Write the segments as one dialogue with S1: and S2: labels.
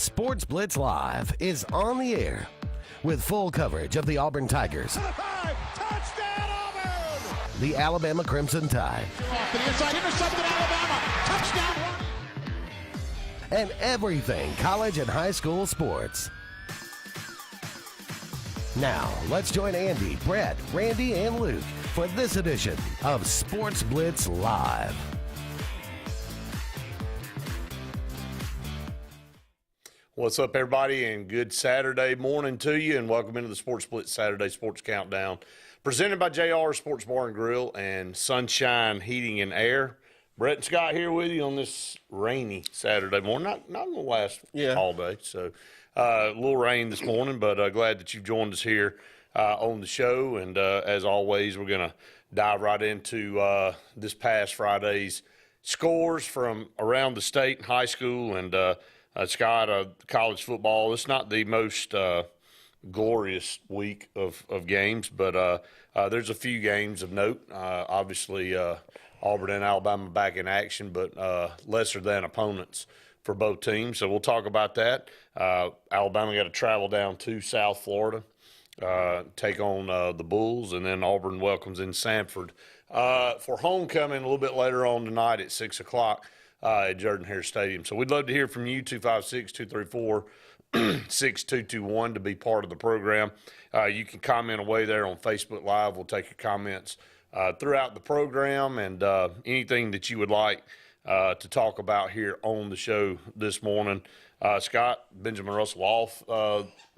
S1: Sports Blitz Live is on the air with full coverage of the Auburn Tigers,
S2: Touchdown, Auburn!
S1: the Alabama Crimson Tide,
S2: Off to the inside, intercepted Alabama. Touchdown!
S1: and everything college and high school sports. Now, let's join Andy, Brett, Randy, and Luke for this edition of Sports Blitz Live.
S3: What's up, everybody, and good Saturday morning to you, and welcome into the Sports Blitz Saturday Sports Countdown, presented by JR Sports Bar and Grill and Sunshine Heating and Air. Brett and Scott here with you on this rainy Saturday morning. Not going to last all day, so a little rain this morning, but glad that you've joined us here on the show. And as always, we're going to dive right into this past Friday's scores from around the state and high school. And Scott, college football, it's not the most glorious week of games, but there's a few games of note. Obviously, Auburn and Alabama back in action, but lesser than opponents for both teams. So we'll talk about that. Alabama got to travel down to South Florida, take on the Bulls, and then Auburn welcomes in Sanford for homecoming a little bit later on tonight at 6 o'clock at Jordan-Hare Stadium. So we'd love to hear from you, 256-234-6221, to be part of the program. You can comment away there on Facebook Live. We'll take your comments throughout the program, and anything that you would like to talk about here on the show this morning. Scott, Benjamin Russell off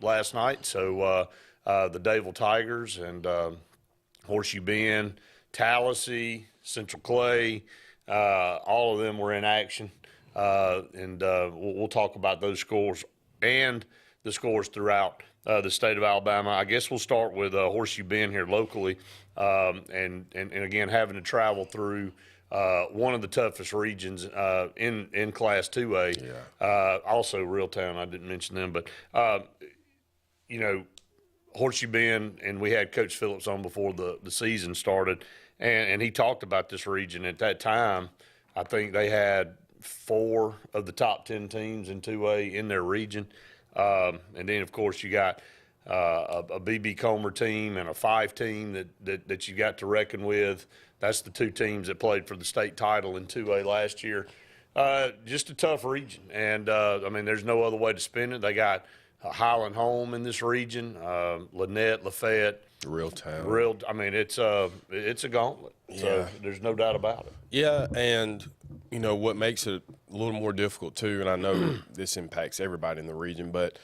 S3: last night, so the Dayville Tigers and Horseshoe Bend, Tallahassee, Central Clay, all of them were in action, and we'll talk about those scores and the scores throughout the state of Alabama. I guess we'll start with Horseshoe Bend here locally, and again, having to travel through one of the toughest regions in Class 2A. Yeah. Also, Reeltown, I didn't mention them, but Horseshoe Bend, and we had Coach Phillips on before the season started, and he talked about this region. At that time, I think they had 4 of the top 10 teams in 2A in their region. And then, of course, you got a B.B. Comer team and a 5 team that you got to reckon with. That's the 2 teams that played for the state title in 2A last year. Just a tough region. And, there's no other way to spin it. They got Highland Home in this region, Lynette, Lafayette. Reeltown. It's a gauntlet. Yeah. So there's no doubt about it.
S4: Yeah, and, what makes it a little more difficult, too, and I know this impacts everybody in the region, but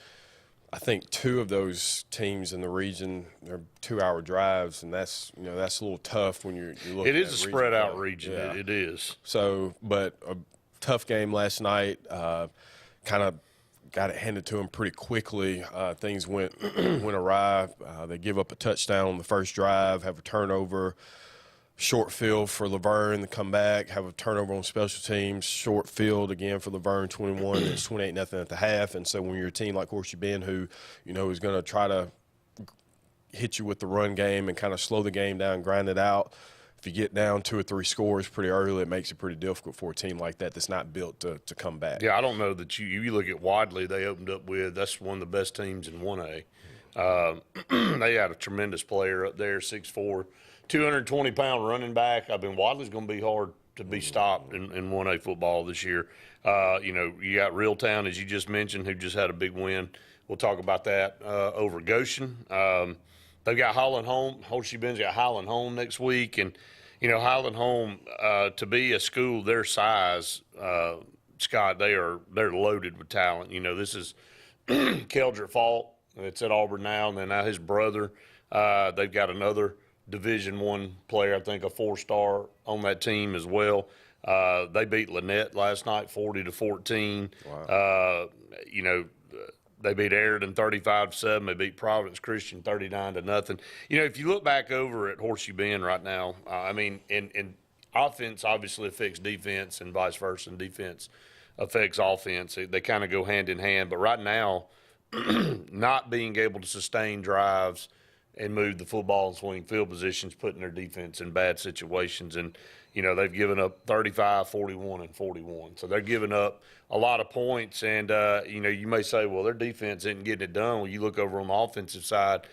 S4: I think 2 of those teams in the region, they're 2-hour drives, and that's a little tough when you're looking at it.
S3: It is a spread-out region. Yeah. It is.
S4: So, but a tough game last night, kind of got it handed to them pretty quickly. Things went awry. They give up a touchdown on the first drive, have a turnover, short field for Laverne to come back, have a turnover on special teams, short field again for Laverne, 21. It's 28-0 at the half. And so when you're a team like Horseshoe Bend who, is going to try to hit you with the run game and kind of slow the game down, grind it out, if you get down 2 or 3 scores pretty early, it makes it pretty difficult for a team like that that's not built to come back.
S3: Yeah, I don't know that you look at Wadley, they opened up with, that's one of the best teams in 1A. They had a tremendous player up there, 6'4", 220-pound running back. Wadley's going to be hard to be stopped in 1A football this year. You got Reeltown, as you just mentioned, who just had a big win. We'll talk about that over Goshen. They've got Highland Home. Horseshoe Bend's got Highland Home next week. And, Highland Home, to be a school their size, Scott, they're loaded with talent. This is Keldrick Fault. It's at Auburn now. And then now his brother. They've got another Division I player, I think a 4-star on that team as well. They beat Lynette last night 40-14. Wow. They beat Aridon 35-7. They beat Providence Christian 39-0. If you look back over at Horseshoe Bend right now, and offense obviously affects defense and vice versa, and defense affects offense. They kind of go hand in hand. But right now, not being able to sustain drives and move the football and swing field positions, putting their defense in bad situations. And they've given up 35, 41, and 41. So they're giving up a lot of points. And, you may say, well, their defense isn't getting it done. Well, you look over on the offensive side,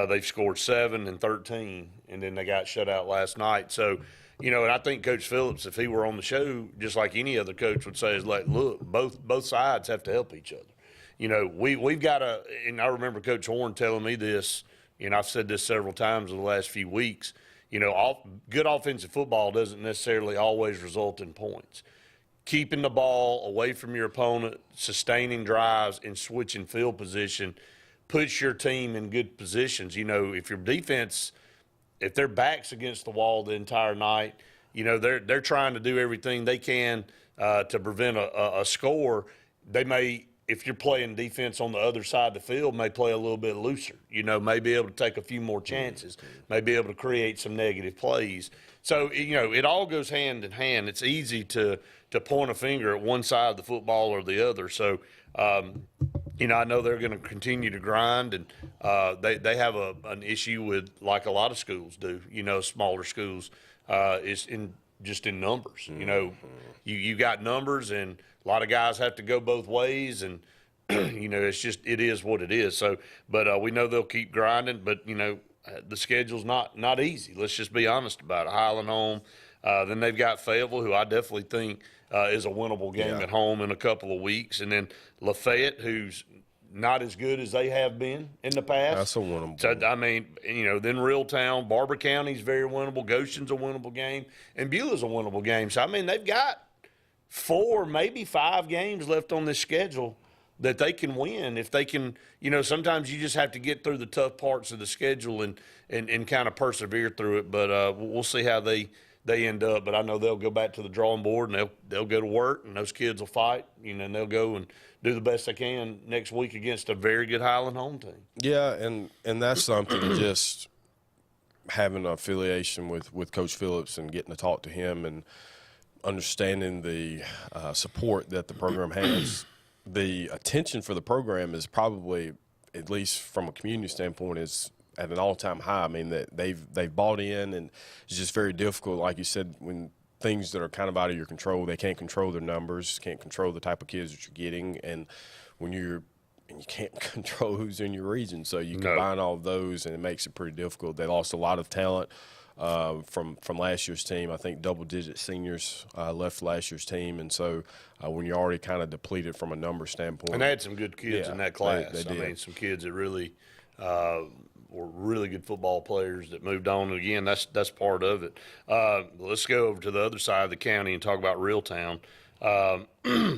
S3: they've scored 7 and 13, and then they got shut out last night. So, and I think Coach Phillips, if he were on the show, just like any other coach would say, is like, look, both sides have to help each other. We've got to – and I remember Coach Horn telling me this, and I've said this several times in the last few weeks. Good offensive football doesn't necessarily always result in points. Keeping the ball away from your opponent, sustaining drives, and switching field position puts your team in good positions. If your defense – if their back's against the wall the entire night, they're trying to do everything they can to prevent a score. They may, if you're playing defense on the other side of the field, may play a little bit looser. May be able to take a few more chances, may be able to create some negative plays. So, it all goes hand in hand. It's easy to point a finger at one side of the football or the other. So, I know they're going to continue to grind, and they have an issue with, like a lot of schools do, smaller schools, is in numbers. You got numbers, and a lot of guys have to go both ways, and it is what it is. So, but we know they'll keep grinding, but the schedule's not easy. Let's just be honest about it. Highland home, then they've got Fayetteville, who I definitely think is a winnable game at home in a couple of weeks, and then Lafayette, who's not as good as they have been in the past.
S4: That's a winnable.
S3: So, then Reeltown, Barber County's very winnable. Goshen's a winnable game, and Beulah's a winnable game. So, they've got 4, maybe 5 games left on this schedule that they can win if they can. Sometimes you just have to get through the tough parts of the schedule and kind of persevere through it. But we'll see how they end up. But I know they'll go back to the drawing board, and they'll go to work, and those kids will fight, and they'll go and do the best they can next week against a very good Highland home team.
S4: Yeah, and that's something just having an affiliation with Coach Phillips and getting to talk to him and understanding the support that the program has. The attention for the program is probably, at least from a community standpoint, is at an all-time high. That they've bought in, and it's just very difficult, like you said, when things that are kind of out of your control, they can't control their numbers, can't control the type of kids that you're getting, and you can't control who's in your region. So you combine all of those, and it makes it pretty difficult. They lost a lot of talent from last year's team. I think double-digit seniors left last year's team, and so when you're already kind of depleted from a number standpoint.
S3: And they had some good kids in that class.
S4: They did.
S3: Some kids that really were really good football players that moved on. Again, that's part of it. Let's go over to the other side of the county and talk about Reeltown.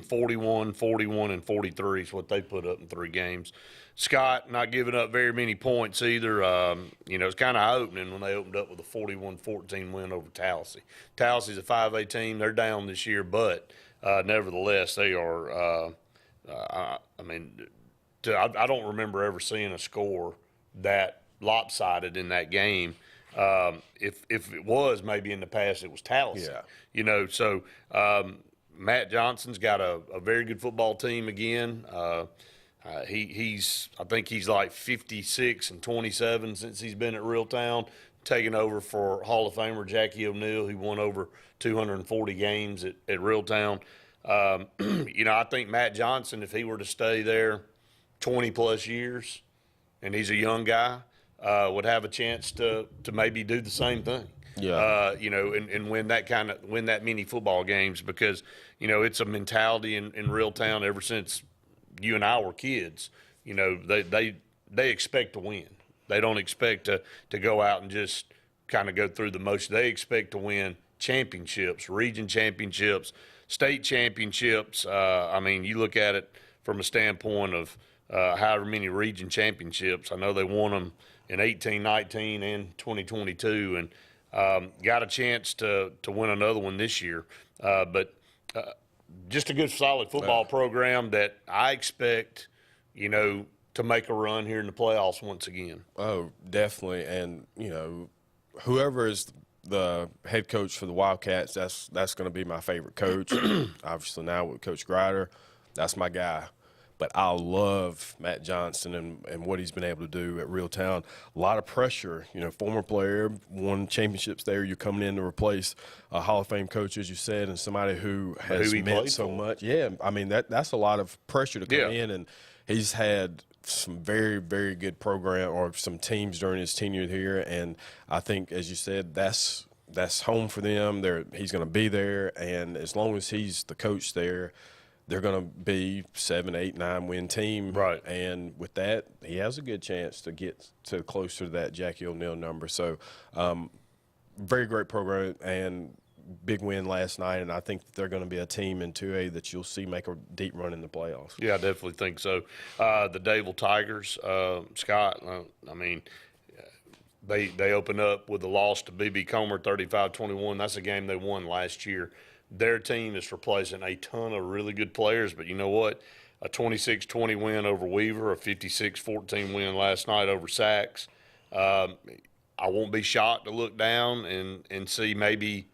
S3: 41, 41, and 43 is what they put up in 3 games. Scott not giving up very many points either. It's kind of eye-opening when they opened up with a 41-14 win over Tallahassee. Tallahassee's a 5A team. They're down this year, but nevertheless, they are I don't remember ever seeing a score that lopsided in that game. If it was, maybe in the past it was Tallahassee.
S4: Yeah.
S3: So Matt Johnson's got a very good football team again. I think he's like 56-27 since he's been at Reeltown, taking over for Hall of Famer Jackie O'Neal, who won over 240 games at Reeltown. I think Matt Johnson, if he were to stay there 20-plus years, and he's a young guy, would have a chance to maybe do the same thing.
S4: Yeah.
S3: And win that many football games, because, it's a mentality in Reeltown ever since you and I were kids. They expect to win. They don't expect to go out and just kind of go through the motion. They expect to win championships, region championships, state championships. You look at it from a standpoint of however many region championships. I know they won them in 18, 19, and 2022, and got a chance to win another one this year. But just a good, solid football program that I expect, to make a run here in the playoffs once again.
S4: Oh, definitely. And, whoever is the head coach for the Wildcats, that's going to be my favorite coach. Obviously now with Coach Grider, that's my guy. But I love Matt Johnson and what he's been able to do at Reeltown. A lot of pressure, former player, won championships there. You're coming in to replace a Hall of Fame coach, as you said, and somebody who has meant so much. Yeah, I mean, that's a lot of pressure to come in, and he's had some very, very good program or some teams during his tenure here. And I think, as you said, that's home for them. He's going to be there, and as long as he's the coach there, they're going to be 7, 8, 9 win team.
S3: Right.
S4: And with that, he has a good chance to get to closer to that Jackie O'Neal number. So very great program and big win last night. And I think that they're going to be a team in 2A that you'll see make a deep run in the playoffs. Yeah,
S3: I definitely think so. The Dayville Tigers, Scott, I mean, they open up with a loss to BB Comer 35-21. That's a game they won last year. Their team is replacing a ton of really good players, but you know what? A 26-20 win over Weaver, a 56-14 win last night over Sachs. I won't be shocked to look down and see maybe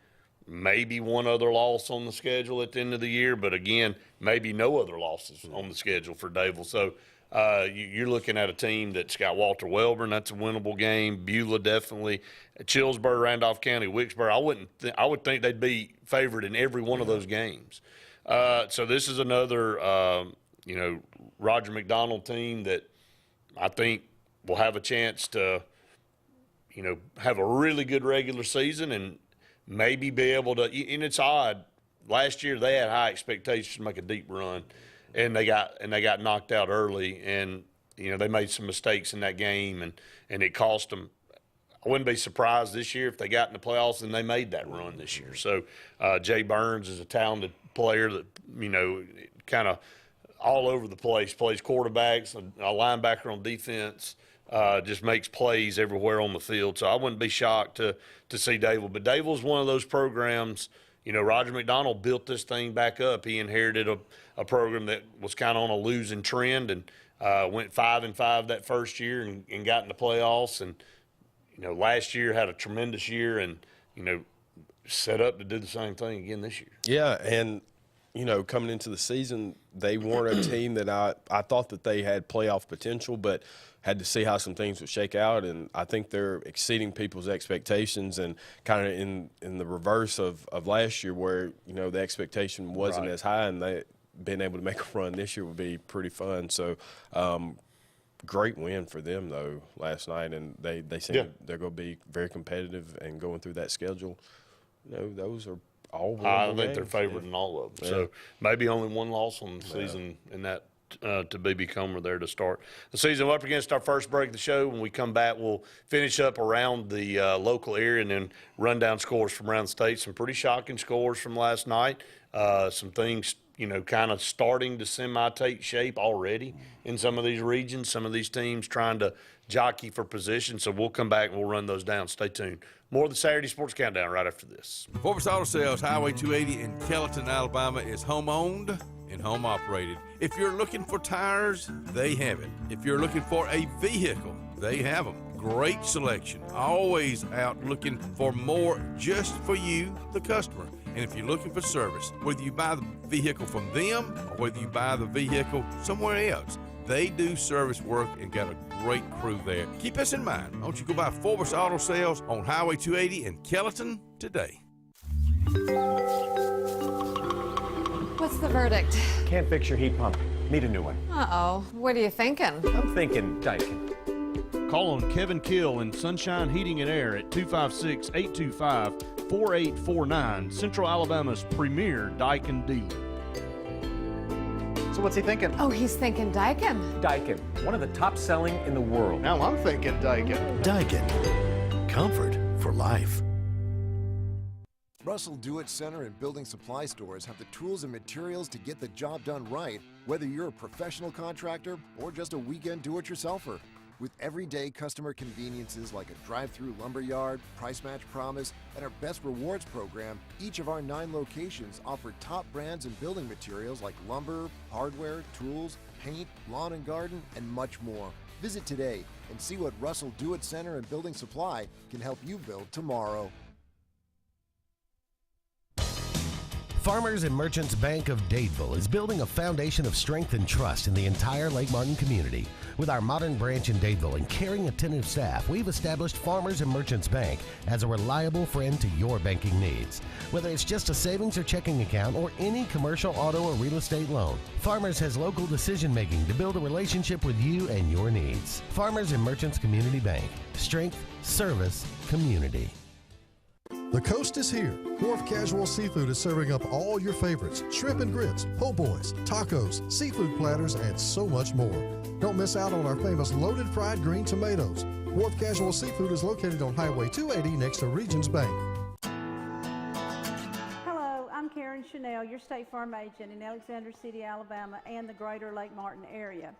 S3: one other loss on the schedule at the end of the year, but again, maybe no other losses on the schedule for Dayville. So you're looking at a team that's got Walter Welborn. That's a winnable game. Beulah definitely. Chillsburg, Randolph County, Wicksburg. I would think they'd be favored in every one of those games. So this is another, Roger McDonald team that I think will have a chance to, have a really good regular season and maybe be able to. And it's odd. Last year they had high expectations to make a deep run. And they got knocked out early, and they made some mistakes in that game, and it cost them. I wouldn't be surprised this year if they got in the playoffs and they made that run this year. So Jay Burns is a talented player that kind of all over the place, plays quarterbacks, a linebacker on defense, just makes plays everywhere on the field. So I wouldn't be shocked to see Dayville. But Dayville's one of those programs. Roger McDonald built this thing back up. He inherited a program that was kind of on a losing trend and went 5-5 that first year and got in the playoffs. And, last year had a tremendous year and, set up to do the same thing again this year.
S4: Yeah, and, coming into the season, they weren't a team that I thought that they had playoff potential, but had to see how some things would shake out, and I think they're exceeding people's expectations and kind of in the reverse of last year where, the expectation wasn't as high, and they being able to make a run this year would be pretty fun. So great win for them, though, last night, and they seem they're going to be very competitive and going through that schedule. Those are all
S3: I think
S4: games.
S3: They're favored in all of them. So maybe only one loss on the season in that to BB Comer there to start the season. We're up against our first break of the show. When we come back, we'll finish up around the local area and then run down scores from around the state. Some pretty shocking scores from last night. Some things, kind of starting to semi-take shape already in some of these regions. Some of these teams trying to jockey for position. So we'll come back and we'll run those down. Stay tuned. More of the Saturday Sports Countdown right after this.
S5: Sportz Auto Sales, Highway 280 in Kellyton, Alabama, is home-owned and home-operated. If you're looking for tires, they have it. If you're looking for a vehicle, they have them. Great selection. Always out looking for more just for you, the customer. And if you're looking for service, whether you buy the vehicle from them or whether you buy the vehicle somewhere else, they do service work and got a great crew there. Keep this in mind. Don't you go by Sportz Auto Sales on Highway 280 in Kellyton today.
S6: What's the verdict?
S7: Can't fix your heat pump. Need a new one.
S6: Uh-oh. What are you thinking?
S7: I'm thinking Daikin.
S8: Call on Kevin Kill in Sunshine Heating and Air at 256-825-4849, Central Alabama's premier Daikin dealer.
S7: So what's he thinking?
S6: Oh, he's thinking Daikin.
S7: Daikin, one of the top selling in the world.
S2: Now I'm thinking Daikin.
S1: Daikin. Comfort for life.
S9: Russell Do-It Center and building supply stores have the tools and materials to get the job done right, whether you're a professional contractor or just a weekend do-it-yourselfer. With everyday customer conveniences like a drive-through lumberyard, price match promise, and our Best Rewards program, each of our 9 locations offer top brands and building materials like lumber, hardware, tools, paint, lawn and garden, and much more. Visit today and see what Russell Do-It Center and Building Supply can help you build tomorrow.
S1: Farmers and Merchants Bank of Dadeville is building a foundation of strength and trust in the entire Lake Martin community. With our modern branch in Dadeville and caring, attentive staff, we've established Farmers and Merchants Bank as a reliable friend to your banking needs. Whether it's just a savings or checking account or any commercial, auto, or real estate loan, Farmers has local decision-making to build a relationship with you and your needs. Farmers and Merchants Community Bank. Strength, service, community.
S10: The coast is here. Wharf Casual Seafood is serving up all your favorites: shrimp and grits, po' boys, tacos, seafood platters, and so much more. Don't miss out on our famous loaded fried green tomatoes. Wharf Casual Seafood is located on Highway 280 next to Regions Bank.
S11: Hello, I'm Karen Chanel, your State Farm agent in Alexander City, Alabama, and the greater Lake Martin area.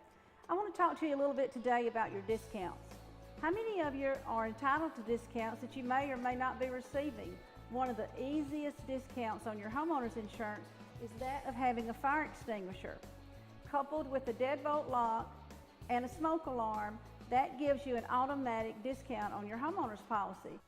S11: I want to talk to you a little bit today about your discounts. How many of you are entitled to discounts that you may or may not be receiving? One of the easiest discounts on your homeowner's insurance is that of having a fire extinguisher. Coupled with a deadbolt lock and a smoke alarm, that gives you an automatic discount on your homeowner's policy.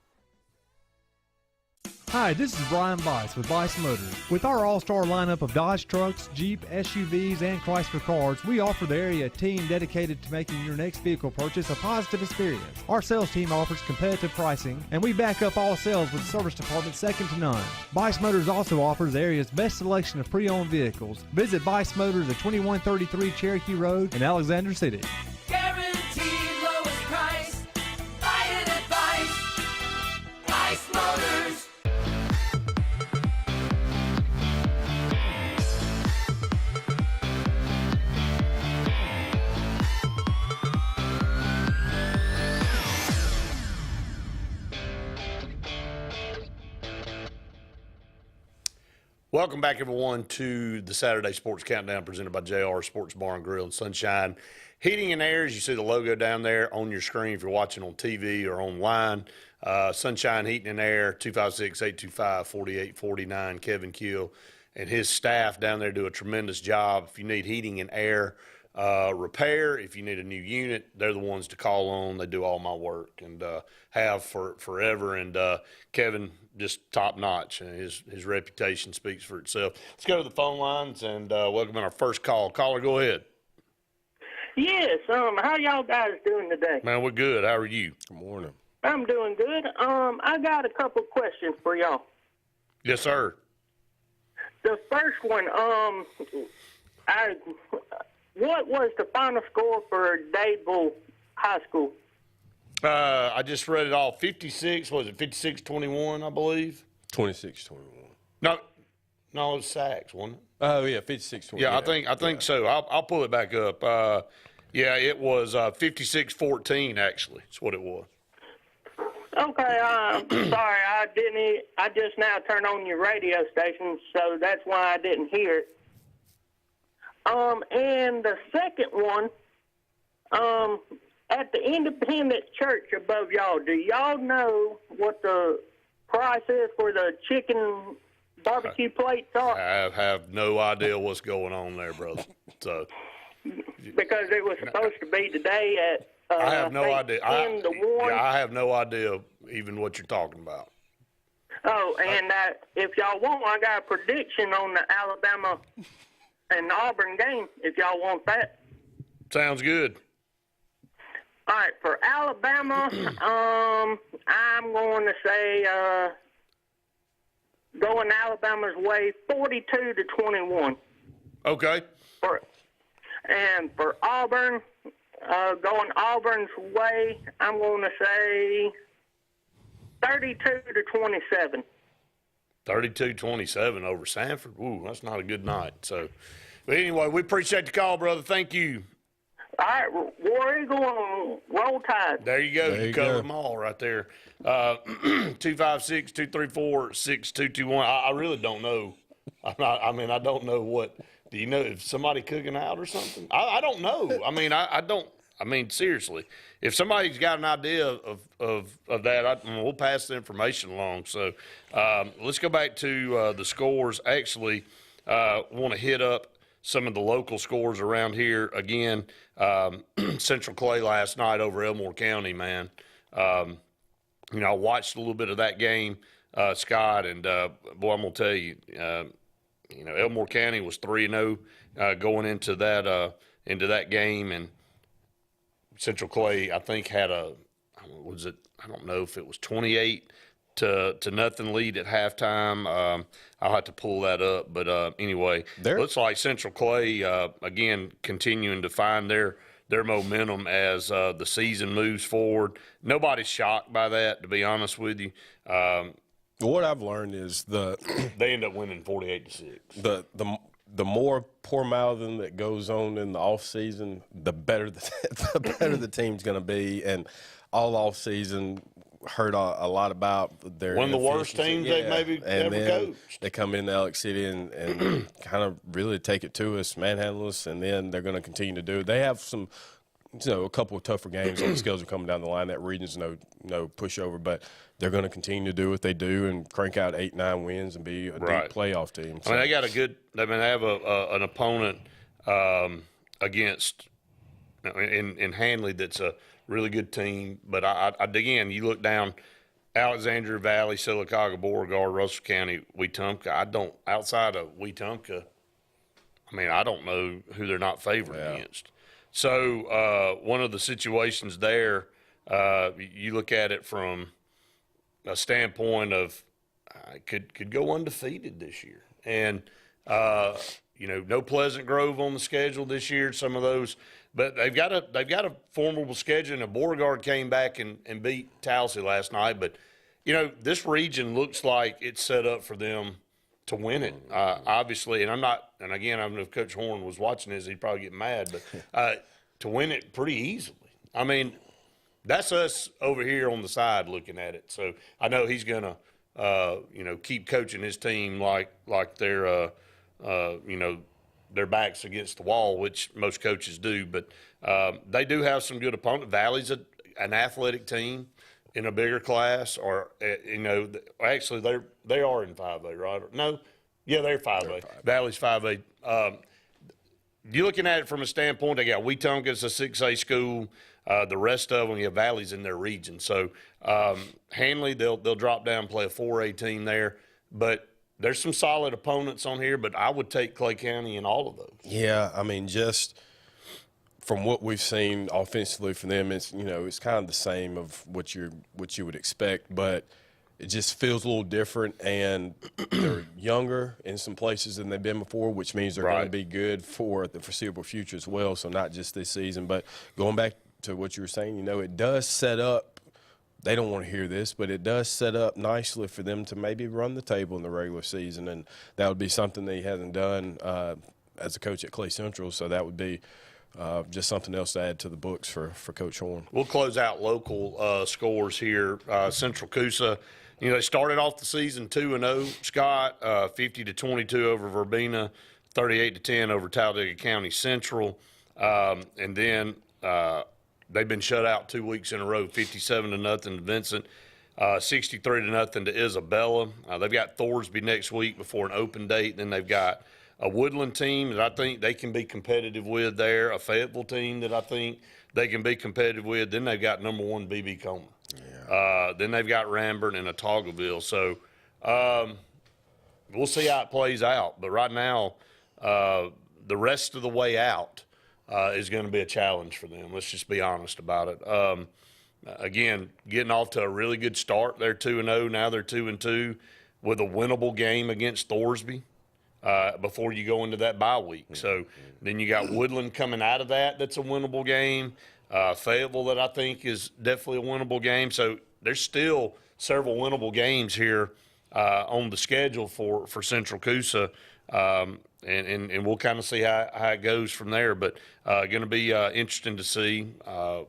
S12: Hi, this is Brian Bice with Bice Motors. With our all-star lineup of Dodge trucks, Jeep, SUVs, and Chrysler cars, we offer the area a team dedicated to making your next vehicle purchase a positive experience. Our sales team offers competitive pricing, and we back up all sales with a service department second to none. Bice Motors also offers the area's best selection of pre-owned vehicles. Visit Bice Motors at 2133 Cherokee Road in Alexander City.
S13: Guaranteed lowest price. Buy it at Bice. Bice Motors.
S3: Welcome back, everyone, to the Saturday Sports Countdown presented by JR Sports Bar and Grill and Sunshine Heating and Air. As you see the logo down there on your screen if you're watching on TV or online. Sunshine Heating and Air, 256-825-4849. Kevin Keel and his staff down there do a tremendous job. If you need heating and air repair, if you need a new unit, they're the ones to call on. They do all my work and have for forever. And Kevin, just top notch. His reputation speaks for itself. Let's go to the phone lines and welcome in our first call. Caller, go ahead.
S14: Yes. How y'all guys doing today?
S3: Man, we're good. How are you?
S4: Good morning.
S14: I'm doing good. I got a couple questions for y'all.
S3: Yes, sir.
S14: The first one, what was the final score for Dadeville High School?
S3: I just read it all. 56, was it 56-21, I believe?
S4: 26-21.
S3: No, it was sacks, wasn't it?
S4: Oh, yeah, 56-20.
S3: Yeah, I think so. I'll pull it back up. Yeah, it was 56-14, actually. That's what it was.
S14: Okay, sorry, I just now turned on your radio station, so that's why I didn't hear it. And the second one, at the independent church above y'all, do y'all know what the price is for the chicken barbecue plates are?
S3: I have no idea what's going on there, brother. So,
S14: because it was supposed to be today at
S3: I have no idea. I have no idea even what you're talking about.
S14: Oh, and if y'all want, I got a prediction on the Alabama and Auburn game, if y'all want that.
S3: Sounds good.
S14: All right, for Alabama, I'm going to say going Alabama's way, 42-21.
S3: Okay.
S14: And for Auburn, going Auburn's way, I'm going to say 32-27.
S3: 32-27 over Sanford. Ooh, that's not a good night. So, but anyway, we appreciate the call, brother. Thank you.
S14: All right, War Eagle and Roll Tide.
S3: There you go. You covered them all right there. 256-234-6221. I really don't know. I don't know what. Do you know if somebody cooking out or something? I don't know. I don't. Seriously, if somebody's got an idea of that, we'll pass the information along. So let's go back to the scores. Actually, want to hit up some of the local scores around here again. Central Clay last night over Elmore County, man. I watched a little bit of that game, Scott, and boy, I'm gonna tell you, Elmore County was 3-0 going into that game, and Central Clay, I think, had I don't know if it was 28 to nothing lead at halftime. I'll have to pull that up, but anyway, looks like Central Clay again continuing to find their momentum as the season moves forward. Nobody's shocked by that, to be honest with you.
S4: What I've learned is
S3: they end up winning 48-6.
S4: The more poor mouthing that goes on in the off season, the better the team's going to be. And all off season, heard a lot about their
S3: one of the worst teams they've maybe ever coached.
S4: They come into Alex City and kind of really take it to us, manhandle us, and then they're going to continue to do it. They have some, a couple of tougher games on the schedule coming down the line. That region's no pushover, but they're going to continue to do what they do and crank out 8-9 wins and be a deep playoff team. So.
S3: I mean, they got they have an opponent against in Handley that's a really good team. But again, you look down Alexandria Valley, Sylacauga, Beauregard, Russell County, Wetumpka. Outside of Wetumpka, I don't know who they're not favored against. So one of the situations there, you look at it from a standpoint of could go undefeated this year. And, no Pleasant Grove on the schedule this year, some of those. But they've got a formidable schedule, and Beauregard came back and beat Towsey last night. But, this region looks like it's set up for them to win it, obviously. And I don't know if Coach Horn was watching this, he'd probably get mad, but to win it pretty easily. That's us over here on the side looking at it. So I know he's going to, keep coaching his team like they're, their backs against the wall, which most coaches do. But they do have some good opponents. Valley's an athletic team in a bigger class, or actually they are in 5A, right? No, yeah, they're 5A. Valley's 5A. You're looking at it from a standpoint. They got Wetumpka's a 6A school. The rest of them, Valley's in their region. So Handley, they'll drop down and play a 4A team there. But there's some solid opponents on here, but I would take Clay County in all of those.
S4: Yeah, just from what we've seen offensively from them, it's it's kind of the same of what you would expect, but it just feels a little different, and they're younger in some places than they've been before, which means they're going to be good for the foreseeable future as well. So not just this season, but going back to what you were saying, it does set up. They don't want to hear this, but it does set up nicely for them to maybe run the table in the regular season, and that would be something that he hasn't done as a coach at Clay Central. So that would be just something else to add to the books for Coach Horn.
S3: We'll close out local scores here. Central Coosa, they started off the season 2-0. Scott, 50-22 over Verbena, 38-10 over Talladega County Central, and then. They've been shut out 2 weeks in a row, 57-0 to Vincent, 63-0 to Isabella. They've got Thorsby next week before an open date. Then they've got a Woodland team that I think they can be competitive with there, a Fayetteville team that I think they can be competitive with. Then they've got number 1 BB Comer. Yeah. Then they've got Ranburne and Otagoville. So we'll see how it plays out. But right now, the rest of the way out, is going to be a challenge for them. Let's just be honest about it. Again, getting off to a really good start. They're 2-0. Now they're 2-2 with a winnable game against Thorsby before you go into that bye week. So then you got Woodland coming out of that. That's a winnable game. Fayetteville that I think is definitely a winnable game. So there's still several winnable games here on the schedule for Central Coosa. And we'll kind of see how it goes from there. But going to be interesting to see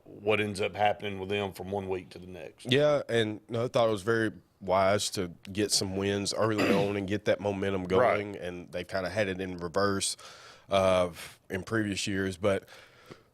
S3: what ends up happening with them from 1 week to the next.
S4: Yeah, and I thought it was very wise to get some wins early on and get that momentum going. Right. And they've kind of had it in reverse in previous years. But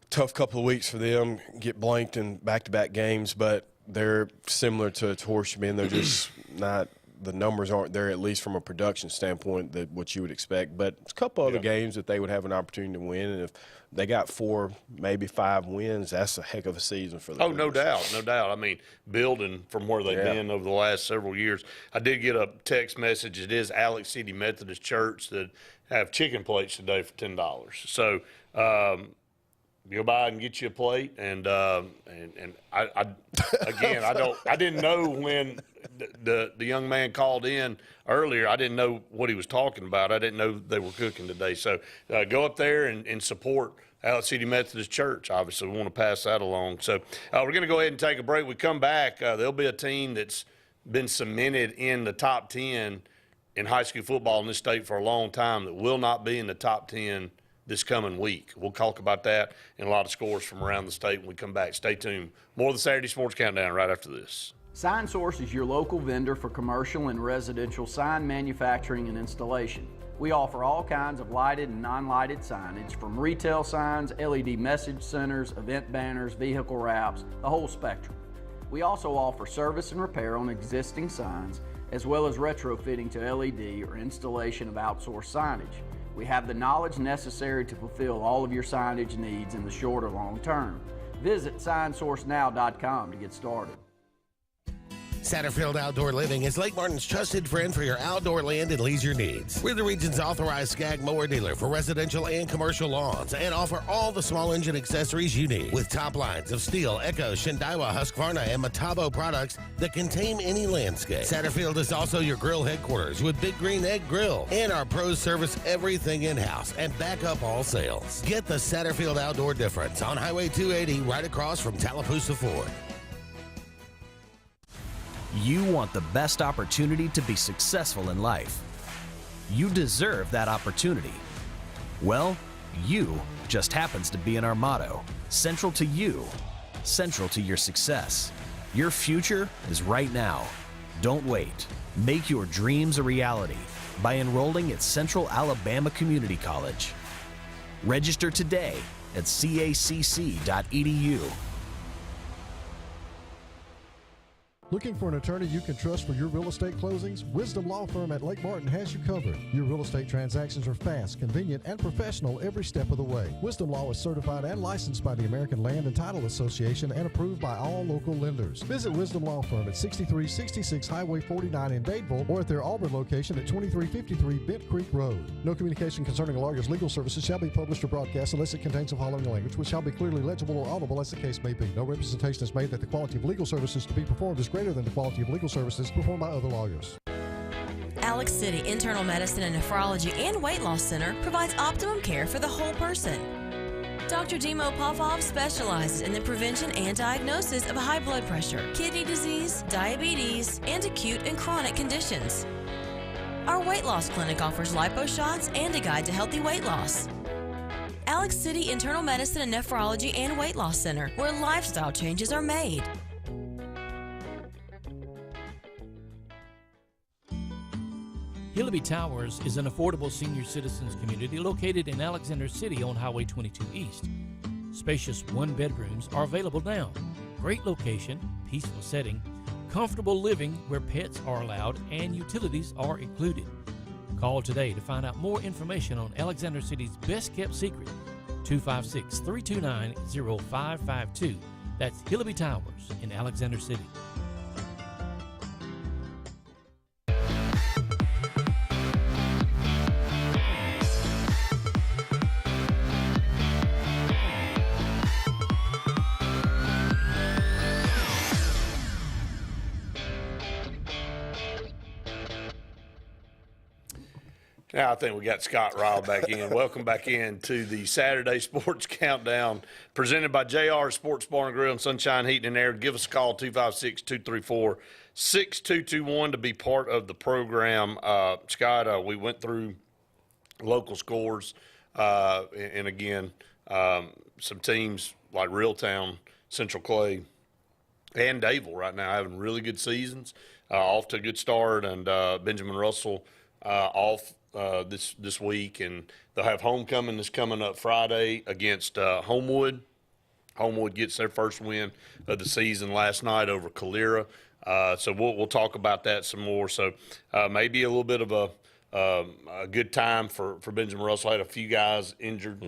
S4: tough couple of weeks for them, get blanked in back-to-back games. But they're similar to Horseshoe, they're just not – the numbers aren't there, at least from a production standpoint, that what you would expect. But a couple other games that they would have an opportunity to win, and if they got 4, maybe 5 wins, that's a heck of a season for them.
S3: Oh, no doubt, no doubt. I mean, building from where they've been over the last several years. I did get a text message. It is Alex City Methodist Church that have chicken plates today for $10. So go by and get you a plate, and I again, I didn't know when the young man called in earlier. I didn't know what he was talking about. I didn't know they were cooking today. So go up there and support Alex City Methodist Church. Obviously, we want to pass that along. So we're going to go ahead and take a break. We come back. There'll be a team that's been cemented in the top 10 in high school football in this state for a long time that will not be in the top 10 this coming week. We'll talk about that and a lot of scores from around the state when we come back. Stay tuned. More of the Saturday Sports Countdown right after this.
S15: Sign Source is your local vendor for commercial and residential sign manufacturing and installation. We offer all kinds of lighted and non-lighted signage, from retail signs, LED message centers, event banners, vehicle wraps, the whole spectrum. We also offer service and repair on existing signs, as well as retrofitting to LED or installation of outsourced signage. We have the knowledge necessary to fulfill all of your signage needs in the short or long term. Visit signsourcenow.com to get started.
S1: Satterfield Outdoor Living is Lake Martin's trusted friend for your outdoor land and leisure needs. We're the region's authorized Skag mower dealer for residential and commercial lawns and offer all the small engine accessories you need with top lines of Steel, Echo, Shindaiwa, Husqvarna, and Metabo products that can tame any landscape. Satterfield is also your grill headquarters with Big Green Egg Grill, and our pros service everything in-house and back up all sales. Get the Satterfield Outdoor difference on Highway 280 right across from Tallapoosa Ford.
S16: You want the best opportunity to be successful in life. You deserve that opportunity. Well, you just happens to be in our motto. Central to you, central to your success. Your future is right now. Don't wait. Make your dreams a reality by enrolling at Central Alabama Community College. Register today at cacc.edu.
S10: Looking for an attorney you can trust for your real estate closings? Wisdom Law Firm at Lake Martin has you covered. Your real estate transactions are fast, convenient, and professional every step of the way. Wisdom Law is certified and licensed by the American Land and Title Association and approved by all local lenders. Visit Wisdom Law Firm at 6366 Highway 49 in Dadeville or at their Auburn location at 2353 Bent Creek Road. No communication concerning a lawyer's legal services shall be published or broadcast unless it contains the following language, which shall be clearly legible or audible as the case may be. No representation is made that the quality of legal services to be performed is greater than the quality of legal services performed by other lawyers.
S17: Alex City Internal Medicine and Nephrology and Weight Loss Center provides optimum care for the whole person. Dr. Dimo Popov specializes in the prevention and diagnosis of high blood pressure, kidney disease, diabetes, and acute and chronic conditions. Our weight loss clinic offers lipo shots and a guide to healthy weight loss. Alex City Internal Medicine and Nephrology and Weight Loss Center, where lifestyle changes are made.
S18: Hillaby Towers is an affordable senior citizens community located in Alexander City on Highway 22 East. Spacious one-bedrooms are available now. Great location, peaceful setting, comfortable living where pets are allowed and utilities are included. Call today to find out more information on Alexander City's best-kept secret, 256-329-0552. That's Hillaby Towers in Alexander City.
S3: Now I think we got Scott Ryle back in. Welcome back in to the Saturday Sports Countdown presented by JR Sports Bar and Grill and Sunshine Heating and Air. Give us a call, 256-234-6221 to be part of the program. Scott, we went through local scores, and again, some teams like Reeltown, Central Clay, and Dadeville right now having really good seasons, off to a good start, and Benjamin Russell off this week, and they'll have homecoming that's coming up Friday against Homewood. Homewood gets their first win of the season last night over Calera. So we'll talk about that some more. So maybe a little bit of a good time for Benjamin Russell. Had a few guys injured,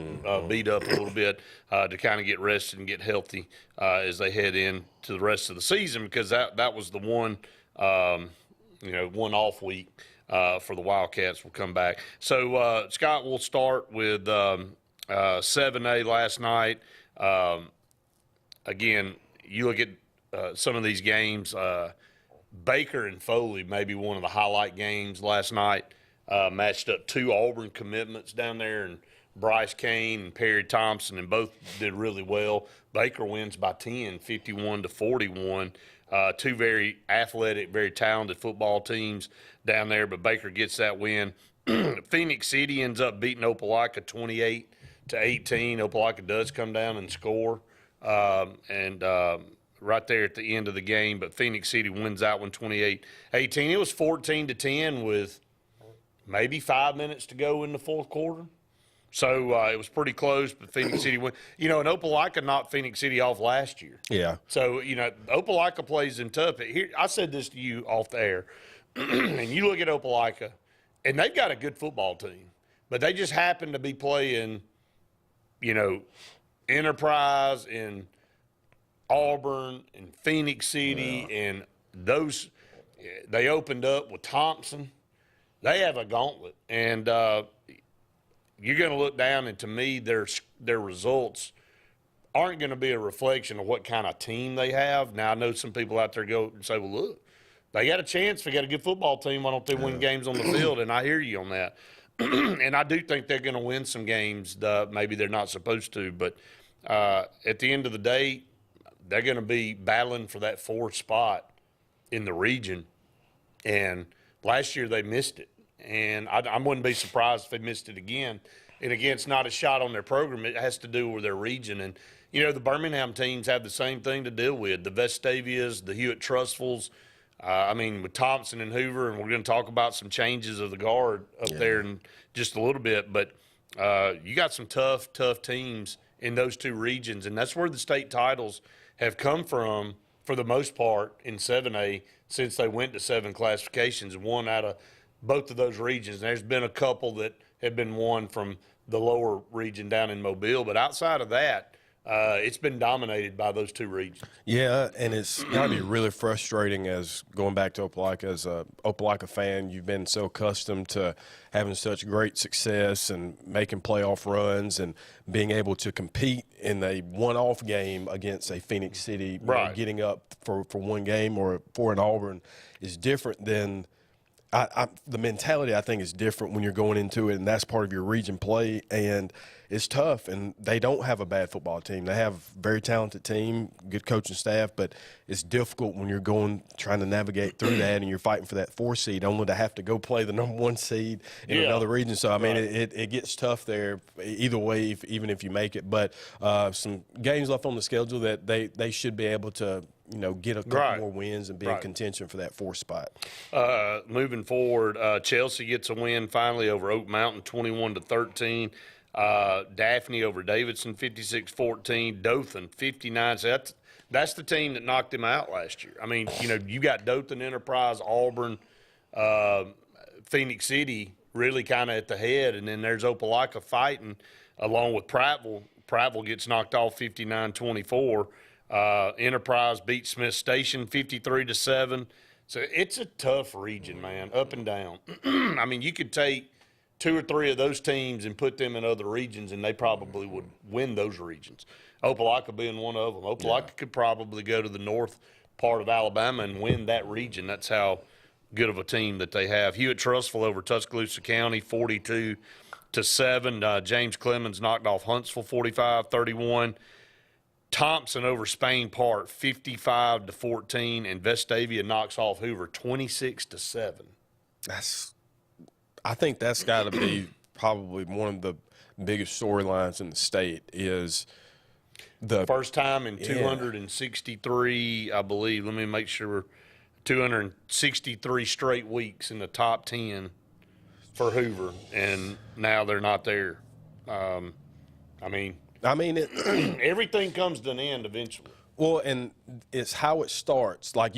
S3: beat up a little bit to kind of get rested and get healthy as they head in to the rest of the season, because that was the one one off week for the Wildcats. Will come back. So Scott, we'll start with 7A last night. Again, you look at some of these games. Baker and Foley, maybe one of the highlight games last night. Matched up two Auburn commitments down there, and Bryce Kane and Perry Thompson, and both did really well. Baker wins by 10, 51-41. Two very athletic, very talented football teams down there, but Baker gets that win. Phoenix City ends up beating Opelika 28-18. Opelika does come down and score, right there at the end of the game, but Phoenix City wins that one 28-18. It was 14-10 with maybe 5 minutes to go in the fourth quarter. So it was pretty close, but Phoenix City won. And Opelika knocked Phoenix City off last year.
S4: Yeah.
S3: So, Opelika plays in tough. Here, I said this to you off the air, and you look at Opelika, and they've got a good football team, but they just happen to be playing, Enterprise and Auburn and Phoenix City, and those they opened up with Thompson. They have a gauntlet, and you're going to look down, and to me, their results aren't going to be a reflection of what kind of team they have. Now, I know some people out there go and say, well, look, they got a chance. They got a good football team. Why don't they win games on the field? And I hear you on that. And I do think they're going to win some games maybe they're not supposed to. But at the end of the day, they're going to be battling for that fourth spot in the region. And last year they missed it. And I wouldn't be surprised if they missed it again. And, again, it's not a shot on their program. It has to do with their region. And, the Birmingham teams have the same thing to deal with. The Vestavias, the Hewitt Trustfuls, with Thompson and Hoover, and we're going to talk about some changes of the guard up there in just a little bit. But you got some tough teams in those two regions, and that's where the state titles have come from for the most part in 7A since they went to 7 classifications and won out of both of those regions. And there's been a couple that have been won from the lower region down in Mobile, but outside of that, it's been dominated by those two regions.
S4: Yeah, and it's got to be really frustrating as going back to Opelika. As a Opelika fan, you've been so accustomed to having such great success and making playoff runs and being able to compete in a one-off game against a Phoenix City.
S3: Right.
S4: Getting up for one game or for an Auburn is different than the mentality, I think, is different when you're going into it, and that's part of your region play, and it's tough. And they don't have a bad football team. They have a very talented team, good coaching staff, but it's difficult when you're trying to navigate through that, and you're fighting for that 4 seed, only to have to go play the number 1 seed in another region. So, it gets tough there either way, even if you make it. But some games left on the schedule that they should be able to get a couple more wins and be in contention for that 4th spot.
S3: Moving forward, Chelsea gets a win finally over Oak Mountain, 21-13. Daphne over Davidson, 56-14. Dothan, 59. So that's the team that knocked them out last year. You got Dothan, Enterprise, Auburn, Phoenix City really kind of at the head, and then there's Opelika fighting along with Prattville. Prattville gets knocked off 59-24. Enterprise beat Smith Station 53-7. So it's a tough region, man, up and down. You could take 2 or 3 of those teams and put them in other regions, and they probably would win those regions. Opelika being one of them. Opelika could probably go to the north part of Alabama and win that region. That's how good of a team that they have. Hewitt Trustful over Tuscaloosa County, 42-7. James Clemens knocked off Huntsville, 45-31. Thompson over Spain Park, 55-14, and Vestavia knocks off Hoover, 26-7.
S4: I think that's got to be probably one of the biggest storylines in the state. Is the
S3: first time in 263, I believe. Let me make sure, 263 straight weeks in the top 10 for Hoover, and now they're not there. Everything comes to an end eventually.
S4: Well, and it's how it starts. Like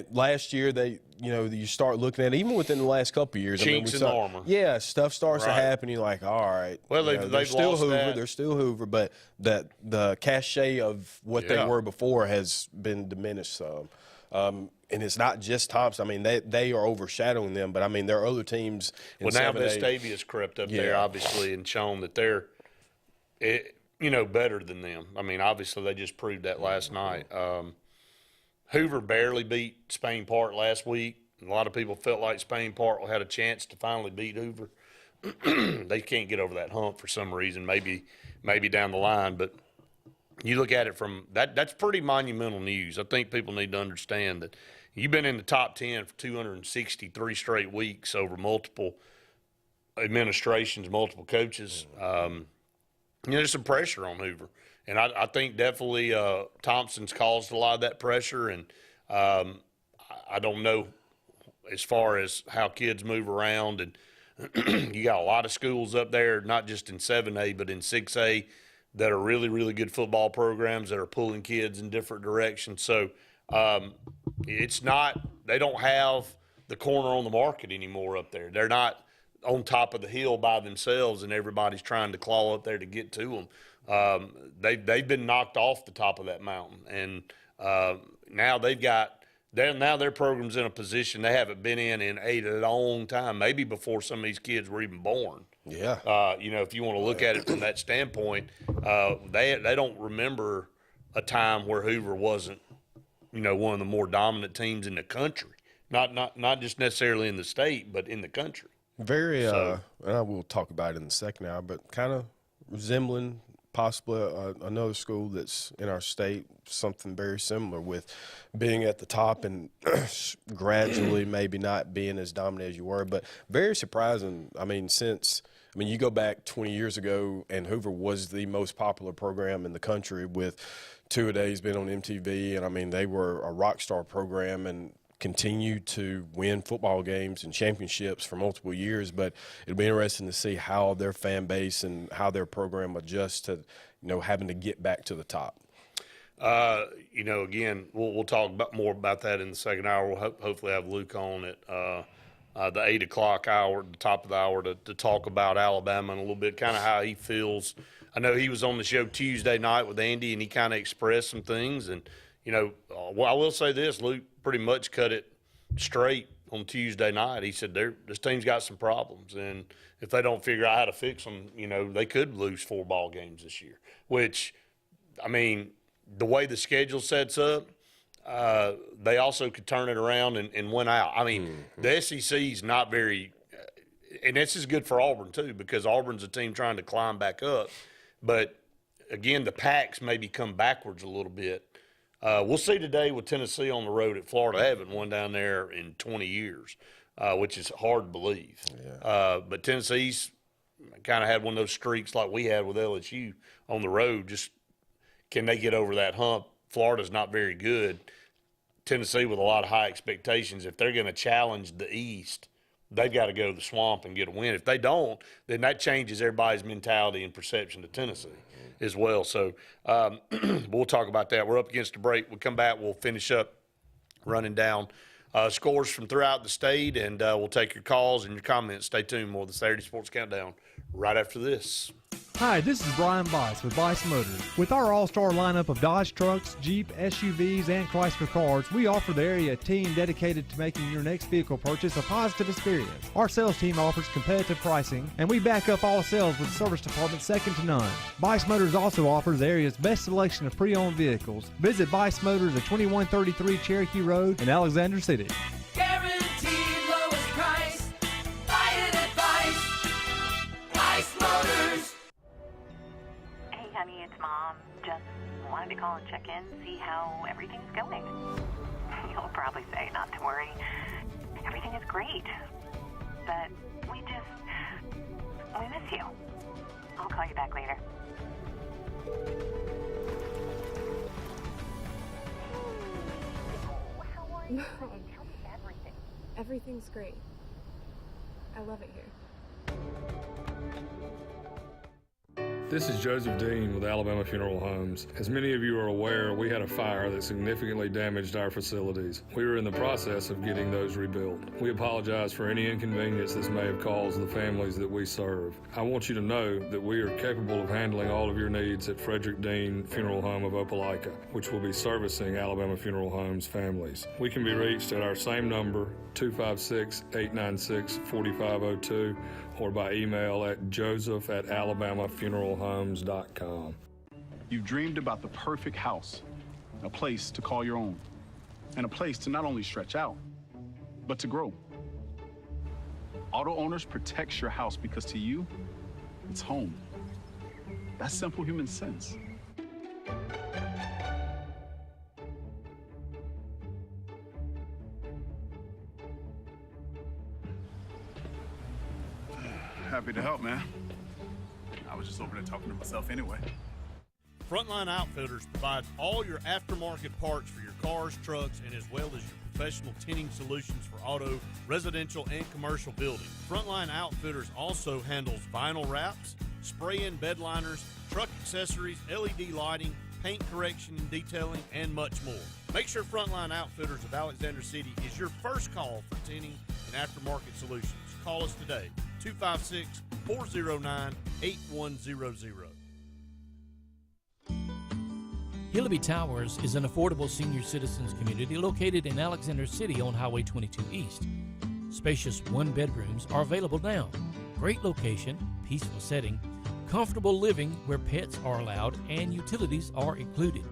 S4: last year, you start looking at it, even within the last couple of years.
S3: Chinks in the armor.
S4: Yeah, stuff starts to
S3: Right.
S4: happen. You're like, all right.
S3: Well, they've
S4: still
S3: lost
S4: Hoover.
S3: that.
S4: They're still Hoover, but the cachet of what they
S3: Yeah.
S4: were before has been diminished some. And it's not just Thompson. I mean, they are overshadowing them, but I mean, there are other teams.
S3: Well, now Vestavia's crept up there, obviously, and shown that they're, better than them. I mean, obviously, they just proved that last night. Hoover barely beat Spain Park last week. A lot of people felt like Spain Park had a chance to finally beat Hoover. They can't get over that hump for some reason, maybe down the line. But you look at it from that's pretty monumental news. I think people need to understand that you've been in the top 10 for 263 straight weeks over multiple administrations, multiple coaches. There's some pressure on Hoover. And I think definitely Thompson's caused a lot of that pressure. And I don't know as far as how kids move around. And you got a lot of schools up there, not just in 7A, but in 6A, that are really, really good football programs that are pulling kids in different directions. So it's not – they don't have the corner on the market anymore up there. They're not on top of the hill by themselves and everybody's trying to claw up there to get to them. They've been knocked off the top of that mountain. And now their program's in a position they haven't been in a long time, maybe before some of these kids were even born.
S4: Yeah.
S3: If you want to look at it from that standpoint, they don't remember a time where Hoover wasn't, one of the more dominant teams in the country. Not just necessarily in the state, but in the country.
S4: Very, and I will talk about it in the second hour, but kind of resembling possibly another school that's in our state, something very similar with being at the top and gradually maybe not being as dominant as you were, but very surprising. I mean, you go back 20 years ago and Hoover was the most popular program in the country with two-a-days being on MTV, and I mean, they were a rock star program and continued to win football games and championships for multiple years, but it'll be interesting to see how their fan base and how their program adjusts to, having to get back to the top.
S3: Again, we'll talk more about that in the second hour. We'll hopefully have Luke on at the 8 o'clock hour, the top of the hour, to talk about Alabama and a little bit kind of how he feels. I know he was on the show Tuesday night with Andy, and he kind of expressed some things. And, I will say this, Luke pretty much cut it straight on Tuesday night. He said this team's got some problems, and if they don't figure out how to fix them, they could lose 4 ball games this year, which, I mean, the way the schedule sets up, they also could turn it around and win out. I mean, the SEC's not very and this is good for Auburn too, because Auburn's a team trying to climb back up. But, again, the Packs maybe come backwards a little bit. We'll see today with Tennessee on the road at Florida. They haven't won down there in 20 years, which is hard to believe. Yeah. But Tennessee's kind of had one of those streaks like we had with LSU on the road. Just can they get over that hump? Florida's not very good. Tennessee with a lot of high expectations. If they're going to challenge the East, they've got to go to the Swamp and get a win. If they don't, then that changes everybody's mentality and perception of Tennessee as well. So we'll talk about that. We're up against a break. We'll come back. We'll finish up running down scores from throughout the state, and we'll take your calls and your comments. Stay tuned. More of the Saturday Sports Countdown right after this.
S12: Hi, this is Brian Bice with Bice Motors. With our all-star lineup of Dodge trucks, Jeep, SUVs, and Chrysler cars, we offer the area team dedicated to making your next vehicle purchase a positive experience. Our sales team offers competitive pricing, and we back up all sales with a service department second to none. Bice Motors also offers the area's best selection of pre-owned vehicles. Visit Bice Motors at 2133 Cherokee Road in Alexander City.
S13: Guaranteed lowest price. Buy it at Bice. Bice Motors.
S19: Hey, honey, it's Mom. Just wanted to call and check in, see how everything's going. You'll probably say not to worry. Everything is great. But we miss you. I'll call you back later.
S20: No. Everything's great. I love it here. This is Joseph Dean with Alabama Funeral Homes. As many of you are aware, we had a fire that significantly damaged our facilities. We are in the process of getting those rebuilt. We apologize for any inconvenience this may have caused the families that we serve. I want you to know that we are capable of handling all of your needs at Frederick Dean Funeral Home of Opelika, which will be servicing Alabama Funeral Homes families. We can be reached at our same number, 256-896-4502, or by email at joseph@alabamafuneralhomes.com.
S21: You've dreamed about the perfect house, a place to call your own, and a place to not only stretch out, but to grow. Auto Owners protects your house because to you, it's home. That's simple human sense. Happy to help, man. I was just over there talking to myself anyway.
S8: Frontline Outfitters provides all your aftermarket parts for your cars, trucks, and as well as your professional tinting solutions for auto, residential, and commercial buildings. Frontline Outfitters also handles vinyl wraps, spray-in bed liners, truck accessories, LED lighting, paint correction and detailing, and much more. Make sure Frontline Outfitters of Alexander City is your first call for tinting and aftermarket solutions. Call us today, 256-409-8100.
S18: Hillaby Towers is an affordable senior citizens community located in Alexander City on Highway 22 East. Spacious one-bedrooms are available now. Great location, peaceful setting, comfortable living where pets are allowed and utilities are included.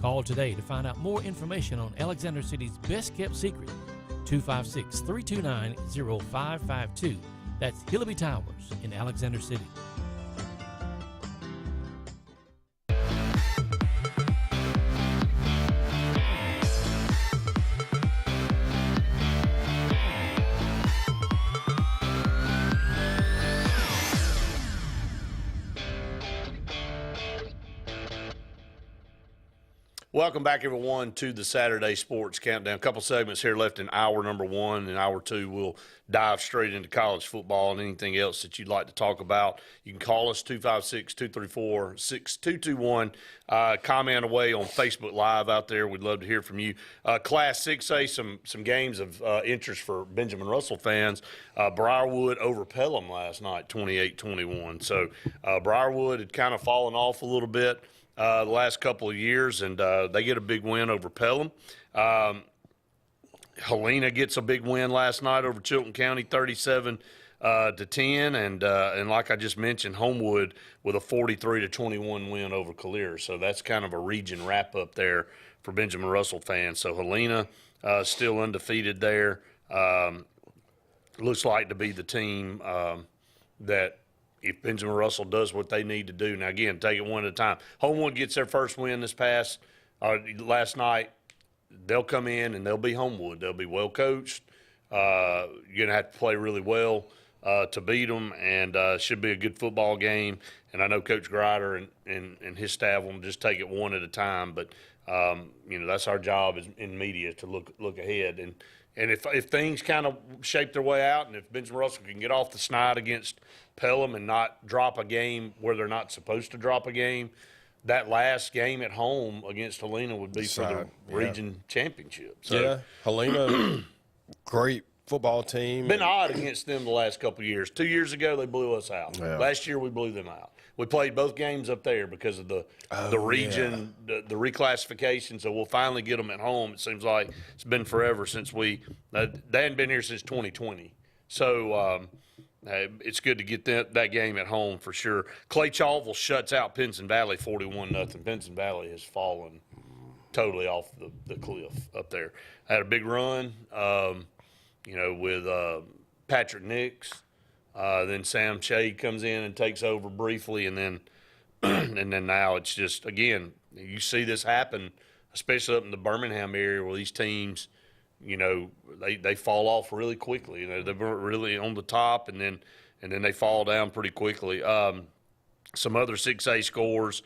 S18: Call today to find out more information on Alexander City's best-kept secret, 256-329-0552. That's Hillaby Towers in Alexander City.
S3: Welcome back, everyone, to the Saturday Sports Countdown. A couple segments here left in hour number one. In hour two, we'll dive straight into college football and anything else that you'd like to talk about. You can call us, 256-234-6221. Comment away on Facebook Live out there. We'd love to hear from you. Class 6A, some games of interest for Benjamin Russell fans. Briarwood over Pelham last night, 28-21. So Briarwood had kind of fallen off a little bit the last couple of years, and they get a big win over Pelham. Helena gets a big win last night over Chilton County, 37-10, and like I just mentioned, Homewood with a 43-21 win over Calera. So that's kind of a region wrap up there for Benjamin Russell fans. So Helena still undefeated there. Looks like to be the team that, if Benjamin Russell does what they need to do. Now, again, take it one at a time. Homewood gets their first win last night. They'll come in and they'll be Homewood. They'll be well coached. You're going to have to play really well to beat them, and should be a good football game. And I know Coach Grider and his staff will just take it one at a time. But, that's our job in media, to look ahead. And if things kind of shape their way out, and if Benjamin Russell can get off the snide against Pelham and not drop a game where they're not supposed to drop a game, that last game at home against Helena would be for the region championship. So,
S4: yeah, Helena, great football team.
S3: Been odd against them the last couple of years. 2 years ago, they blew us out. Yeah. Last year, we blew them out. We played both games up there because of the region, the reclassification. So we'll finally get them at home. It seems like it's been forever since they hadn't been here since 2020. So it's good to get that game at home for sure. Clay Chalville shuts out Pinson Valley 41-0. Pinson Valley has fallen totally off the cliff up there. Had a big run, with Patrick Nix. Then Sam Shade comes in and takes over briefly, and then now it's just, again, you see this happen, especially up in the Birmingham area where these teams, they fall off really quickly. They're really on the top, and then they fall down pretty quickly. Some other 6A scores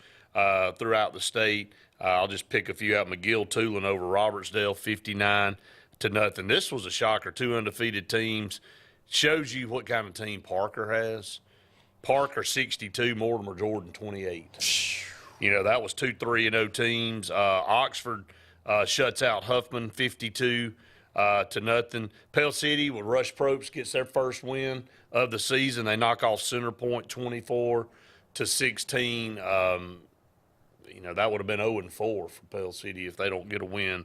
S3: throughout the state. I'll just pick a few out. McGill-Tulane over Robertsdale, 59-0. This was a shocker. Two undefeated teams. Shows you what kind of team Parker has. Parker 62, Mortimer Jordan 28. You know, that was 2 3-0 teams. Oxford shuts out Huffman 52 to nothing. Pell City with Rush Probst gets their first win of the season. They knock off Center Point 24 to 16. You know, that would have been 0-4 for Pell City if they don't get a win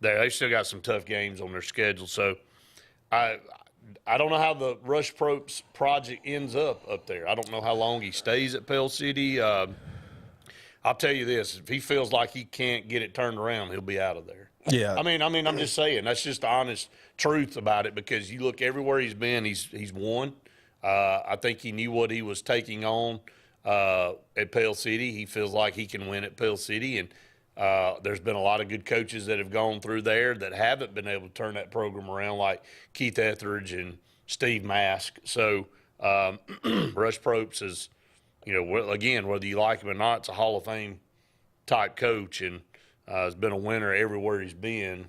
S3: there. They still got some tough games on their schedule. So I don't know how the Rush Probst project ends up there. I don't know how long he stays at Pell City. I'll tell you this: if he feels like he can't get it turned around, he'll be out of there.
S4: Yeah.
S3: I mean, I'm just saying that's just the honest truth about it, because you look everywhere he's been, he's won. I think he knew what he was taking on at Pell City. He feels like he can win at Pell City, and there's been a lot of good coaches that have gone through there that haven't been able to turn that program around, like Keith Etheridge and Steve Mask. So Rush Probst is, you know, again, whether you like him or not, it's a Hall of Fame type coach, and has been a winner everywhere he's been.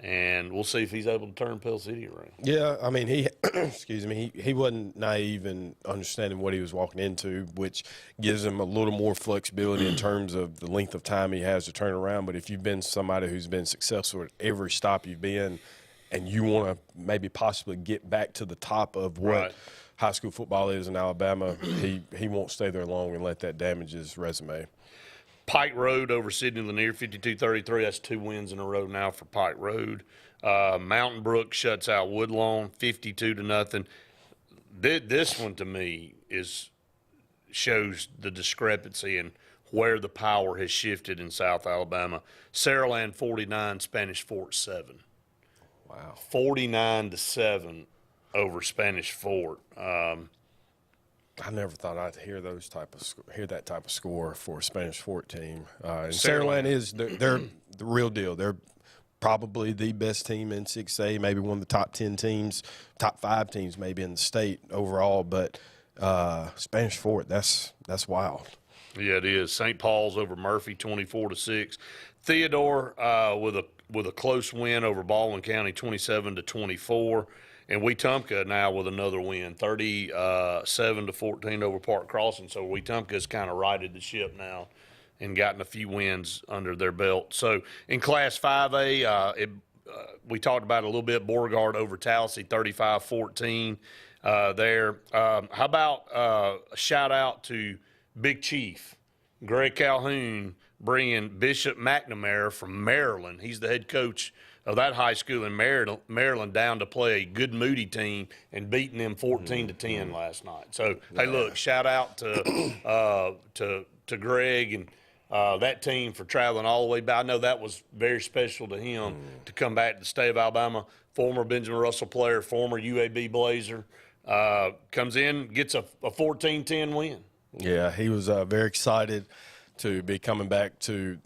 S3: And we'll see if he's able to turn Pell City around.
S4: Yeah, I mean, he excuse me, he wasn't naive in understanding what he was walking into, which gives him a little more flexibility in terms of the length of time he has to turn around. But if you've been somebody who's been successful at every stop you've been, and you want to maybe possibly get back to the top of what high school football is in Alabama, he won't stay there long and let that damage his resume.
S3: Pike Road over Sidney Lanier, 52-33. That's 2 wins in a row now for Pike Road. Mountain Brook shuts out Woodlawn, 52-0. This one to me shows the discrepancy in where the power has shifted in South Alabama. Saraland 49, Spanish Fort 7.
S4: Wow.
S3: 49-7 over Spanish Fort.
S4: I never thought I'd hear that type of score for a Spanish Fort team. And Saraland is they're the real deal. They're probably the best team in 6A, maybe one of the top 10 teams, top 5 teams maybe in the state overall. But Spanish Fort, that's wild.
S3: Yeah, it is. St. Paul's over Murphy, 24-6. Theodore with a close win over Baldwin County, 27-24. And Wetumpka now with another win, 37-14 over Park Crossing. So Wetumpka's kind of righted the ship now and gotten a few wins under their belt. So in Class 5A, we talked about it a little bit. Beauregard over Tallahassee, 35-14 there. How about a shout-out to Big Chief, Greg Calhoun, bringing Bishop McNamara from Maryland. He's the head coach of that high school in Maryland down to play a good Moody team and beating them 14-10 last night. So, hey, look, shout out to Greg and that team for traveling all the way back. I know that was very special to him to come back to the state of Alabama. Former Benjamin Russell player, former UAB Blazer, comes in, gets a 14-10 win.
S4: Yeah, he was very excited to be coming back to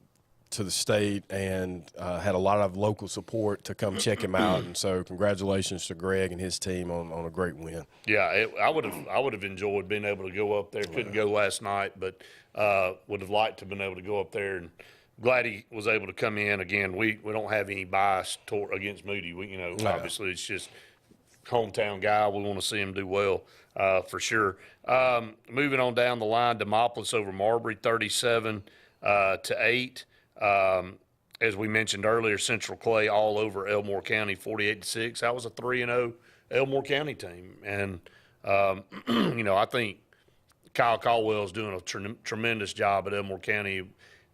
S4: the state, and had a lot of local support to come check him out. And so congratulations to Greg and his team on a great win.
S3: Yeah, I would have enjoyed being able to go up there. Couldn't go last night, but would have liked to have been able to go up there, and glad he was able to come in. Again, we don't have any bias against Moody. Obviously it's just hometown guy. We want to see him do well for sure. Moving on down the line, Demopolis over Marbury, 37-8. As we mentioned earlier, Central Clay all over Elmore County, 48-6. That was a 3-0 Elmore County team. And, I think Kyle Caldwell is doing a tremendous job at Elmore County.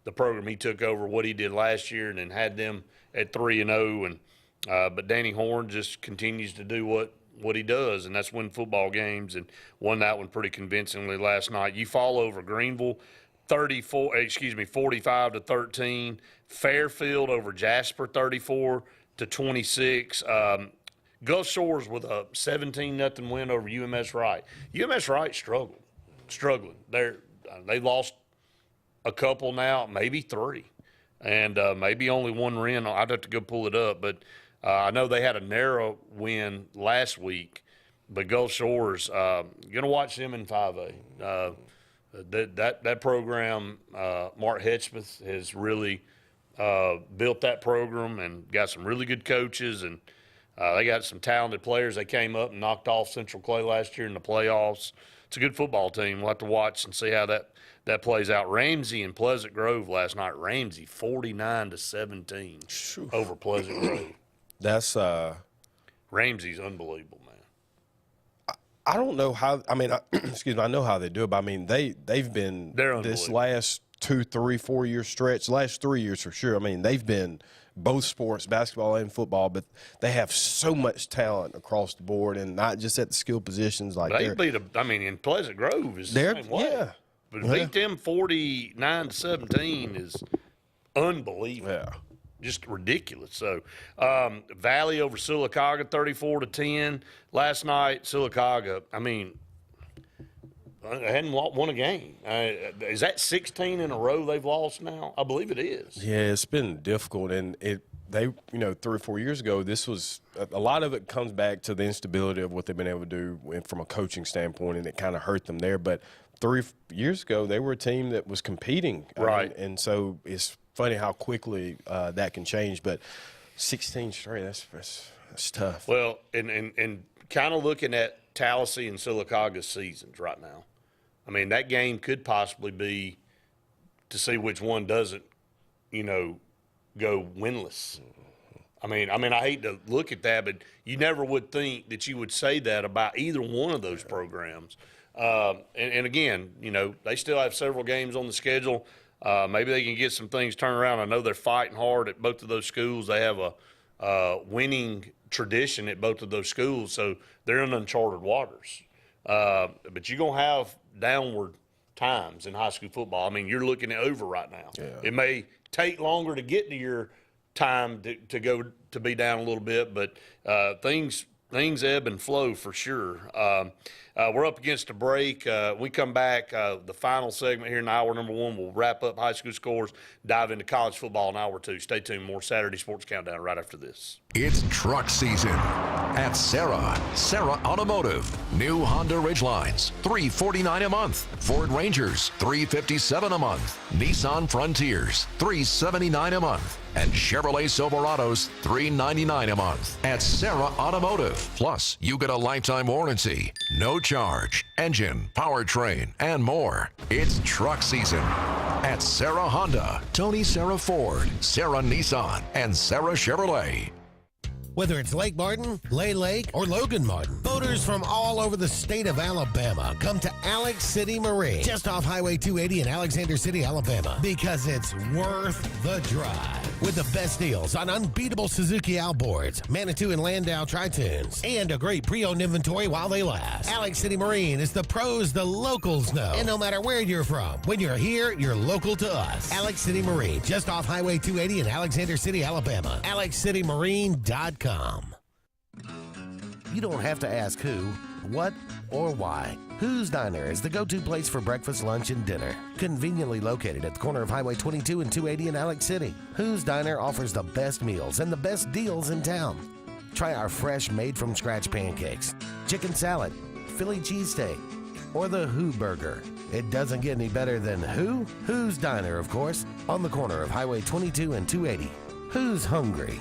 S3: The program he took over, what he did last year, and then had them at 3-0. But Danny Horn just continues to do what he does, and that's win football games, and won that one pretty convincingly last night. You fall over Greenville, 45-13. Fairfield over Jasper, 34-26. Gulf Shores with a 17-0 win over UMS Wright. UMS Wright struggling. They lost a couple now, maybe 3, and maybe only 1 win. I'd have to go pull it up, but I know they had a narrow win last week. But Gulf Shores, going to watch them in 5A. That program, Mark Hedgepeth has really built that program and got some really good coaches, and they got some talented players. They came up and knocked off Central Clay last year in the playoffs. it's a good football team. We'll have to watch and see how that plays out. Ramsey and Pleasant Grove last night. Ramsey 49-17 over Pleasant Grove.
S4: That's
S3: Ramsey's unbelievable, man.
S4: I don't know how. I mean, excuse me. I know how they do it, but I mean, they've been this last 2, 3, 4 year stretch. Last 3 years for sure. I mean, they've been both sports, basketball and football, but they have so much talent across the board, and not just at the skill positions. Like
S3: they beat in Pleasant Grove is the same way.
S4: Yeah.
S3: But beat them 49-17 is unbelievable.
S4: Yeah.
S3: Just ridiculous. So, Valley over Sylacauga 34-10 last night. Sylacauga, I mean, they hadn't won a game. Is that 16 in a row they've lost now? I believe it is.
S4: Yeah, it's been difficult, and they 3 or 4 years ago, this was a lot of it comes back to the instability of what they've been able to do from a coaching standpoint, and it kind of hurt them there. But 3 years ago, they were a team that was competing,
S3: right?
S4: And so it's funny how quickly that can change. But 16 straight, that's tough.
S3: Well, and kind of looking at Tallahassee and Sylacauga's seasons right now, I mean, that game could possibly be to see which one doesn't, go winless. I mean, I hate to look at that, but you never would think that you would say that about either one of those programs. And again, they still have several games on the schedule. Maybe they can get some things turned around. I know they're fighting hard at both of those schools. They have a winning tradition at both of those schools, so they're in uncharted waters. But you're going to have downward times in high school football. I mean, you're looking at over right now.
S4: Yeah.
S3: It may take longer to get to your time to go to be down a little bit, but things ebb and flow for sure. We're up against a break. We come back, the final segment here in hour number 1, we'll wrap up high school scores, dive into college football in hour 2. Stay tuned. More Saturday Sports Countdown right after this.
S5: It's truck season at AHSAA Automotive. New Honda Ridgelines, $349 a month. Ford Rangers, $357 a month. Nissan Frontiers, $379 a month. And Chevrolet Silverados, $399 a month at AHSAA Automotive. Plus, you get a lifetime warranty, no charge, engine, powertrain, and more. It's truck season at AHSAA Honda, Tony Serra Ford, Serra Nissan, and Serra Chevrolet.
S1: Whether it's Lake Martin, Lay Lake, or Logan Martin, boaters from all over the state of Alabama come to Alex City Marine, just off Highway 280 in Alexander City, Alabama, because it's worth the drive. With the best deals on unbeatable Suzuki outboards, Manitou and Landau Tritoons, and a great pre-owned inventory while they last. Alex City Marine is the pros the locals know. And no matter where you're from, when you're here, you're local to us. Alex City Marine, just off Highway 280 in Alexander City, Alabama. AlexCityMarine.com. You don't have to ask who, what, or why. Who's Diner is the go-to place for breakfast, lunch, and dinner. Conveniently located at the corner of Highway 22 and 280 in Alex City. Who's Diner offers the best meals and the best deals in town. Try our fresh, made-from-scratch pancakes, chicken salad, Philly cheesesteak, or the Who Burger. It doesn't get any better than who? Who's Diner, of course, on the corner of Highway 22 and 280. Who's hungry?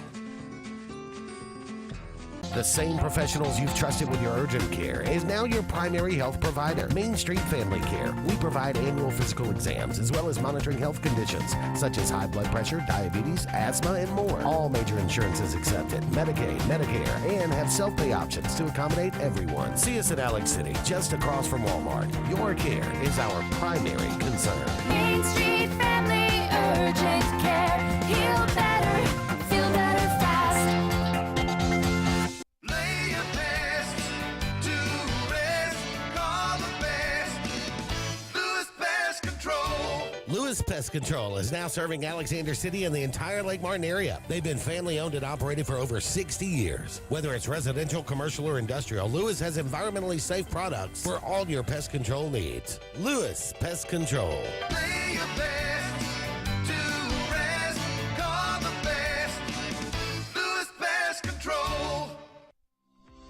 S1: The same professionals you've trusted with your urgent care is now your primary health provider, Main Street Family Care. We provide annual physical exams as well as monitoring health conditions such as high blood pressure, diabetes, asthma, and more. All major insurances accepted, Medicaid, Medicare, and have self-pay options to accommodate everyone. See us at Alex City, just across from Walmart. Your care is our primary concern.
S13: Main Street Family Urgent Care. Heal better, feel better fast.
S1: Lewis Pest Control is now serving Alexander City and the entire Lake Martin area. They've been family owned and operated for over 60 years. Whether it's residential, commercial, or industrial, Lewis has environmentally safe products for all your pest control needs. Lewis Pest Control.
S13: Lay your best to rest. Call the best. Lewis Pest Control.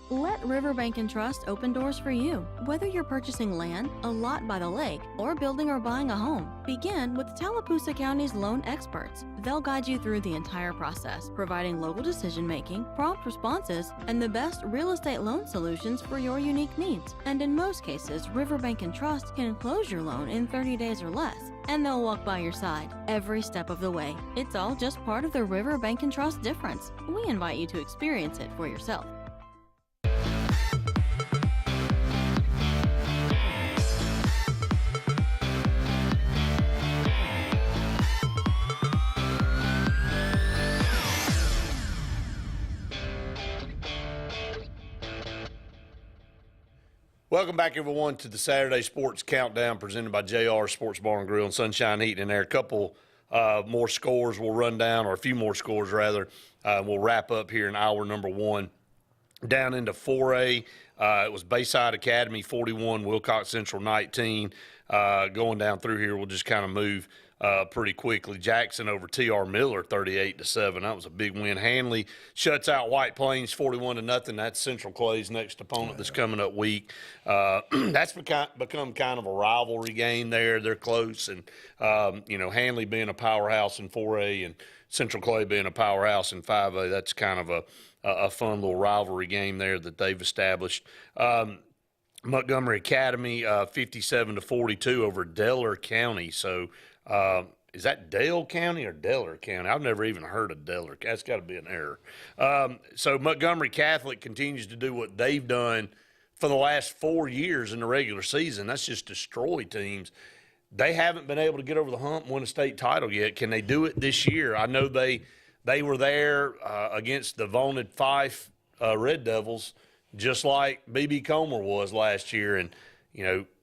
S22: Let
S6: Riverbank and Trust open doors for you. Whether you're purchasing land, a lot by the lake, or building or buying a home, begin with Tallapoosa County's loan experts. They'll guide you through the entire process, providing local decision-making, prompt responses, and the best real estate loan solutions for your unique needs. And in most cases, Riverbank and Trust can close your loan in 30 days or less, and they'll walk by your side every step of the way. It's all just part of the Riverbank and Trust difference. We invite you to experience it for yourself.
S3: Welcome back, everyone, to the Saturday Sports Countdown presented by JR Sports Bar and Grill and Sunshine Heating and Air. A couple more scores we'll run down, or a few more scores, rather. We'll wrap up here in hour number 1. Down into 4A, it was Bayside Academy 41, Wilcox Central 19. Going down through here, we'll just kind of move pretty quickly. Jackson over T.R. Miller 38-7. That was a big win. Hanley shuts out White Plains 41-0. That's Central Clay's next opponent that's coming up week. That's become kind of a rivalry game there. They're close, and Hanley being a powerhouse in 4A and Central Clay being a powerhouse in 5A, that's kind of a fun little rivalry game there that they've established. Montgomery Academy 57-42 over Delaware County. So is that Dale County or Delaware County? I've never even heard of Delaware. That's got to be an error. So Montgomery Catholic continues to do what they've done for the last 4 years in the regular season. That's just destroy teams. They haven't been able to get over the hump and win a state title yet. Can they do it this year? I know they were there against the vaunted Fife Red Devils, just like B.B. Comer was last year, and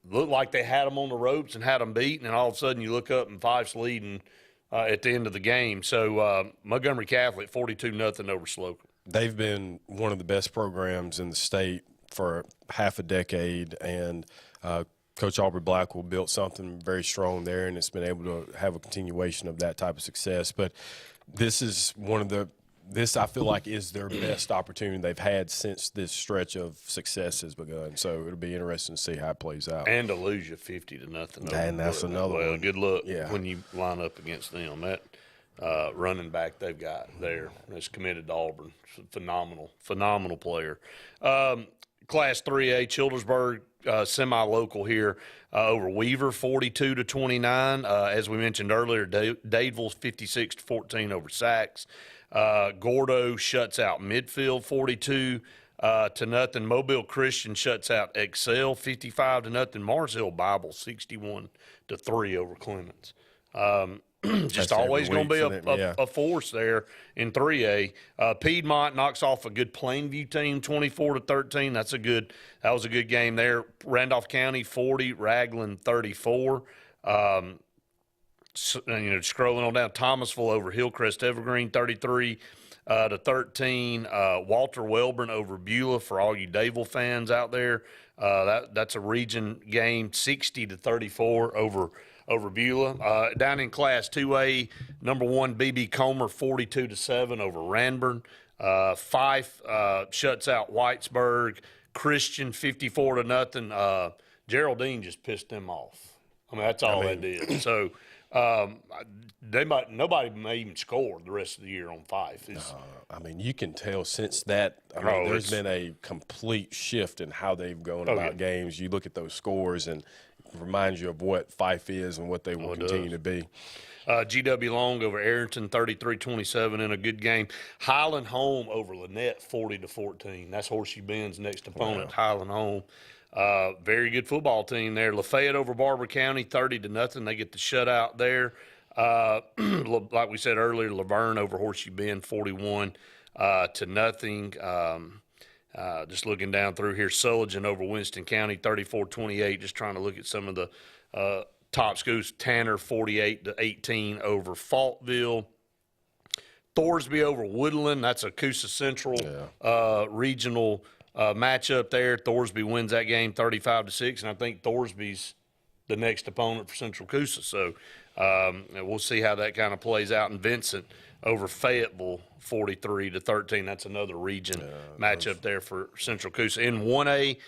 S3: looked like they had them on the ropes and had them beat, and all of a sudden you look up and Fife's leading at the end of the game. So Montgomery Catholic 42-0 over Slocum.
S4: They've been one of the best programs in the state for half a decade, and Coach Aubrey Blackwell built something very strong there, and it's been able to have a continuation of that type of success. But this is this I feel like is their best opportunity they've had since this stretch of success has begun. So it'll be interesting to see how it plays out.
S3: And to lose you 50-0.
S4: And that's another one.
S3: Well, good luck when you line up against them. That running back they've got there is committed to Auburn. Phenomenal player. Class 3A, Childersburg, semi-local here over Weaver, 42-29. As we mentioned earlier, Dadeville 56-14 over Sachs. Gordo shuts out Midfield 42-0. Mobile Christian shuts out Excel 55-0. Mars Hill Bible 61-3 over Clements. Just always going to be a force there in 3A. Piedmont knocks off a good Plainview team 24-13. That was a good game there. Randolph County 40, Raglan 34. Scrolling on down, Thomasville over Hillcrest Evergreen 33-13. Walter Welborn over Beulah for all you Dadeville fans out there. That's a region game 60-34 over Beulah. Down in Class 2A, number 1 B.B. Comer 42-7 over Ranburn. Fife shuts out Whitesburg. Christian 54-0. Geraldine just pissed them off. I mean, that's all they did. So nobody may even score the rest of the year on Fife.
S4: You can tell since that. There's been a complete shift in how they've gone about games. You look at those scores and it reminds you of what Fife is and what they will continue to be.
S3: GW Long over Arrington 33-27 in a good game. Highland Home over Lynette 40-14. That's Horseshoe Bend's next opponent, Highland Home. Very good football team there. Lafayette over Barber County 30-0. They get the shutout there. Like we said earlier, Laverne over Horseshoe Bend 41-0. Just looking down through here, Sullivan over Winston County 34-28. Just trying to look at some of the top schools. Tanner 48-18 over Faultville. Thorsby over Woodland. That's a Coosa Central regional matchup there. Thorsby wins that game 35-6, and I think Thorsby's the next opponent for Central Coosa. So And we'll see how that kind of plays out. And Vincent over Fayetteville, 43-13. That's another region matchup there for Central Coosa. In 1A,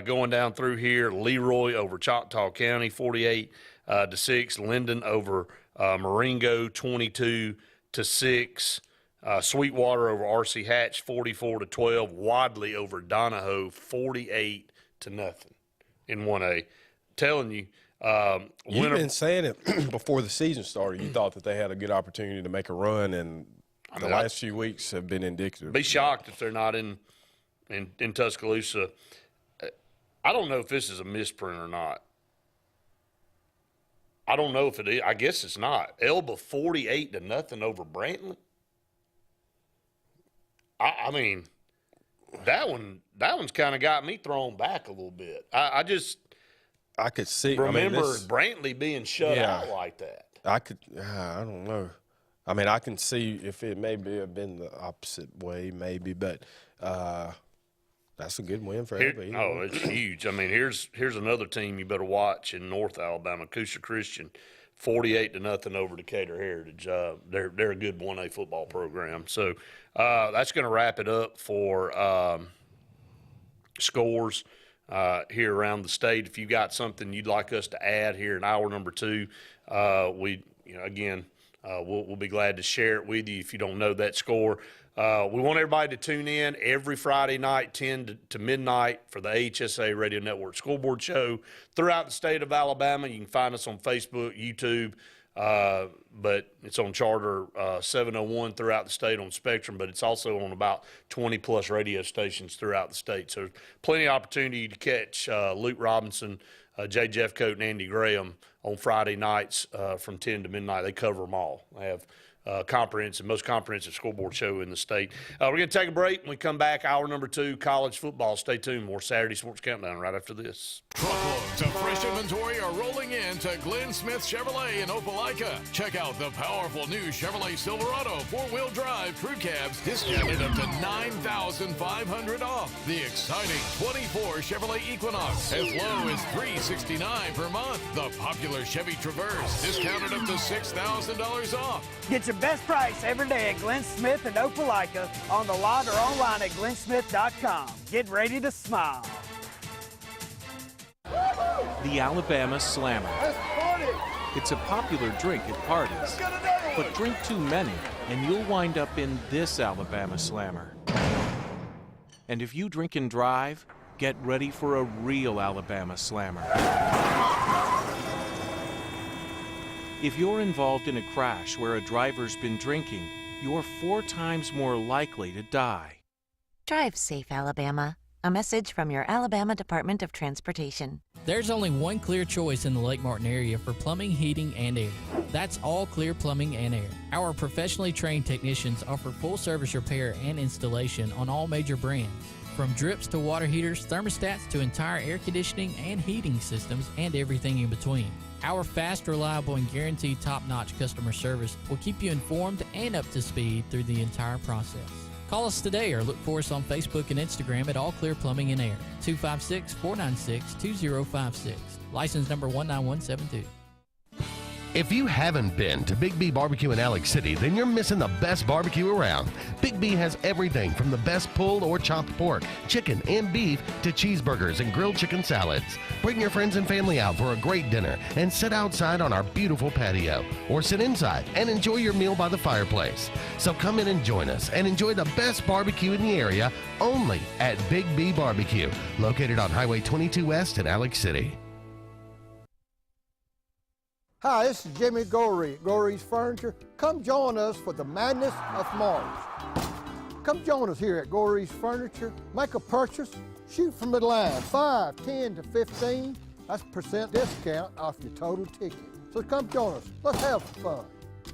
S3: going down through here, Leroy over Choctaw County, 48-6. Linden over Marengo, 22-6. Sweetwater over R.C. Hatch, 44-12. Wadley over Donahoe, 48-0 in 1A. Telling you,
S4: you've been saying it before the season started. You thought that they had a good opportunity to make a run, and the last few weeks have been indicative.
S3: Be shocked if they're not in Tuscaloosa. I don't know if this is a misprint or not. I don't know if it is. I guess it's not. Elba 48-0 over Brantley. I mean, that one's kind of got me thrown back a little bit. I
S4: could see.
S3: Remember Brantley being shut out like that.
S4: I don't know. I mean, I can see if it maybe have been the opposite way, maybe, but that's a good win for everybody.
S3: Oh, it's huge. I mean, here's another team you better watch in North Alabama, Coosa Christian, 48-0 over Decatur Heritage. They're a good 1A football program. So that's going to wrap it up for scores here around the state. If you got something you'd like us to add here in hour number 2, we'll be glad to share it with you if you don't know that score. We want everybody to tune in every Friday night, 10 to midnight, for the AHSAA Radio Network Scoreboard Show throughout the state of Alabama. You can find us on Facebook, YouTube, but it's on Charter 701 throughout the state on Spectrum, but it's also on about 20-plus radio stations throughout the state. So plenty of opportunity to catch Luke Robinson, Jay Jeffcoat, and Andy Graham on Friday nights from 10 to midnight. They cover them all. They have most comprehensive scoreboard show in the state. We're going to take a break. When we come back, hour number 2, college football. Stay tuned. More Saturday Sports Countdown right after this.
S5: Truckloads of fresh inventory are rolling in to Glenn Smith Chevrolet in Opelika. Check out the powerful new Chevrolet Silverado 4-wheel drive crew cabs discounted up to $9,500 off. The exciting 24 Chevrolet Equinox as low as $369 per month. The popular Chevy Traverse discounted up to $6,000 off.
S7: Get your best price every day at Glenn Smith and Opelika on the lot or online at glennsmith.com. Get ready to smile.
S22: The Alabama Slammer. It's a popular drink at parties, but drink too many and you'll wind up in this Alabama Slammer. And if you drink and drive, get ready for a real Alabama Slammer. If you're involved in a crash where a driver's been drinking, you're 4 times more likely to die.
S23: Drive safe, Alabama. A message from your Alabama Department of Transportation.
S18: There's only one clear choice in the Lake Martin area for plumbing, heating, and air. That's All Clear Plumbing and Air. Our professionally trained technicians offer full-service repair and installation on all major brands. From drips to water heaters, thermostats to entire air conditioning and heating systems, and everything in between. Our fast, reliable, and guaranteed top-notch customer service will keep you informed and up to speed through the entire process. Call us today or look for us on Facebook and Instagram at All Clear Plumbing and Air, 256-496-2056. License number 19172.
S1: If you haven't been to Big B Barbecue in Alex City, then you're missing the best barbecue around. Big B has everything from the best pulled or chopped pork, chicken, and beef to cheeseburgers and grilled chicken salads. Bring your friends and family out for a great dinner and sit outside on our beautiful patio, or sit inside and enjoy your meal by the fireplace. So come in and join us and enjoy the best barbecue in the area only at Big B Barbecue, located on Highway 22 West in Alex City.
S24: Hi, this is Jimmy Gorey at Gorey's Furniture. Come join us for the madness of March. Come join us here at Gorey's Furniture. Make a purchase, shoot from the line, 5, 10 to 15. That's % discount off your total ticket. So come join us. Let's have some fun.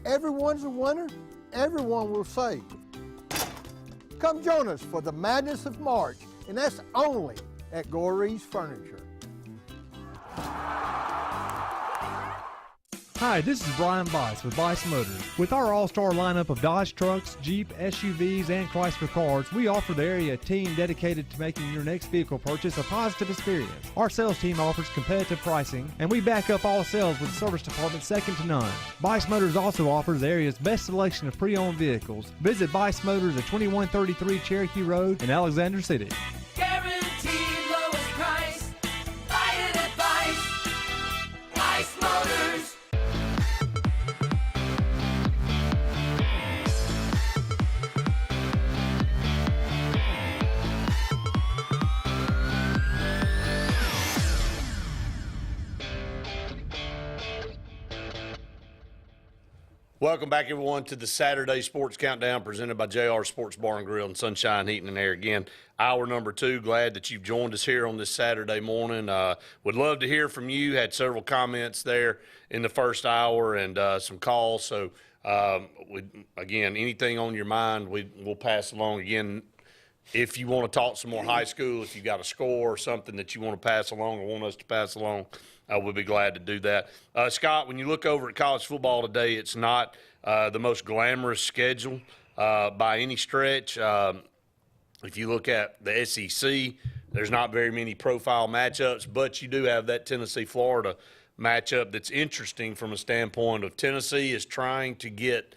S24: Everyone's a winner. Everyone will save. Come join us for the madness of March, and that's only at Gorey's Furniture.
S12: Hi, this is Brian Bice with Bice Motors. With our all-star lineup of Dodge trucks, Jeep, SUVs, and Chrysler cars, we offer the area team dedicated to making your next vehicle purchase a positive experience. Our sales team offers competitive pricing, and we back up all sales with a service department second to none. Bice Motors also offers the area's best selection of pre-owned vehicles. Visit Bice Motors at 2133 Cherokee Road in Alexander City.
S13: Guaranteed lowest price. Buy it at Bice. Bice Motors.
S3: Welcome back, everyone, to the Saturday Sports Countdown presented by JR Sports Bar and Grill and Sunshine Heating and Air. Again, hour number 2. Glad that you've joined us here on this Saturday morning. Would love to hear from you. Had several comments there in the first hour and some calls. So, again, anything on your mind, we'll pass along. Again, if you want to talk some more high school, if you got a score or something that you want to pass along or want us to pass along, we'll be glad to do that. Scott, when you look over at college football today, it's not the most glamorous schedule by any stretch. If you look at the SEC, there's not very many profile matchups, but you do have that Tennessee-Florida matchup that's interesting from a standpoint of Tennessee is trying to get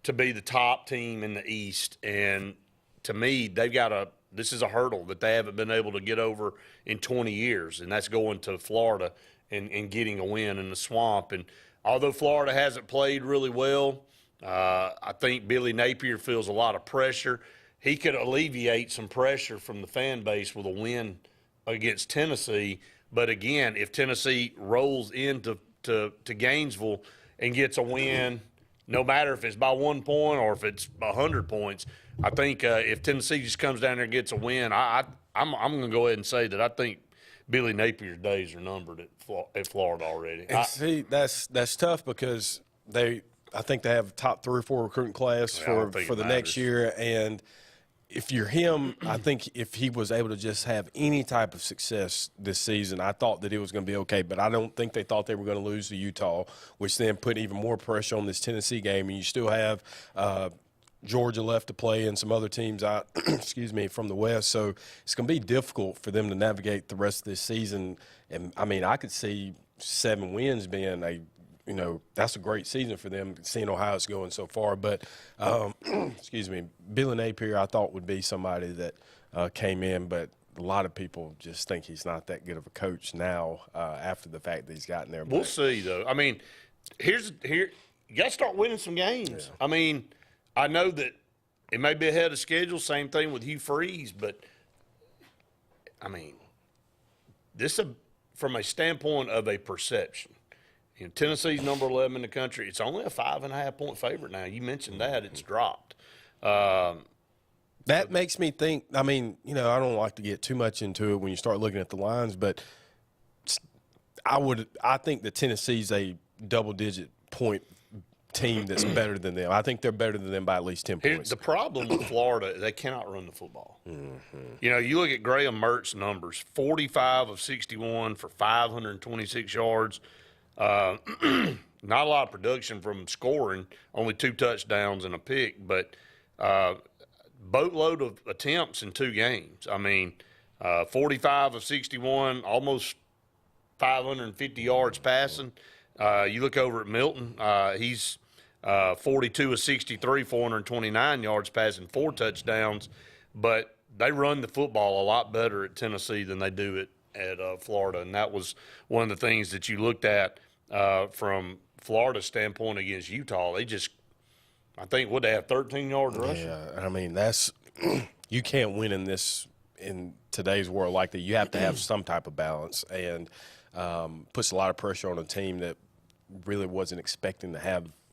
S3: to be the top team in the East, and to me, this is a hurdle that they haven't been able to get over in 20 years, and that's going to Florida and getting a win in the Swamp. And although Florida hasn't played really well, I think Billy Napier feels a lot of pressure. He could alleviate some pressure from the fan base with a win against Tennessee. But, again, if Tennessee rolls into Gainesville and gets a win, no matter if it's by 1 point or if it's 100 points, I think if Tennessee just comes down there and gets a win, I'm going to go ahead and say that I think Billy Napier's days are numbered at Florida already.
S4: And see, that's tough because I think they have a top 3 or 4 recruiting class for the next year. And if you're him, I think if he was able to just have any type of success this season, I thought that it was going to be okay. But I don't think they thought they were going to lose to Utah, which then put even more pressure on this Tennessee game. And you still have Georgia left to play and some other teams out, from the West. So it's going to be difficult for them to navigate the rest of this season. And, I mean, I could see 7 wins being that's a great season for them, seeing how it's going so far. But, Billy Napier I thought would be somebody that came in, but a lot of people just think he's not that good of a coach now after the fact that he's gotten there.
S3: We'll see, though. I mean, you got to start winning some games. Yeah. I mean, I know that it may be ahead of schedule, same thing with Hugh Freeze, but, I mean, this is from a standpoint of a perception. Tennessee's number 11 in the country. It's only a 5.5-point favorite now. You mentioned that. It's dropped.
S4: That makes me think, I mean, I don't like to get too much into it when you start looking at the lines, but I think that Tennessee's a double-digit point team that's better than them. I think they're better than them by at least 10 points.
S3: The problem with Florida, they cannot run the football. Mm-hmm. You look at Graham Mertz's numbers, 45 of 61 for 526 yards. Not a lot of production from scoring, only 2 touchdowns and a pick, but boatload of attempts in 2 games. I mean, 45 of 61, almost 550 yards passing. You look over at Milton, he's 42 of 63, 429 yards passing, 4 touchdowns. But they run the football a lot better at Tennessee than they do at Florida, and that was one of the things that you looked at from Florida's standpoint against Utah. They just, I think, would they have 13 yards rushing?
S4: Yeah, I mean, that's you can't win in today's world like that. You have to have some type of balance, and puts a lot of pressure on a team that really wasn't expecting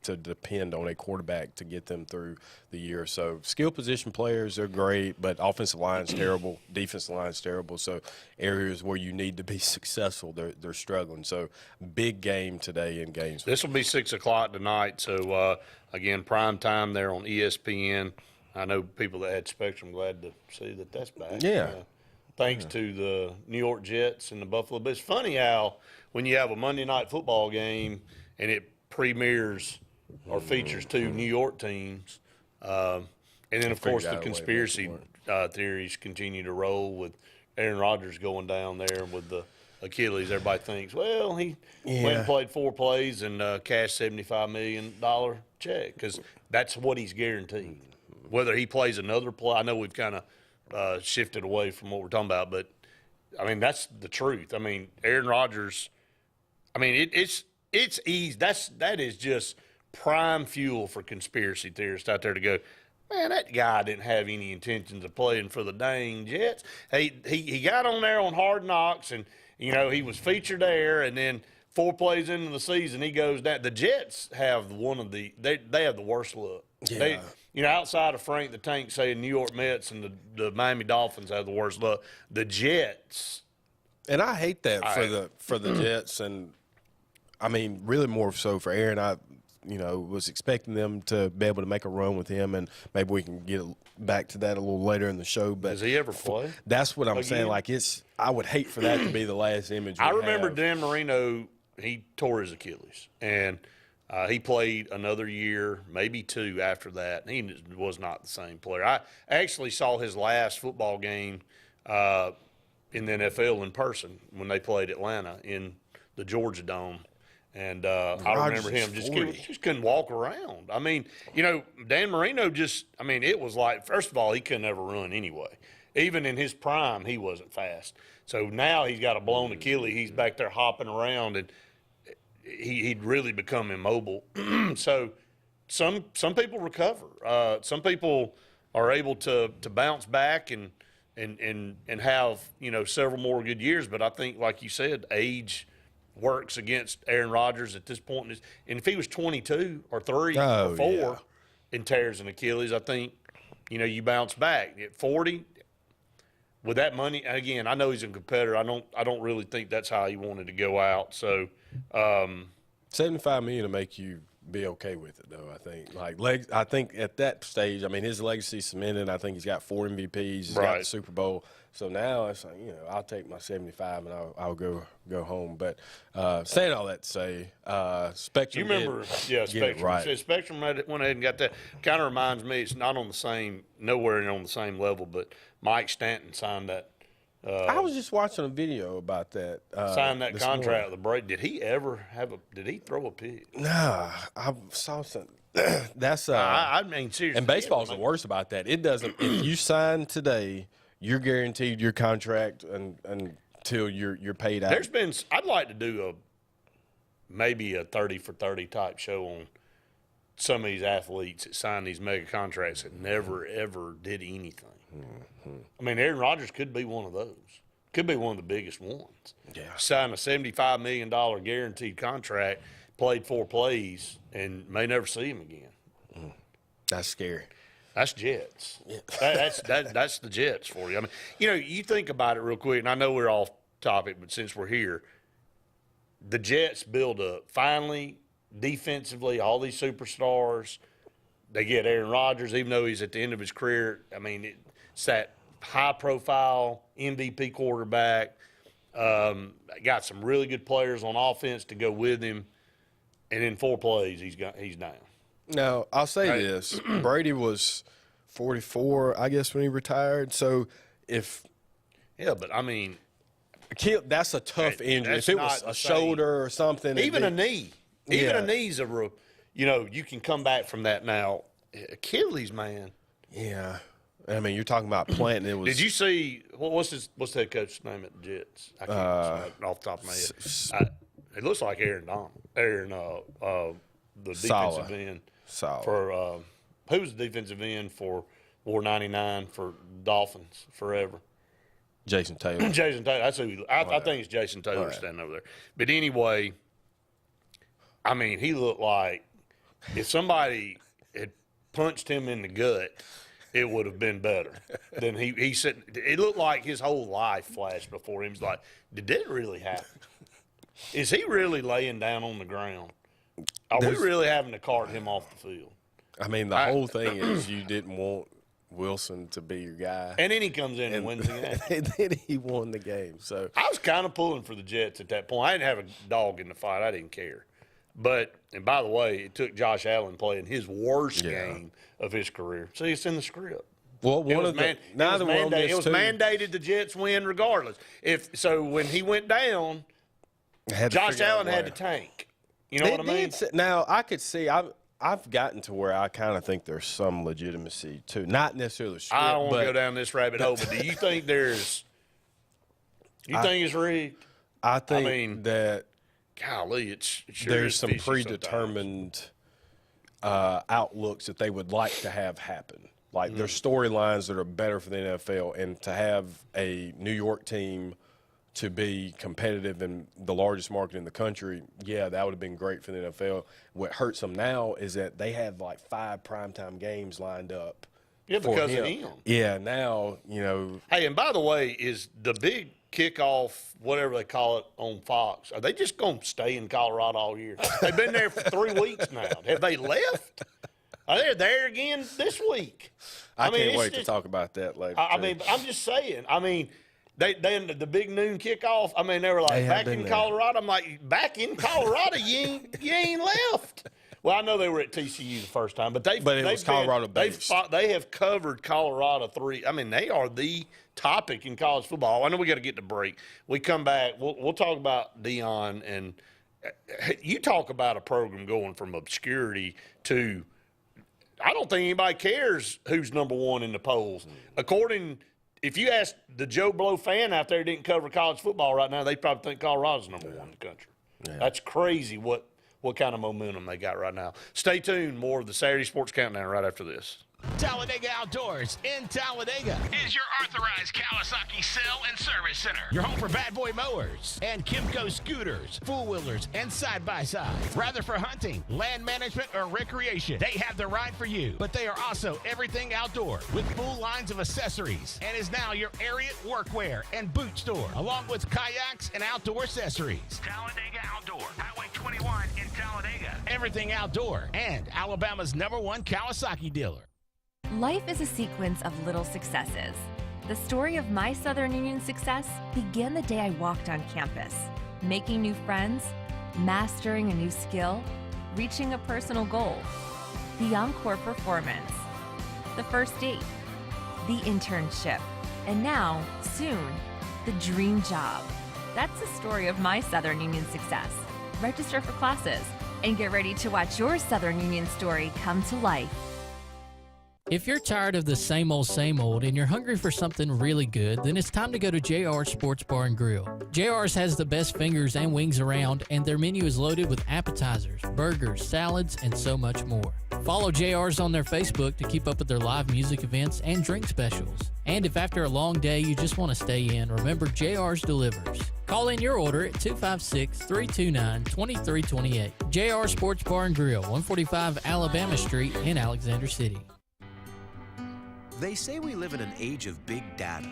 S4: to depend on a quarterback to get them through the year. So skill position players are great, but offensive line's terrible, defensive line's terrible. So areas where you need to be successful, they're struggling. So big game today in Gainesville.
S3: This will be 6 o'clock tonight. So, again, prime time there on ESPN. I know people that had Spectrum glad to see that that's back.
S4: Yeah.
S3: I thanks to the New York Jets and the Buffalo Bills. It's funny how when you have a Monday night football game and it premieres or features two New York teams, and then, of course, the conspiracy theories continue to roll with Aaron Rodgers going down there with the Achilles. Everybody thinks, well, he went and played 4 plays and cashed $75 million check because that's what he's guaranteed. Whether he plays another play, I know we've kind of shifted away from what we're talking about, but, I mean, that's the truth. I mean, Aaron Rodgers, I mean, it's easy. That is just prime fuel for conspiracy theorists out there to go, man, that guy didn't have any intentions of playing for the dang Jets. He got on there on Hard Knocks, and, you know, he was featured there, and then 4 plays into the season, he goes down. The Jets have they have the worst luck. Yeah. You know, outside of Frank the Tank saying New York Mets and the Miami Dolphins have the worst luck, the Jets.
S4: And I hate that for the Jets, and I mean, really more so for Aaron. I was expecting them to be able to make a run with him, and maybe we can get back to that a little later in the show. But
S3: does he ever play?
S4: That's what I'm saying. Like, I would hate for that to be the last image.
S3: I remember Dan Marino. He tore his Achilles, and he played another year, maybe 2 after that. He was not the same player. I actually saw his last football game in the NFL in person when they played Atlanta in the Georgia Dome. And I remember him just couldn't walk around. I mean, you know, Dan Marino it was like, first of all, he couldn't ever run anyway. Even in his prime, he wasn't fast. So now he's got a blown Achilles. He's back there hopping around, and he'd really become immobile. So some people recover. Some people are able to bounce back and have, you know, several more good years. But I think, like you said, age works against Aaron Rodgers at this point. And if he was 22 or 3 or 4 and tears an Achilles, I think, you know, you bounce back. At 40, with that money, again, I know he's a competitor. I don't really think that's how he wanted to go out. So
S4: $75 million to make you be okay with it, though. I think at that stage, I mean, his legacy's cemented. I think he's got 4 MVPs. He's got the Super Bowl. So now it's like, you know, I'll take my 75 and I'll go home. But saying all that to say, Spectrum.
S3: You remember, Spectrum.
S4: Right.
S3: Spectrum went ahead and got that. Kind of reminds me, it's not nowhere on the same level, but Mike Stanton signed that.
S4: I was just watching a video about that.
S3: Signed that contract with the Brady. Did he ever did he throw a pig?
S4: Nah, I saw something. That's
S3: I mean, seriously.
S4: And baseball's the worst about that. It doesn't. If you sign today, you're guaranteed your contract until you're paid out.
S3: I'd like to do maybe a 30 for 30 type show on some of these athletes that signed these mega contracts that never ever did anything. Mm-hmm. I mean, Aaron Rodgers could be one of those. Could be one of the biggest ones. Yeah. Signed a $75 million guaranteed contract, played 4 plays, and may never see him again.
S4: That's scary.
S3: That's Jets. Yeah. That's the Jets for you. I mean, you know, you think about it real quick, and I know we're off topic, but since we're here, the Jets build up finally defensively, all these superstars. They get Aaron Rodgers, even though he's at the end of his career. I mean, it's that high-profile MVP quarterback. Got some really good players on offense to go with him, and in 4 plays, he's down.
S4: Now, I'll say this. Brady was 44, I guess, when he retired. So if –
S3: yeah, but, I mean –
S4: that's a tough injury. If it was a shoulder or something.
S3: Even a knee. Even a knee's you know, you can come back from that now. Achilles, man.
S4: Yeah. I mean, you're talking about planting. It was.
S3: Did you see what's the head coach's name at the Jets? I can't off the top of my head. It looks like Aaron, the defensive end for who's the defensive end for War 99 for Dolphins forever.
S4: Jason Taylor.
S3: Jason Taylor. That's who. I think it's Jason Taylor standing over there. But anyway, I mean, he looked like if somebody had punched him in the gut, it would have been better. Then he said it looked like his whole life flashed before him. He's like, did that really happen? Is he really laying down on the ground? Are we really having to cart him off the field?
S4: I mean, the whole thing is you didn't want Wilson to be your guy.
S3: And then he comes in and wins the game.
S4: And then he won the game. So
S3: I was kind of pulling for the Jets at that point. I didn't have a dog in the fight. I didn't care. But, and by the way, it took Josh Allen playing his worst game of his career. See, it's in the script.
S4: Well, it was
S3: mandated the Jets win regardless. So when he went down, Josh Allen had to tank. You know what I mean?
S4: Now, I could see I've gotten to where I kind of think there's some legitimacy too. Not necessarily the script,
S3: I don't want to go down this rabbit hole, but do you think think it's rigged?
S4: I think that
S3: golly, it sure
S4: there's
S3: is
S4: some
S3: fishy
S4: predetermined outlooks that they would like to have happen. Like there's storylines that are better for the NFL, and to have a New York team to be competitive in the largest market in the country, yeah, that would have been great for the NFL. What hurts them now is that they have like 5 primetime games lined up.
S3: Yeah, because of him.
S4: Yeah, now, you know.
S3: Hey, and by the way, is the big kickoff, whatever they call it, on Fox, are they just going to stay in Colorado all year? They've been there for 3 weeks now. Have they left? Are they there again this week?
S4: I can't wait to talk about that later.
S3: I mean, I'm just saying. I mean, they the big noon kickoff. I mean, they were like back in Colorado. I'm like, back in Colorado, you ain't left. Well, I know they were at TCU the first time, but it was Colorado based. They have covered Colorado 3. I mean, they are the topic in college football. I know we got to get to break. We come back. We'll talk about Deion, and you talk about a program going from obscurity to. I don't think anybody cares who's number 1 in the polls. If you ask the Joe Blow fan out there who didn't cover college football right now, they probably think Colorado's number 1 in the country. Yeah. That's crazy what kind of momentum they got right now. Stay tuned. More of the Saturday Sports Countdown right after this.
S2: Talladega Outdoors in Talladega is your authorized Kawasaki sale and service center. Your home for Bad Boy mowers and Kimco scooters, four-wheelers, and side-by-sides. Rather for hunting, land management, or recreation, they have the ride for you. But they are also everything outdoor with full lines of accessories and is now your Ariat workwear and boot store, along with kayaks and outdoor accessories. Talladega Outdoor, Highway 21 in Talladega. Everything outdoor and Alabama's #1 Kawasaki dealer.
S9: Life is a sequence of little successes. The story of my Southern Union success began the day I walked on campus, making new friends, mastering a new skill, reaching a personal goal, the encore performance, the first date, the internship, and now, soon, the dream job. That's the story of my Southern Union success. Register for classes and get ready to watch your Southern Union story come to life.
S18: If you're tired of the same old and you're hungry for something really good, then it's time to go to JR's Sports Bar and Grill. JR's has the best fingers and wings around, and their menu is loaded with appetizers, burgers, salads, and so much more. Follow JR's on their Facebook to keep up with their live music events and drink specials. And if after a long day you just want to stay in, remember JR's delivers. Call in your order at 256-329-2328. JR Sports Bar and Grill, 145 Alabama Street in Alexander City.
S11: They say we live in an age of big data,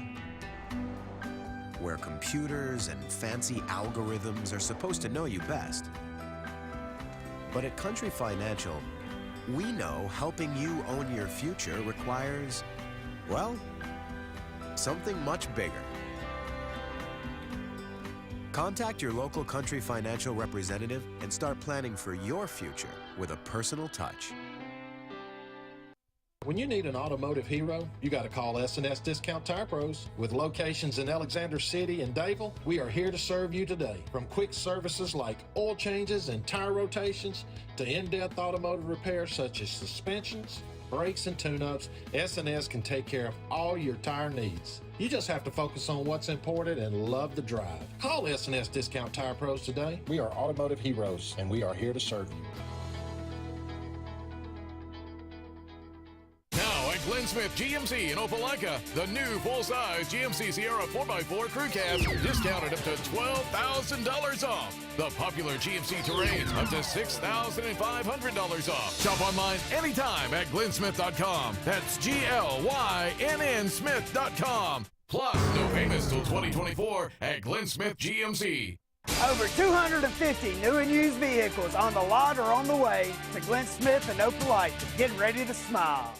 S11: where computers and fancy algorithms are supposed to know you best. But at Country Financial, we know helping you own your future requires, well, something much bigger. Contact your local Country Financial representative and start planning for your future with a personal touch.
S14: When you need an automotive hero, you got to call S&S Discount Tire Pros. With locations in Alexander City and Dayville, we are here to serve you today. From quick services like oil changes and tire rotations to in-depth automotive repairs such as suspensions, brakes, and tune-ups, S&S can take care of all your tire needs. You just have to focus on what's important and love the drive. Call S&S Discount Tire Pros today. We are automotive heroes, and we are here to serve you.
S5: Glenn Smith GMC in Opelika. The new full-size GMC Sierra 4x4 crew cab discounted up to $12,000 off. The popular GMC Terrain up to $6,500 off. Shop online anytime at glennsmith.com. That's GLYNN Smith.com. Plus, no payments till 2024 at Glenn Smith GMC.
S7: Over 250 new and used vehicles on the lot or on the way to Glenn Smith and Opelika. Get ready to smile.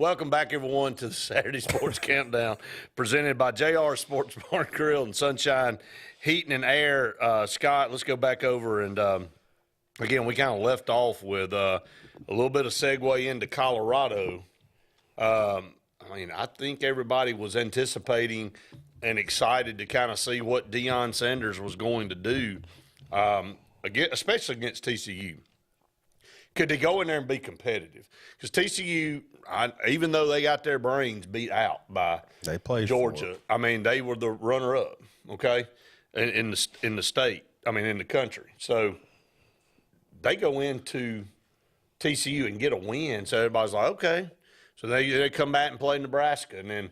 S3: Welcome back, everyone, to the Saturday Sports Countdown, presented by JR Sports Bar and Grill and Sunshine Heating and Air. Scott, let's go back over and again, we kind of left off with a little bit of segue into Colorado. I mean, I think everybody was anticipating and excited to kind of see what Deion Sanders was going to do, especially against TCU. Could they go in there and be competitive? Because TCU, even though they got their brains beat out by Georgia, I mean, they were the runner-up, okay, in the state. I mean, in the country. So they go into TCU and get a win. So everybody's like, okay. So they come back and play Nebraska, and then,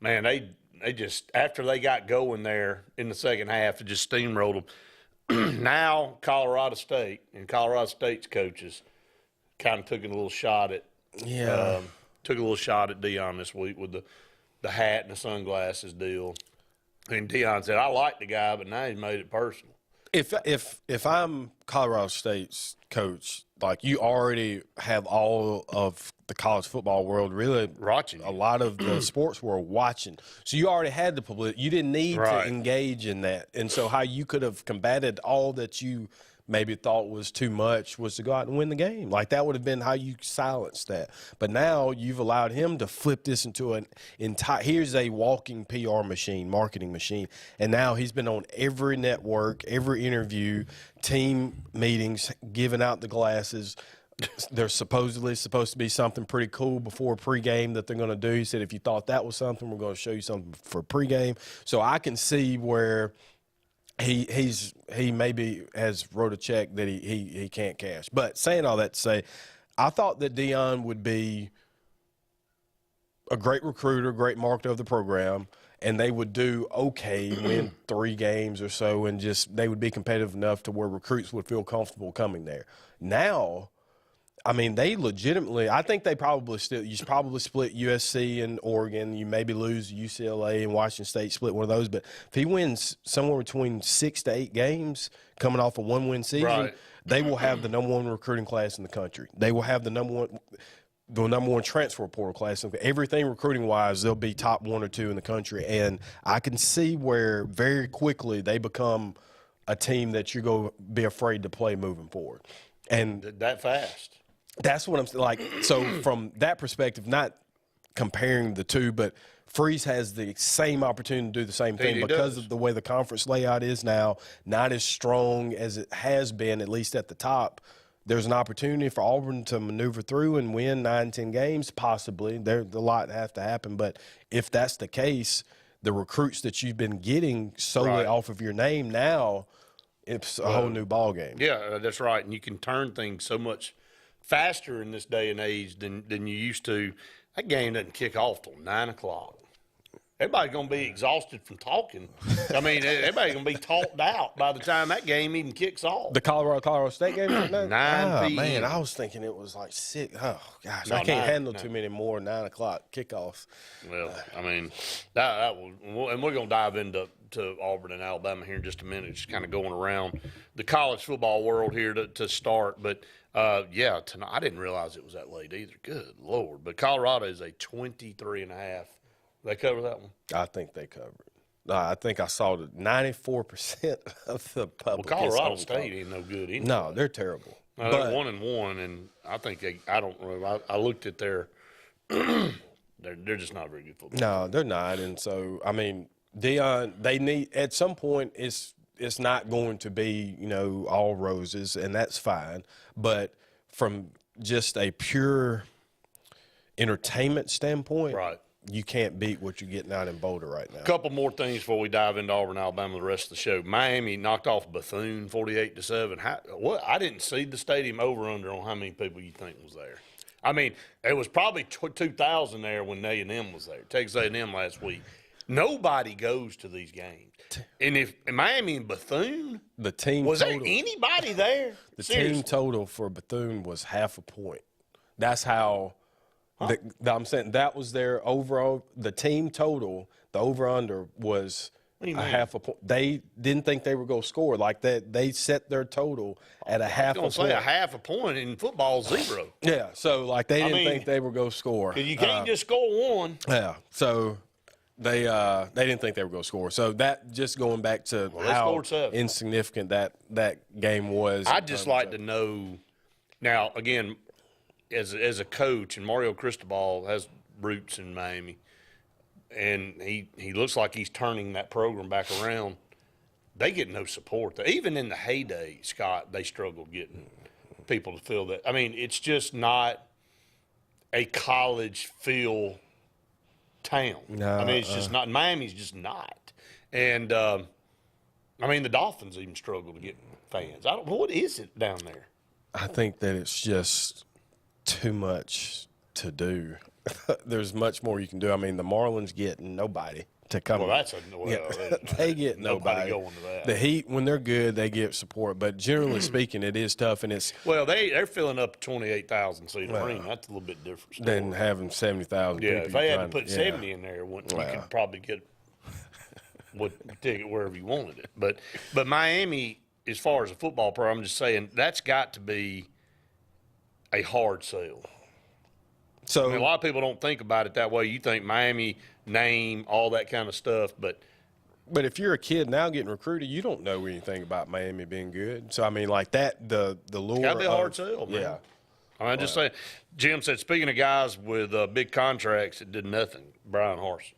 S3: man, they just, after they got going there in the second half, it just steamrolled them. Now Colorado State and Colorado State's coaches kind of took a little shot at Deion this week with the hat and the sunglasses deal. And Deion said, I like the guy, but now he's made it personal.
S4: If I'm Colorado State's coach, like, you already have all of the college football world really
S3: watching,
S4: a lot of the sports world watching. So you already had the publicity. You didn't need to engage in that. And so how you could have combated all that you maybe thought was too much was to go out and win the game. Like, that would have been how you silenced that. But now you've allowed him to flip this into an entire – here's a walking PR machine, marketing machine. And now he's been on every network, every interview, team meetings, giving out the glasses. There's supposedly supposed to be something pretty cool before pregame that they're going to do. He said, if you thought that was something, we're going to show you something for pregame. So I can see where – he maybe has wrote a check that he can't cash. But saying all that to say, I thought that Deion would be a great recruiter, great marketer of the program, and they would do okay, win 3 games or so, and just they would be competitive enough to where recruits would feel comfortable coming there. Now, I mean, they legitimately – I think they probably still – you probably split USC and Oregon. You maybe lose UCLA and Washington State, split one of those. But if he wins somewhere between 6 to 8 games coming off a 1-win season, they will have the number 1 recruiting class in the country. They will have the number one transfer portal class. Everything recruiting-wise, they'll be top 1 or 2 in the country. And I can see where very quickly they become a team that you're going to be afraid to play moving forward. And
S3: that fast.
S4: That's what I'm like. So from that perspective, not comparing the two, but Freeze has the same opportunity to do the same thing because of the way the conference layout is now, not as strong as it has been, at least at the top. There's an opportunity for Auburn to maneuver through and win 9-10 games, possibly. There's a lot that have to happen, but if that's the case, the recruits that you've been getting solely off of your name now, it's a whole new ball game.
S3: Yeah, that's right, and you can turn things so much faster in this day and age than you used to. That game doesn't kick off till 9 o'clock. Everybody's going to be exhausted from talking. I mean, everybody's going to be talked out by the time that game even kicks off.
S4: The Colorado State game?
S3: 9 p.m.
S4: Man, I was thinking it was like 6. Oh, gosh, I can't handle too many more 9 o'clock kickoffs.
S3: Well, I mean, that will, and we're going to dive into Auburn and Alabama here in just a minute, just kind of going around the college football world here to start. But, yeah, tonight, I didn't realize it was that late either. Good Lord. But Colorado is a 23.5. They cover that one?
S4: I think they covered. I think I saw that 94% of the public.
S3: Well, Colorado State ain't no good anyway.
S4: No, they're terrible.
S3: No, they're 1-1, and I think I looked at their they're just not very good football.
S4: No, they're not. And so, I mean, Deion, they need at some point it's not going to be, all roses, and that's fine. But from just a pure entertainment standpoint, you can't beat what you're getting out in Boulder right now.
S3: A couple more things before we dive into Auburn, Alabama, the rest of the show. Miami knocked off Bethune 48-7. I didn't see the stadium over-under on how many people you think was there. I mean, it was probably 2,000 there when A&M was there, Texas A&M last week. Nobody goes to these games. And if Miami and Bethune,
S4: the team
S3: was
S4: total,
S3: there anybody there?
S4: The team total for Bethune was 0.5 point. That's how I'm saying that was their overall. The team total, the over-under was
S3: do you
S4: a
S3: mean?
S4: half a point. They didn't think they were going to score like that. They set their total at a half a point.
S3: Say a half a point in football, 0.
S4: Yeah, so like they didn't think they were going to score.
S3: You can't just score one.
S4: Yeah, so they didn't think they were going to score. So that just going back to how insignificant that game was.
S3: I'd just like to know. Now, again, as a coach, and Mario Cristobal has roots in Miami, and he looks like he's turning that program back around. They get no support. Even in the heyday, Scott, they struggled getting people to feel that. I mean, it's just not a college feel town.
S4: No,
S3: I mean, it's just not. Miami's just not. And, I mean, the Dolphins even struggle to get fans. What is it down there?
S4: I think that it's just too much to do. There's much more you can do. I mean, the Marlins get nobody to come.
S3: Well,
S4: they get nobody
S3: going to that.
S4: The Heat, when they're good, they get support. But generally speaking, it is tough, and it's
S3: they're filling up 28,000 seat arena. That's a little bit different story.
S4: Than having 70,000.
S3: Yeah,
S4: people
S3: if they had to put 70 in there, you could probably get what ticket wherever you wanted it. But Miami, as far as a football program, I'm just saying that's got to be a hard sell.
S4: So
S3: I mean, a lot of people don't think about it that way. You think Miami name, all that kind of stuff, but
S4: if you're a kid now getting recruited, you don't know anything about Miami being good. So I mean, like that, the lure.
S3: It's got to be a hard sell, man.
S4: Yeah.
S3: I'm just saying. Jim said, speaking of guys with big contracts that did nothing, Brian Harsin.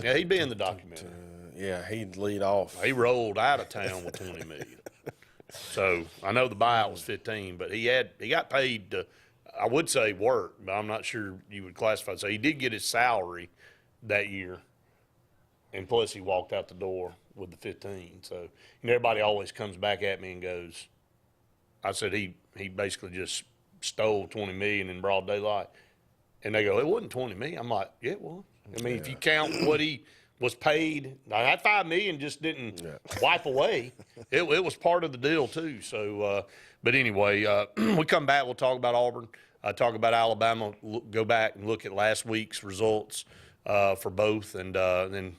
S3: Yeah, he'd be in the documentary.
S4: Yeah, he'd lead off.
S3: He rolled out of town with $20 million. So I know the buyout was 15, but he got paid to, I would say work, but I'm not sure you would classify it. So he did get his salary that year, and plus he walked out the door with the 15. So everybody always comes back at me and goes, I said he basically just stole $20 million in broad daylight. And they go, it wasn't $20 million. I'm like, yeah, it was. I mean, if you count what he was paid, that $5 million just didn't wipe away. It was part of the deal too. So, but anyway, we come back. We'll talk about Auburn, talk about Alabama. Go back and look at last week's results for both, and then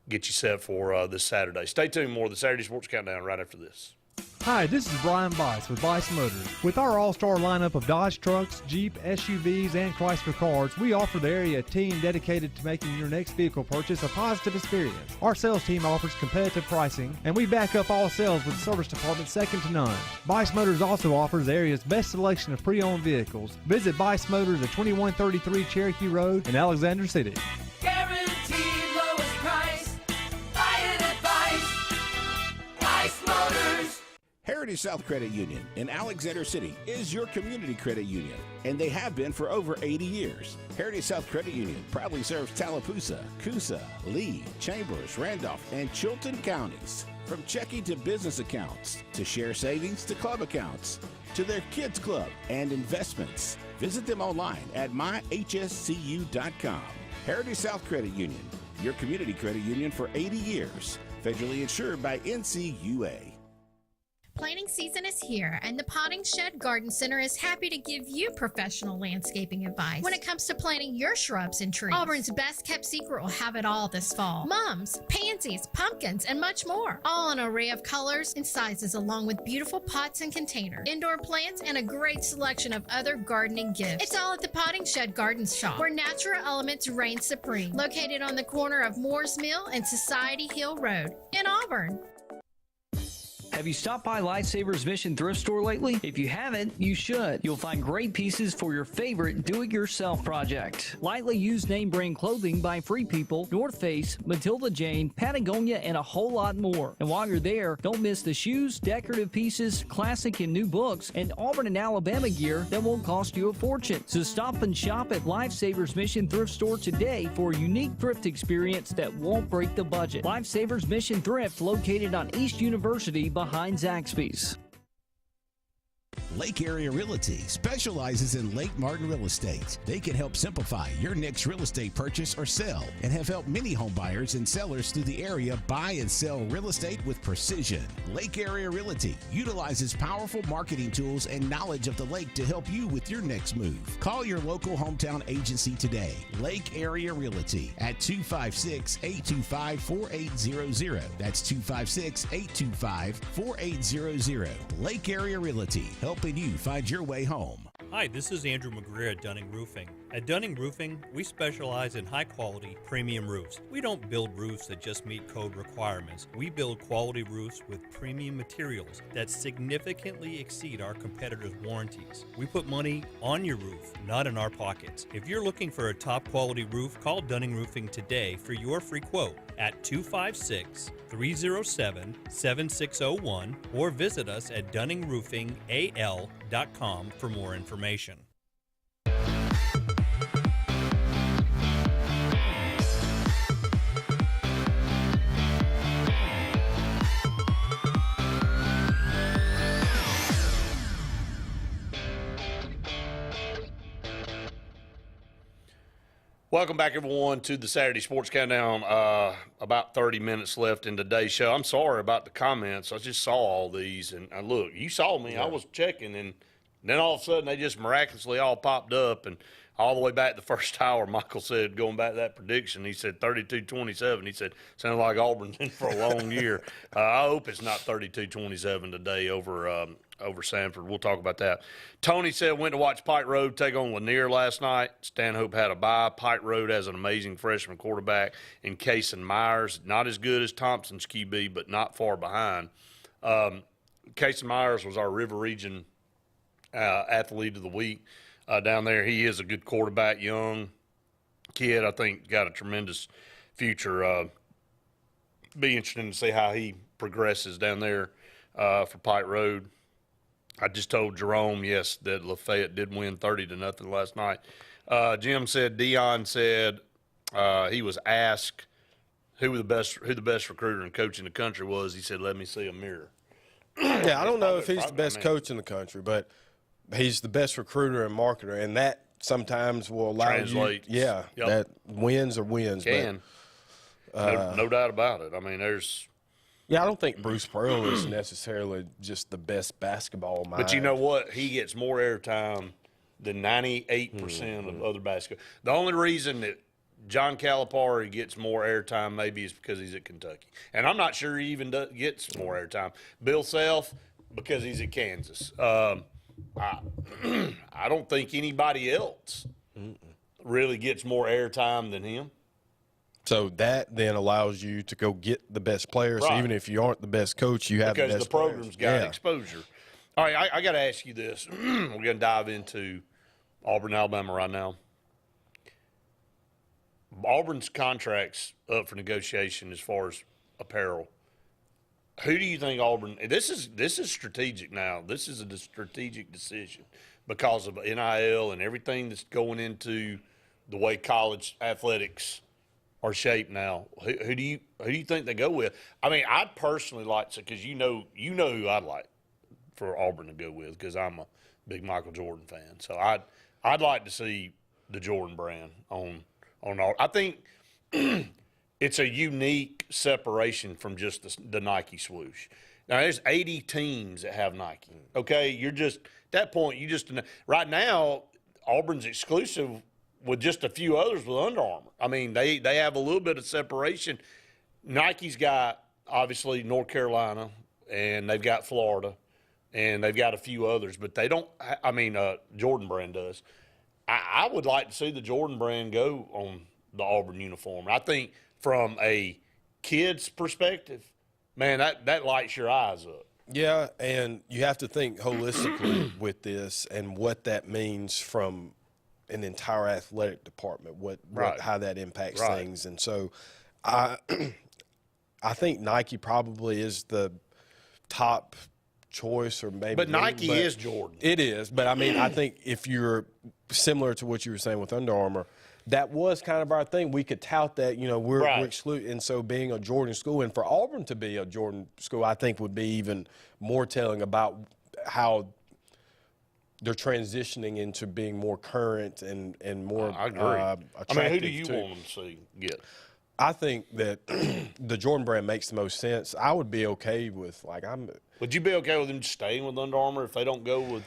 S3: get you set for this Saturday. Stay tuned. More of the Saturday Sports Countdown right after this.
S12: Hi, this is Brian Bice with Bice Motors. With our all-star lineup of Dodge trucks, Jeep, SUVs, and Chrysler cars, we offer the area team dedicated to making your next vehicle purchase a positive experience. Our sales team offers competitive pricing, and we back up all sales with a service department second to none. Bice Motors also offers the area's best selection of pre-owned vehicles. Visit Bice Motors at 2133 Cherokee Road in Alexander City.
S13: Guaranteed lowest price. Buy it at Bice Motors.
S10: Heritage South Credit Union in Alexander City is your community credit union, and they have been for over 80 years. Heritage South Credit Union proudly serves Tallapoosa, Coosa, Lee, Chambers, Randolph, and Chilton counties. From checking to business accounts, to share savings to club accounts, to their kids club and investments. Visit them online at myhscu.com. Heritage South Credit Union, your community credit union for 80 years. Federally insured by NCUA.
S15: Planting season is here, and the Potting Shed Garden Center is happy to give you professional landscaping advice when it comes to planting your shrubs and trees. Auburn's best kept secret will have it all this fall. Mums, pansies, pumpkins, and much more. All an array of colors and sizes, along with beautiful pots and containers, indoor plants, and a great selection of other gardening gifts. It's all at the Potting Shed Garden Shop, where natural elements reign supreme. Located on the corner of Moore's Mill and Society Hill Road in Auburn.
S16: Have you stopped by Lifesavers Mission Thrift Store lately? If you haven't, you should. You'll find great pieces for your favorite do-it-yourself project. Lightly used name brand clothing by Free People, North Face, Matilda Jane, Patagonia, and a whole lot more. And while you're there, don't miss the shoes, decorative pieces, classic and new books, and Auburn and Alabama gear that won't cost you a fortune. So stop and shop at Lifesavers Mission Thrift Store today for a unique thrift experience that won't break the budget. Lifesavers Mission Thrift, located on East University behind Zaxby's.
S10: Lake Area Realty specializes in Lake Martin real estate. They can help simplify your next real estate purchase or sell and have helped many home buyers and sellers through the area buy and sell real estate with precision. Lake Area Realty utilizes powerful marketing tools and knowledge of the lake to help you with your next move. Call your local hometown agency today. Lake Area Realty at 256-825-4800. That's 256-825-4800. Lake Area Realty, helping you find your way home.
S17: Hi, this is Andrew McGreer at Dunning Roofing. At Dunning Roofing, we specialize in high-quality, premium roofs. We don't build roofs that just meet code requirements. We build quality roofs with premium materials that significantly exceed our competitors' warranties. We put money on your roof, not in our pockets. If you're looking for a top-quality roof, call Dunning Roofing today for your free quote at 256-307-7601 or visit us at DunningRoofingAL.com for more information.
S3: Welcome back, everyone, to the Saturday Sports Countdown. About 30 minutes left in today's show. I'm sorry about the comments. I just saw all these. And look, you saw me. Yeah. I was checking, and then all of a sudden they just miraculously all popped up. And all the way back the first hour, Michael said, going back to that prediction, he said 32-27. He said, sounded like Auburn's in for a long year. I hope it's not 32-27 today over Sanford. We'll talk about that. Tony said went to watch Pike Road take on Lanier last night. Stanhope had a bye. Pike Road has an amazing freshman quarterback in Kason Myers. Not as good as Thompson's QB, but not far behind. Kason Myers was our River Region Athlete of the Week down there. He is a good quarterback, young kid. I think got a tremendous future. Be interesting to see how he progresses down there for Pike Road. I just told Jerome, yes, that Lafayette did win 30-0 last night. Jim said, Dion said he was asked who the best recruiter and coach in the country was. He said, let me see a mirror.
S4: Yeah, I don't know if he's the best coach in the country, but he's the best recruiter and marketer, and that sometimes will allow
S3: Translate.
S4: that wins or wins.
S3: Can. But, no doubt about it. I mean, there's –
S4: yeah, I don't think Bruce Pearl is necessarily just the best basketball mind.
S3: But you know what? He gets more airtime than 98% of other basketball. The only reason that John Calipari gets more airtime maybe is because he's at Kentucky. And I'm not sure he even gets more airtime. Bill Self, because he's at Kansas. I don't think anybody else really gets more airtime than him.
S4: So that then allows you to go get the best players.
S3: Right.
S4: So even if you aren't the best coach, you have
S3: because
S4: the best
S3: the program's got
S4: Yeah.
S3: exposure. All right, I got to ask you this. We're going to dive into Auburn, Alabama right now. Auburn's contract's up for negotiation as far as apparel. Who do you think Auburn – this is strategic now. This is a strategic decision because of NIL and everything that's going into the way college athletics are shaped now. Who do you think they go with? I mean, I'd personally like to, because you know who I'd like for Auburn to go with, because I'm a big Michael Jordan fan. So I'd like to see the Jordan brand on all. I think it's a unique separation from just the Nike swoosh. Now, there's 80 teams that have Nike. Okay, you're just at that point. Right now, Auburn's exclusive with just a few others with Under Armour. I mean, they have a little bit of separation. Nike's got, obviously, North Carolina, and they've got Florida, and they've got a few others, but they don't – I mean, Jordan brand does. I would like to see the Jordan brand go on the Auburn uniform. I think from a kid's perspective, man, that lights your eyes up.
S4: Yeah, and you have to think holistically with this and what that means from an entire athletic department, how that impacts things. And so I think Nike probably is the top choice, or maybe.
S3: But Nike is Jordan.
S4: It is. But, I mean, I think if you're similar to what you were saying with Under Armour, that was kind of our thing. We could tout that, we're excluded. And so being a Jordan school, and for Auburn to be a Jordan school, I think would be even more telling about how they're transitioning into being more current and more
S3: I agree.
S4: attractive.
S3: Who do you want them to see get?
S4: I think that the Jordan brand makes the most sense. I would be okay with
S3: Would you be okay with them staying with Under Armour if they don't go with?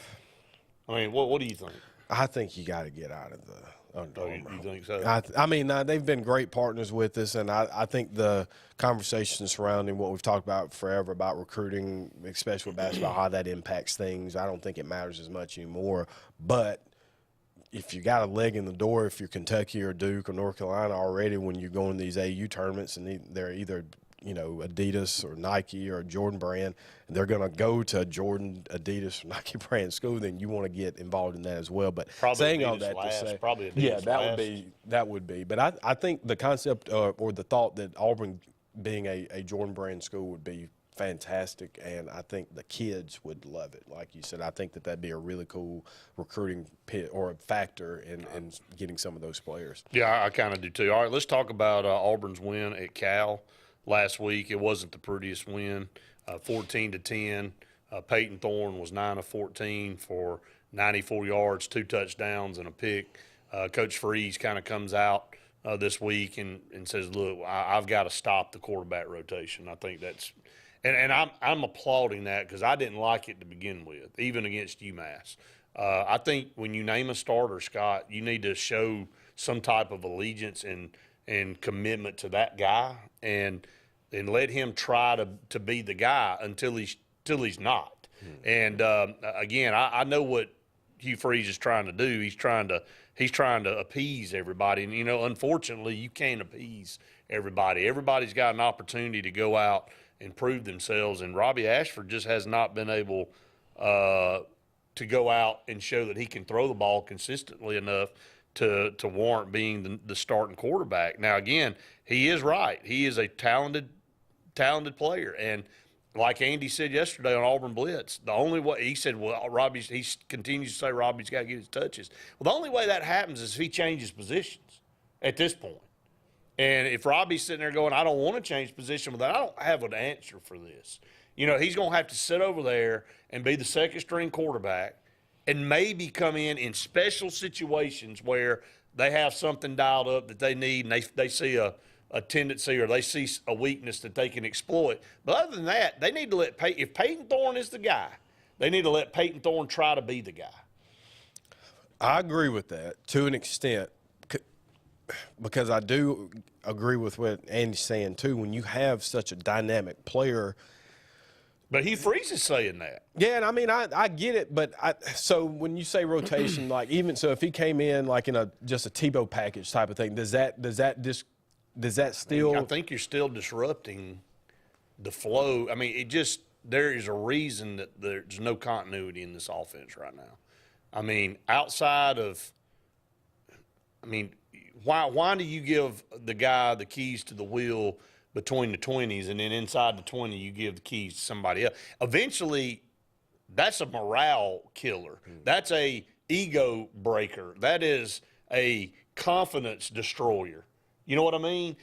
S3: I mean, what do you think?
S4: I think you got to get out of the Under Armour.
S3: You think so?
S4: I mean, they've been great partners with us, and I think the conversation surrounding what we've talked about forever about recruiting, especially with basketball, how that impacts things, I don't think it matters as much anymore. But if you got a leg in the door, if you're Kentucky or Duke or North Carolina already, when you go in these AU tournaments and they're either Adidas or Nike or Jordan brand, and they're going to go to a Jordan, Adidas, or Nike brand school, then you want to get involved in that as well. But
S3: probably
S4: saying
S3: Adidas
S4: all that
S3: last,
S4: to say,
S3: probably Adidas
S4: yeah,
S3: last.
S4: that would be. But I think the concept or the thought that Auburn being a Jordan brand school would be fantastic, and I think the kids would love it. Like you said, I think that'd be a really cool recruiting pit or a factor in getting some of those players.
S3: Yeah, I kind of do too. All right, let's talk about Auburn's win at Cal last week. It wasn't the prettiest win, 14-10. Peyton Thorne was 9 of 14 for 94 yards, 2 touchdowns, and a pick. Coach Freeze kind of comes out this week and says, look, I've got to stop the quarterback rotation. I think that's – and I'm applauding that because I didn't like it to begin with, even against UMass. I think when you name a starter, Scott, you need to show some type of allegiance and commitment to that guy and let him try to be the guy until he's not. And again, I know what Hugh Freeze is trying to do. He's trying to appease everybody, and unfortunately, you can't appease everybody. Everybody's got an opportunity to go out and prove themselves, and Robbie Ashford just has not been able to go out and show that he can throw the ball consistently enough to warrant being the starting quarterback. Now, again, he is right. He is a talented player, and like Andy said yesterday on Auburn Blitz, the only way he said, well, he continues to say Robbie's got to get his touches. Well, the only way that happens is if he changes positions at this point. And if Robbie's sitting there going, I don't want to change position, well, then I don't have an answer for this. He's going to have to sit over there and be the second-string quarterback and maybe come in special situations where they have something dialed up that they need and they see a tendency or they see a weakness that they can exploit. But other than that, they need to let if Peyton Thorne is the guy, they need to let Peyton Thorne try to be the guy.
S4: I agree with that to an extent because I do agree with what Andy's saying too. When you have such a dynamic player.
S3: But Hugh Freeze is saying that.
S4: Yeah, and I mean, I get it, but so when you say rotation, like so if he came in like in just a Tebow package type of thing, does that still?
S3: I think you're still disrupting the flow. I mean, there is a reason that there's no continuity in this offense right now. I mean, why do you give the guy the keys to the wheel between the 20s and then inside the 20 you give the keys to somebody else? Eventually, that's a morale killer. That's a ego breaker. That is a confidence destroyer. You know what I mean?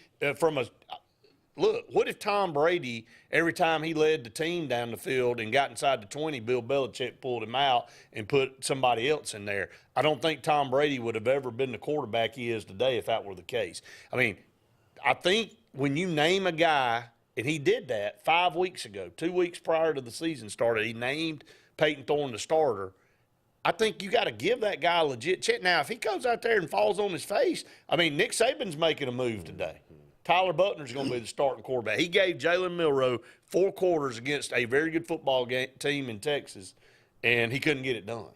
S3: Look, what if Tom Brady, every time he led the team down the field and got inside the 20, Bill Belichick pulled him out and put somebody else in there? I don't think Tom Brady would have ever been the quarterback he is today if that were the case. I mean, I think when you name a guy, and he did that 5 weeks ago, 2 weeks prior to the season started, he named Peyton Thorne the starter. I think you got to give that guy a legit check. Now, if he goes out there and falls on his face, I mean, Nick Saban's making a move today. Tyler Buckner's going to be the starting quarterback. He gave Jalen Milroe 4 quarters against a very good football team in Texas, and he couldn't get it done.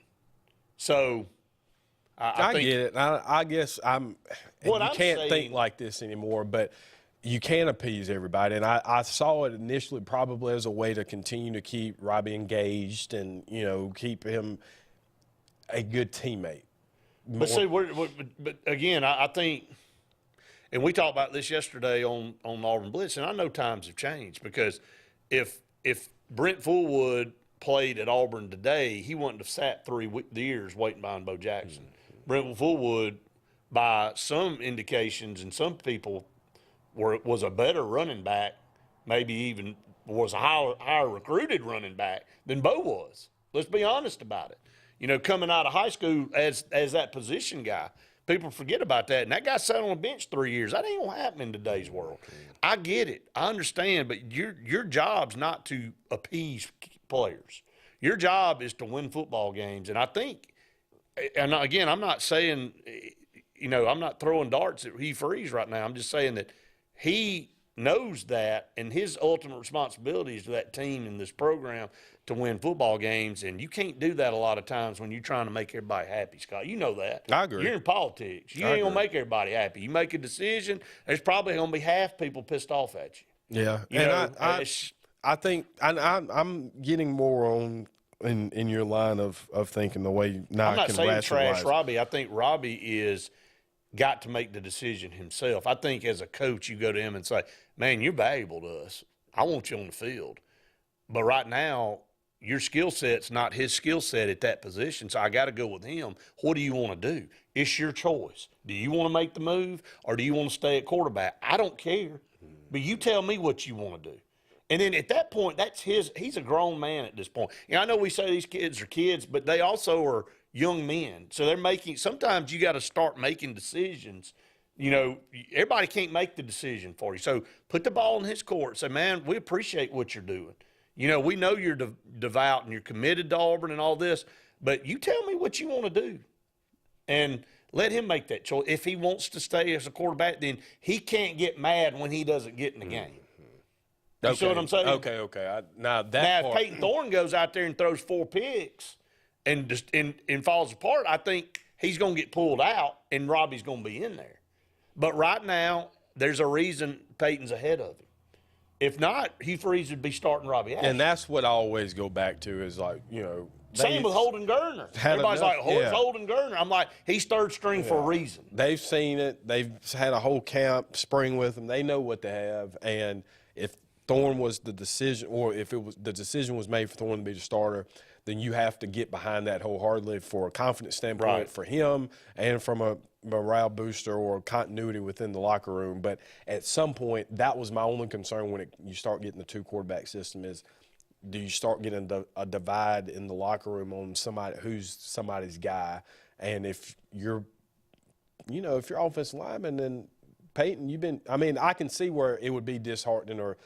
S3: So,
S4: I think, get it. I guess you can't think like this anymore, but you can appease everybody. And I saw it initially probably as a way to continue to keep Robbie engaged and, keep him a good teammate.
S3: But see, but again, I think – and we talked about this yesterday on Auburn Blitz, and I know times have changed because if Brent Fullwood played at Auburn today, he wouldn't have sat 3 years waiting behind Bo Jackson. Brent Fullwood, by some indications and some people, was a better running back, maybe even was a higher recruited running back than Bo was. Let's be honest about it. coming out of high school as that position guy. People forget about that. And that guy sat on the bench 3 years. That ain't going to happen in today's world. I get it. I understand. But your job's not to appease players. Your job is to win football games. And I think, and again, I'm not saying, I'm not throwing darts at Hugh Freeze right now. I'm just saying that he knows that, and his ultimate responsibility is to that team in this program to win football games, and you can't do that a lot of times when you're trying to make everybody happy, Scott. You know that.
S4: I agree.
S3: You're in politics. You ain't going to make everybody happy. You make a decision, there's probably going to be half people pissed off at you.
S4: Yeah, I think I'm getting more on in your line of thinking the way now
S3: I'm not
S4: I can
S3: saying
S4: rationalize.
S3: trash Robbie. I think Robbie is got to make the decision himself. I think as a coach, you go to him and say, man, you're valuable to us. I want you on the field. But right now, your skill set's not his skill set at that position, so I got to go with him. What do you want to do? It's your choice. Do you want to make the move, or do you want to stay at quarterback? I don't care, but you tell me what you want to do. And then at that point, that's he's a grown man at this point. I know we say these kids are kids, but they also are young men. So they're sometimes you got to start making decisions. Everybody can't make the decision for you. So put the ball in his court. Say, man, we appreciate what you're doing. We know you're devout and you're committed to Auburn and all this, but you tell me what you want to do. And let him make that choice. If he wants to stay as a quarterback, then he can't get mad when he doesn't get in the game. You see what I'm saying?
S4: Okay. Now,
S3: if Peyton Thorne goes out there and throws 4 picks and falls apart, I think he's going to get pulled out and Robbie's going to be in there. But right now, there's a reason Peyton's ahead of him. If not, Hugh Freeze would be starting Robbie Ashford.
S4: And that's what I always go back to is
S3: same with Holden Gerner. Everybody's like, who's Holden Gerner? I'm like, he's third string for a reason.
S4: They've seen it. They've had a whole camp spring with him. They know what they have. And if Thorne was the decision, or if the decision was made for Thorne to be the starter, then you have to get behind that wholeheartedly for a confidence standpoint for him and from a morale booster or continuity within the locker room. But at some point, that was my only concern when you start getting the 2 quarterback system is, do you start getting a divide in the locker room on who's somebody's guy? And if you're offensive lineman, then Peyton, I can see where it would be disheartening or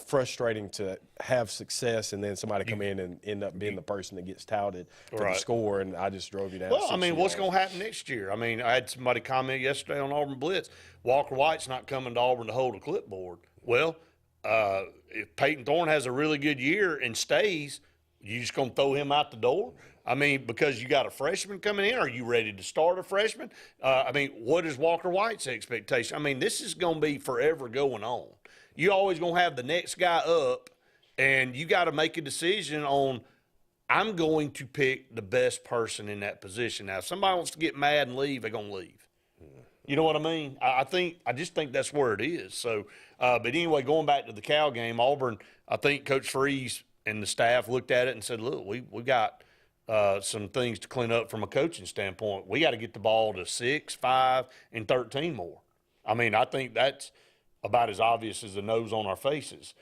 S4: frustrating to have success and then somebody come in and end up being the person that gets touted for the score, and I just drove you down.
S3: Well, what's going to happen next year? I had somebody comment yesterday on Auburn Blitz, Walker White's not coming to Auburn to hold a clipboard. Well, if Peyton Thorne has a really good year and stays, you just going to throw him out the door? Because you got a freshman coming in, are you ready to start a freshman? What is Walker White's expectation? This is going to be forever going on. You always going to have the next guy up, and you got to make a decision on, I'm going to pick the best person in that position. Now, if somebody wants to get mad and leave, they're going to leave. You know what I mean? I just think that's where it is. So, but anyway, going back to the Cal game, Auburn, I think Coach Freeze and the staff looked at it and said, look, we got some things to clean up from a coaching standpoint. We got to get the ball to 6, 5, and 13 more. I think that's about as obvious as the nose on our faces.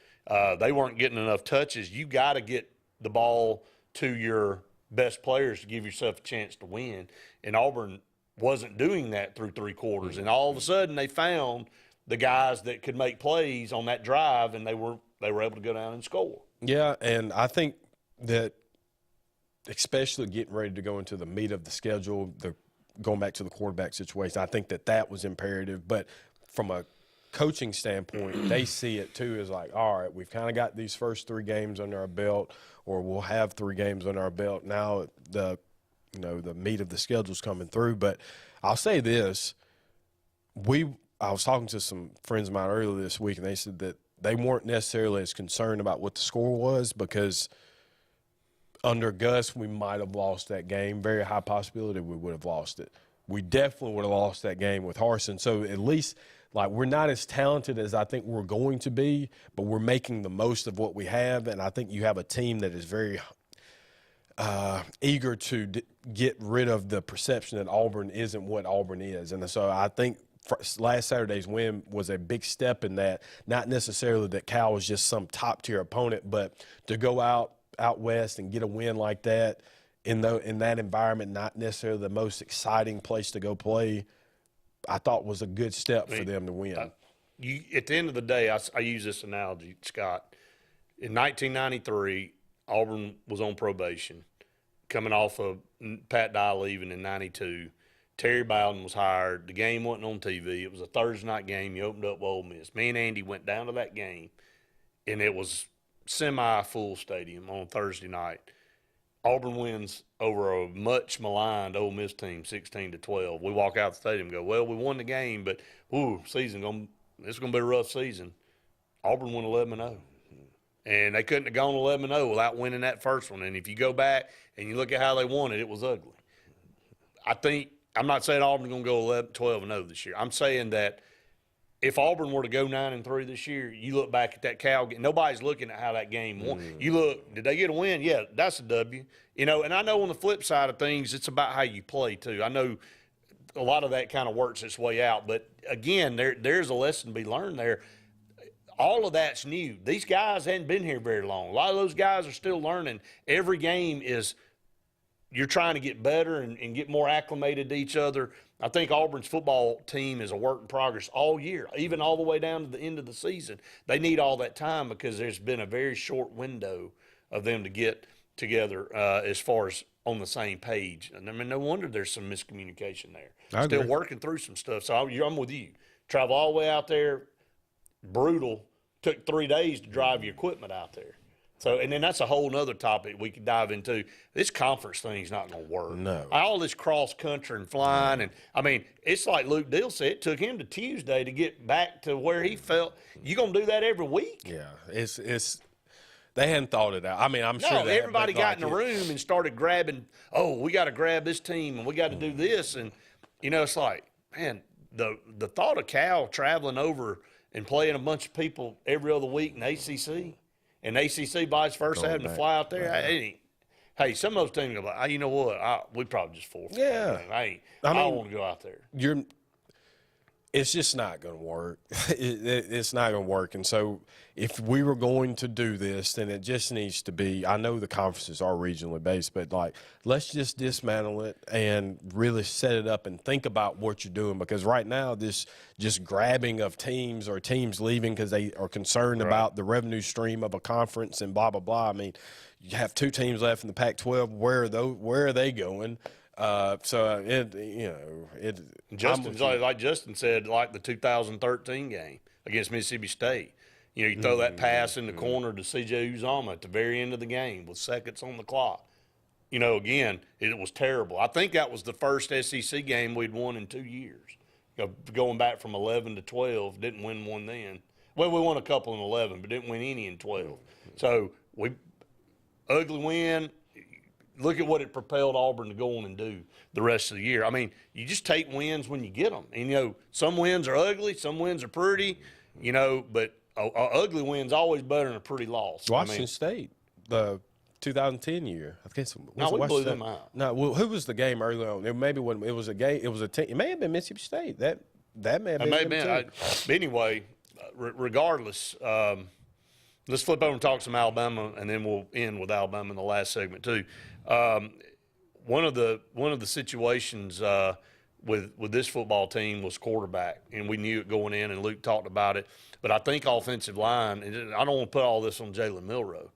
S3: They weren't getting enough touches. You got to get the ball to your best players to give yourself a chance to win. And Auburn wasn't doing that through 3 quarters. And all of a sudden they found the guys that could make plays on that drive, and they were able to go down and score.
S4: Yeah, and I think that especially getting ready to go into the meat of the schedule, going back to the quarterback situation, I think that was imperative. But from a coaching standpoint, they see it too as like, all right, we've kind of got these first 3 games under our belt, or we'll have 3 games under our belt. Now the meat of the schedule's coming through. But I'll say this, I was talking to some friends of mine earlier this week, and they said that they weren't necessarily as concerned about what the score was because under Gus, we might have lost that game. Very high possibility we would have lost it. We definitely would have lost that game with Harsin. So at least, we're not as talented as I think we're going to be, but we're making the most of what we have. And I think you have a team that is very eager to get rid of the perception that Auburn isn't what Auburn is. And so I think last Saturday's win was a big step in that. Not necessarily that Cal was just some top-tier opponent, but to go out west and get a win like that in that environment, not necessarily the most exciting place to go play, I thought was a good step for them to win.
S3: At the end of the day, I use this analogy, Scott. In 1993, Auburn was on probation, coming off of Pat Dye leaving in 92. Terry Bowden was hired. The game wasn't on TV. It was a Thursday night game. You opened up with Ole Miss. Me and Andy went down to that game, and it was semi-full stadium on Thursday night. Auburn wins over a much maligned Ole Miss team, 16-12. We walk out the stadium and go, well, we won the game, but it's going to be a rough season. Auburn won 11-0. And they couldn't have gone 11-0 without winning that first one. And if you go back and you look at how they won it, it was ugly. I'm not saying Auburn's going to go 12-0 this year. I'm saying that if Auburn were to go 9-3 this year, you look back at that Cal game. Nobody's looking at how that game won. You look, did they get a win? Yeah, that's a W. And I know on the flip side of things, it's about how you play too. I know a lot of that kind of works its way out. But again, there's a lesson to be learned there. All of that's new. These guys hadn't been here very long. A lot of those guys are still learning. Every game is you're trying to get better and get more acclimated to each other. I think Auburn's football team is a work in progress all year, even all the way down to the end of the season. They need all that time because there's been a very short window of them to get together as far as on the same page. And I mean, no wonder there's some miscommunication there. Still working through some stuff. So I'm with you. Travel all the way out there, brutal. Took 3 days to drive your equipment out there. So, and then that's a whole nother topic we could dive into. This conference thing's not going to work.
S4: No.
S3: All this cross country and flying, and I mean, it's like Luke Dill said. It took him to Tuesday to get back to where he felt. You going to do that every week?
S4: Yeah, it's they hadn't thought it out. I mean, I'm sure
S3: everybody got in the room and started grabbing. Oh, we got to grab this team, and we got to do this, and it's like, man, the thought of Cal traveling over and playing a bunch of people every other week in ACC. And ACC vice versa, having to fly out there. Hey, some of those teams go like, you know what? We probably just forfeit.
S4: Yeah.
S3: I don't want to go out there.
S4: It's just not going to work. It's not going to work. And so if we were going to do this, then it just needs to be, I know the conferences are regionally based, but let's just dismantle it and really set it up and think about what you're doing. Because right now, this just grabbing of teams or teams leaving because they are concerned about the revenue stream of a conference and blah, blah, blah. I mean, you have 2 teams left in the Pac-12. Where are they going?
S3: Like Justin said, like the 2013 game against Mississippi State. You throw that pass in the corner to C.J. Uzomah at the very end of the game with seconds on the clock. Again, it was terrible. I think that was the first SEC game we'd won in 2 years. Going back from 11 to 12, didn't win one then. Well, we won a couple in 11, but didn't win any in 12. So ugly win. Look at what it propelled Auburn to go on and do the rest of the year. I mean, you just take wins when you get them. And, some wins are ugly, some wins are pretty, but an ugly win's always better than a pretty loss.
S4: Washington State, the 2010 year. I guess
S3: we blew them out.
S4: No, well, who was the game early on? It was a game. It was a team. It may have been Mississippi State. That may have been.
S3: But anyway, regardless, let's flip over and talk some Alabama, and then we'll end with Alabama in the last segment too. One of the situations with this football team was quarterback, and we knew it going in, and Luke talked about it. But I think offensive line, and I don't want to put all this on Jalen Milroe.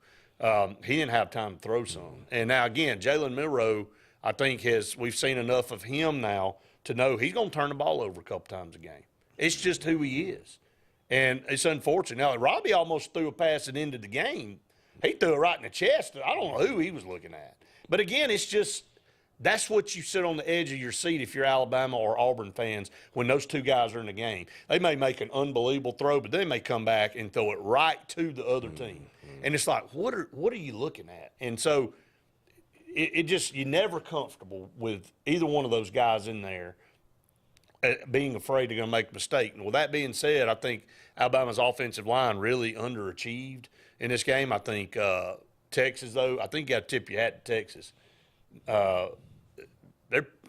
S3: He didn't have time to throw some. And now, again, Jalen Milroe, I think we've seen enough of him now to know he's going to turn the ball over a couple times a game. It's just who he is. And it's unfortunate. Now, Robbie almost threw a pass at the end of the game. He threw it right in the chest. I don't know who he was looking at. But, again, it's just that's what you sit on the edge of your seat if you're Alabama or Auburn fans when those two guys are in the game. They may make an unbelievable throw, but they may come back and throw it right to the other team. And it's like, what are you looking at? And so it just, you're never comfortable with either one of those guys in there being afraid they're going to make a mistake. And with that being said, I think Alabama's offensive line really underachieved in this game. I think Texas, though, I think you got to tip your hat to Texas.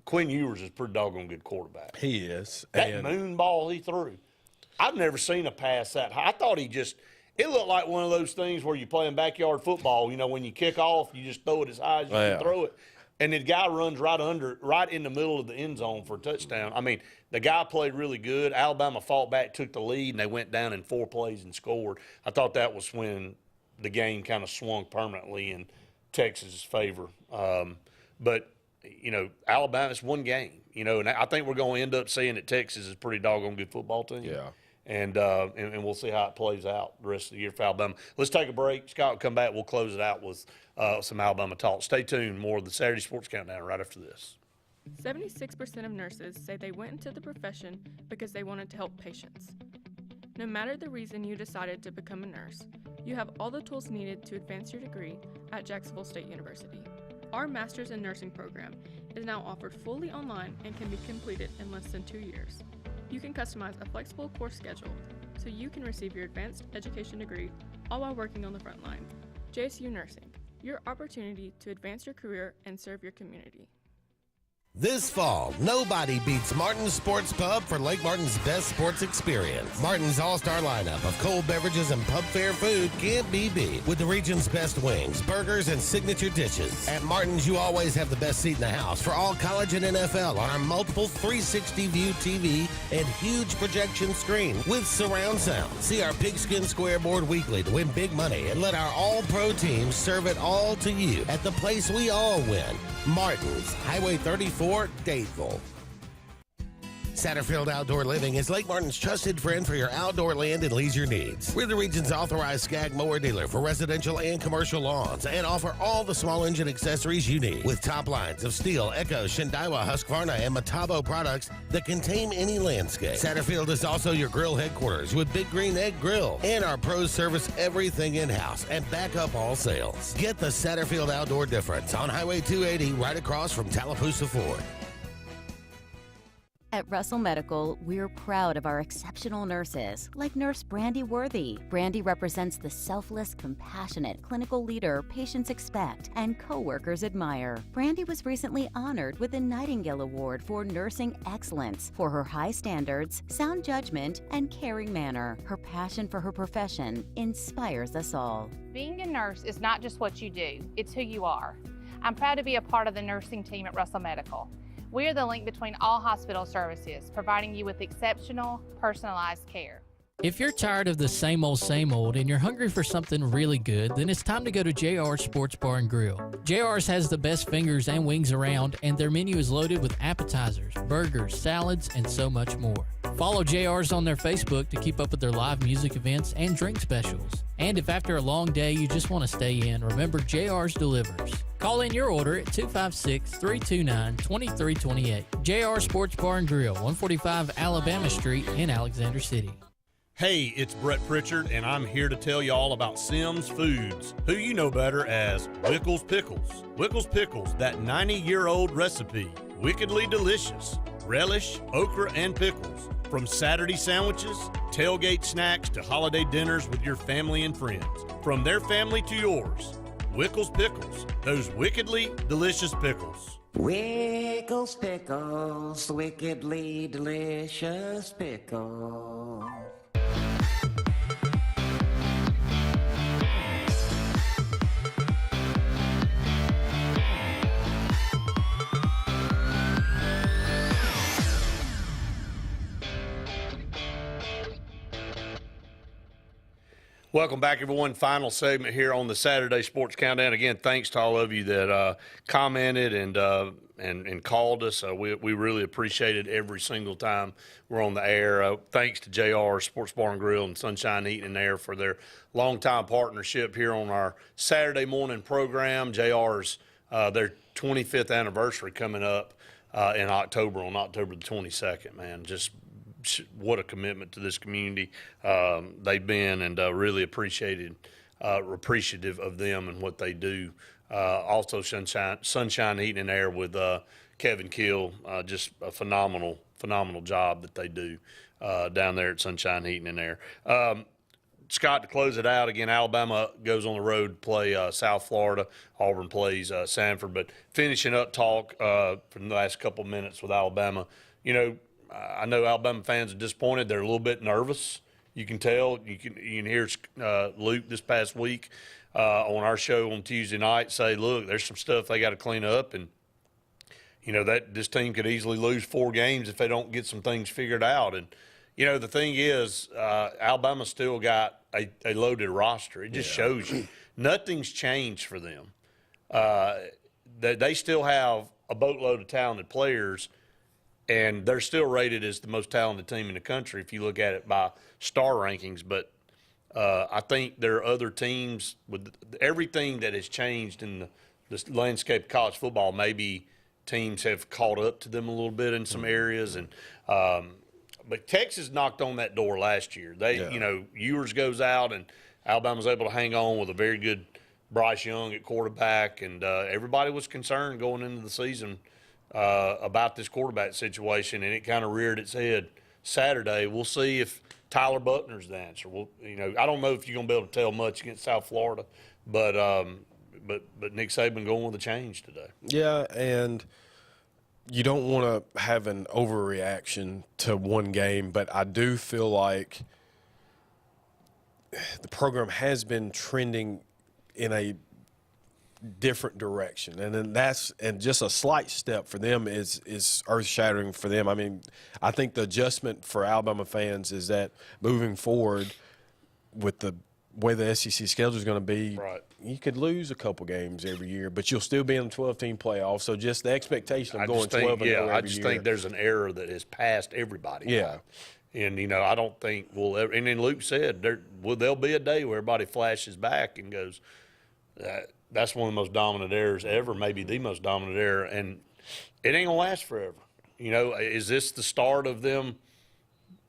S3: Quinn Ewers is a pretty doggone good quarterback.
S4: He is.
S3: That moon ball he threw, I've never seen a pass that high. I thought it looked like one of those things where you play in backyard football, when you kick off, you just throw it as high as you can throw it. and the guy runs right in the middle of the end zone for a touchdown. I mean, the guy played really good. Alabama fought back, took the lead, and they went down in 4 plays and scored. I thought that was when the game kind of swung permanently in Texas's favor. But, you know, Alabama's one game, you know, and I think we're going to end up seeing that Texas is a pretty doggone good football team.
S4: Yeah.
S3: And we'll see how it plays out the rest of the year for Alabama. Let's take a break. Scott will come back. We'll close it out with some Alabama talk. Stay tuned. More of the Saturday Sports Countdown right after this.
S8: 76% of nurses say they went into the profession because they wanted to help patients. No matter the reason you decided to become a nurse, you have all the tools needed to advance your degree at Jacksonville State University. Our Master's in Nursing program is now offered fully online and can be completed in less than 2 years. You can customize a flexible course schedule so you can receive your advanced education degree all while working on the front line. JSU Nursing, your opportunity to advance your career and serve your community.
S1: This fall, nobody beats Martin's Sports Pub for Lake Martin's best sports experience. Martin's all-star lineup of cold beverages and pub fare food can't be beat, with the region's best wings, burgers, and signature dishes. At Martin's, you always have the best seat in the house for all college and NFL on our multiple 360 view TV and huge projection screen with surround sound. See our pigskin scoreboard weekly to win big money and let our all-pro teams serve it all to you at the place we all win. Martin's, Highway 34, Dadeville. Satterfield Outdoor Living is Lake Martin's trusted friend for your outdoor land and leisure needs. We're the region's authorized Skag mower dealer for residential and commercial lawns and offer all the small engine accessories you need with top lines of Steel, Echo, Shindaiwa, Husqvarna, and Metabo products that can tame any landscape. Satterfield is also your grill headquarters with Big Green Egg Grill, and our pros service everything in-house and back up all sales. Get the Satterfield Outdoor difference on Highway 280 right across from Tallapoosa Ford.
S19: At Russell Medical, we're proud of our exceptional nurses, like Nurse Brandy Worthy. Brandy represents the selfless, compassionate clinical leader patients expect and coworkers admire. Brandy was recently honored with the Nightingale Award for Nursing Excellence for her high standards, sound judgment, and caring manner. Her passion for her profession inspires us all.
S20: Being a nurse is not just what you do, it's who you are. I'm proud to be a part of the nursing team at Russell Medical. We are the link between all hospital services, providing you with exceptional, personalized care.
S18: If you're tired of the same old, and you're hungry for something really good, then it's time to go to JR's Sports Bar and Grill. JR's has the best fingers and wings around, and their menu is loaded with appetizers, burgers, salads, and so much more. Follow JR's on their Facebook to keep up with their live music events and drink specials. And if after a long day you just want to stay in, remember JR's delivers. Call in your order at 256-329-2328. JR Sports Bar and Grill, 145 Alabama Street in Alexander City.
S21: Hey, it's Brett Pritchard, and I'm here to tell you all about Sims Foods, who you know better as Wickles Pickles. Wickles Pickles, that 90-year-old recipe, wickedly delicious. Relish, okra, and pickles. From Saturday sandwiches, tailgate snacks, to holiday dinners with your family and friends. From their family to yours, Wickles Pickles, those wickedly delicious pickles.
S25: Wickles Pickles, wickedly delicious pickles.
S3: Welcome back, everyone. Final segment here on the Saturday Sports Countdown. Again, thanks to all of you that commented and called us. We really appreciate it every single time we're on the air. Thanks to JR Sports Bar and Grill and Sunshine Eating and Air for their longtime partnership here on our Saturday morning program. JR's their 25th anniversary coming up in October, on October the 22nd, man. Just what a commitment to this community they've been, and really appreciative of them and what they do. Also, Sunshine Heating and Air with Kevin Kill, just a phenomenal job that they do down there at Sunshine Heating and Air. Scott, to close it out, again, Alabama goes on the road to play South Florida. Auburn plays Sanford. But finishing up talk for the last couple minutes with Alabama, I know Alabama fans are disappointed. They're a little bit nervous. You can tell. You can hear Luke this past week on our show on Tuesday night say, look, there's some stuff they got to clean up, and that this team could easily lose 4 games if they don't get some things figured out. And, the thing is, Alabama's still got a loaded roster. It just shows you nothing's changed for them. They still have a boatload of talented players, and they're still rated as the most talented team in the country if you look at it by star rankings. But I think there are other teams with everything that has changed in the landscape of college football. Maybe teams have caught up to them a little bit in some areas, and but Texas knocked on that door last year. Ewers goes out, and Alabama's able to hang on with a very good Bryce Young at quarterback, and everybody was concerned going into the season about this quarterback situation, and it kind of reared its head Saturday. We'll see if Tyler Buckner's the answer. I don't know if you're going to be able to tell much against South Florida, but Nick Saban going with a change today.
S4: Yeah, and you don't want to have an overreaction to one game, but I do feel like the program has been trending in a different direction, and just a slight step for them is earth-shattering for them. I mean, I think the adjustment for Alabama fans is that moving forward with the way the SEC schedule is going to be, you could lose a couple games every year, but you'll still be in the 12-team playoff. So just the expectation of going 12 and 0 every year.
S3: I just think there's an era that has passed everybody.
S4: Yeah.
S3: And, I don't think we'll ever – and then Luke said there'll be a day where everybody flashes back and goes, that's one of the most dominant eras ever, maybe the most dominant era, and it ain't going to last forever. Is this the start of them –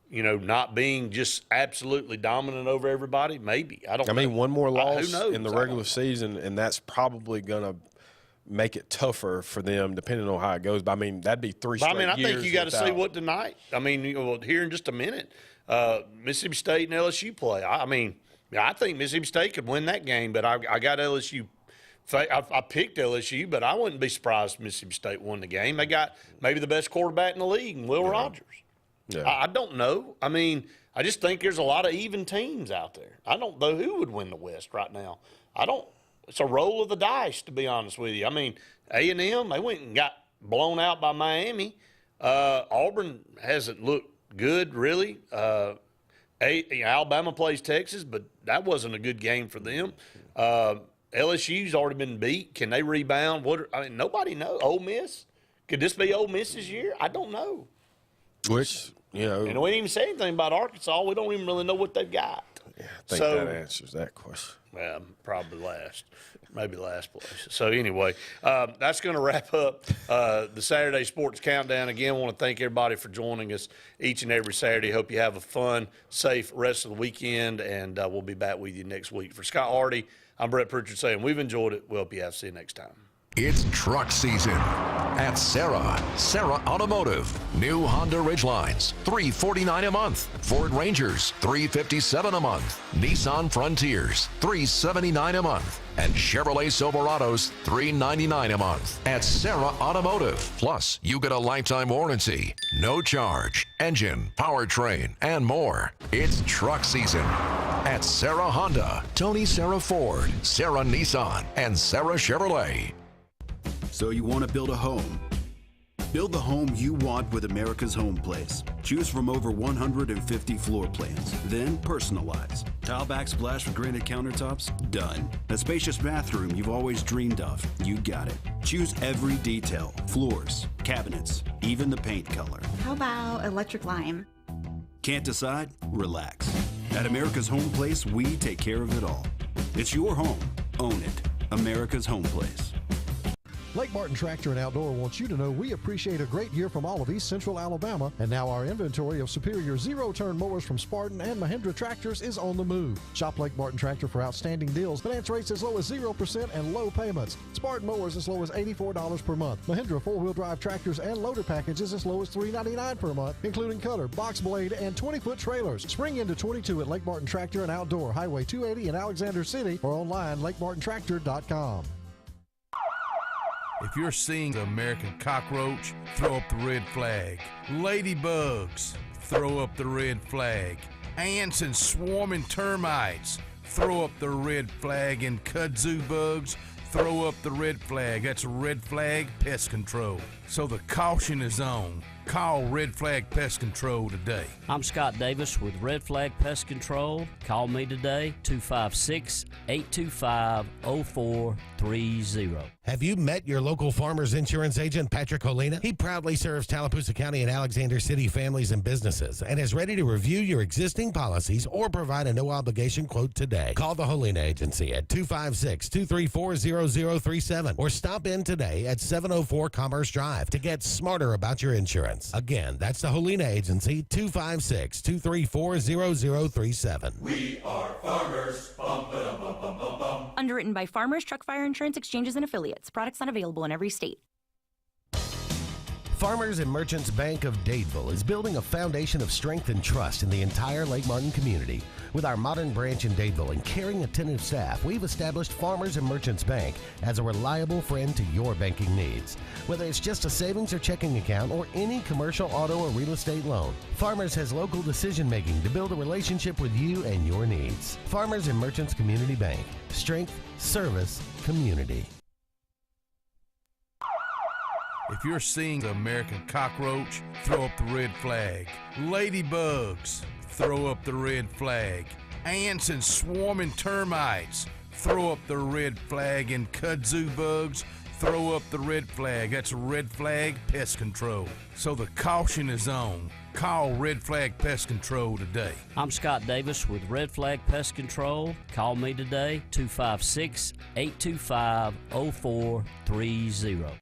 S3: not being just absolutely dominant over everybody? Maybe. I mean,
S4: one more loss in the regular season, and that's probably going to make it tougher for them, depending on how it goes. But, I mean, that'd be 3 straight years.
S3: I think you got to see what tonight. I mean, here in just a minute, Mississippi State and LSU play. I think Mississippi State could win that game, but I got LSU. I picked LSU, but I wouldn't be surprised if Mississippi State won the game. They got maybe the best quarterback in the league, Will Rogers. Yeah. I don't know. I mean, I just think there's a lot of even teams out there. I don't know who would win the West right now. It's a roll of the dice, to be honest with you. I mean, A&M, they went and got blown out by Miami. Auburn hasn't looked good, really. Alabama plays Texas, but that wasn't a good game for them. LSU's already been beat. Can they rebound? Nobody knows. Ole Miss? Could this be Ole Miss's year? I don't know.
S4: Which,
S3: and we didn't even say anything about Arkansas. We don't even really know what they've got.
S4: Yeah, I think that answers that question.
S3: Well, probably maybe last place. So anyway, that's going to wrap up the Saturday Sports Countdown. Again, I want to thank everybody for joining us each and every Saturday. Hope you have a fun, safe rest of the weekend, and we'll be back with you next week. For Scott Hardy, I'm Brett Pritchard saying we've enjoyed it. We hope you have. See you next time.
S5: It's truck season at AHSAA Automotive. New Honda Ridgelines, $349 a month. Ford Rangers, $357 a month. Nissan Frontiers, $379 a month. And Chevrolet Silverados, $399 a month. At AHSAA Automotive. Plus, you get a lifetime warranty, no charge, engine, powertrain, and more. It's truck season at AHSAA Honda, Tony Serra Ford, Serra Nissan, and Serra Chevrolet.
S2: So you want to build a home? Build the home you want with America's Home Place. Choose from over 150 floor plans, then personalize. Tile backsplash with granite countertops? Done. A spacious bathroom you've always dreamed of? You got it. Choose every detail, floors, cabinets, even the paint color.
S6: How about electric lime?
S2: Can't decide? Relax. At America's Home Place, we take care of it all. It's your home. Own it. America's Home Place.
S22: Lake Martin Tractor and Outdoor wants you to know we appreciate a great year from all of East Central Alabama, and now our inventory of superior zero-turn mowers from Spartan and Mahindra Tractors is on the move. Shop Lake Martin Tractor for outstanding deals, finance rates as low as 0% and low payments. Spartan mowers as low as $84 per month. Mahindra four-wheel drive tractors and loader packages as low as $399 per month, including cutter, box blade, and 20-foot trailers. Spring into 22 at Lake Martin Tractor and Outdoor, Highway 280 in Alexander City, or online lakemartintractor.com.
S23: If you're seeing the American cockroach, throw up the red flag. Ladybugs, throw up the red flag. Ants and swarming termites, throw up the red flag. And kudzu bugs, throw up the red flag. That's Red Flag Pest Control. So the caution is on. Call Red Flag Pest Control today.
S7: I'm Scott Davis with Red Flag Pest Control. Call me today, 256-825-0430.
S1: Have you met your local Farmers Insurance agent, Patrick Holina? He proudly serves Tallapoosa County and Alexander City families and businesses and is ready to review your existing policies or provide a no-obligation quote today. Call the Holina Agency at 256-234-0037 or stop in today at 704 Commerce Drive to get smarter about your insurance. Again, that's the Holina Agency, 256-234-0037.
S9: We are farmers. Bum, ba, bum, bum, bum, bum.
S11: Underwritten by Farmers Truck Fire Insurance Exchanges and Affiliates. Products not available in every state.
S1: Farmers and Merchants Bank of Dadeville is building a foundation of strength and trust in the entire Lake Martin community. With our modern branch in Dadeville and caring, attentive staff, we've established Farmers and Merchants Bank as a reliable friend to your banking needs. Whether it's just a savings or checking account or any commercial, auto, or real estate loan, Farmers has local decision-making to build a relationship with you and your needs. Farmers and Merchants Community Bank. Strength, service, community.
S23: If you're seeing the American cockroach, throw up the red flag. Ladybugs, throw up the red flag. Ants and swarming termites, throw up the red flag. And kudzu bugs, throw up the red flag. That's Red Flag Pest Control. So the caution is on. Call Red Flag Pest Control today.
S7: I'm Scott Davis with Red Flag Pest Control. Call me today, 256-825-0430.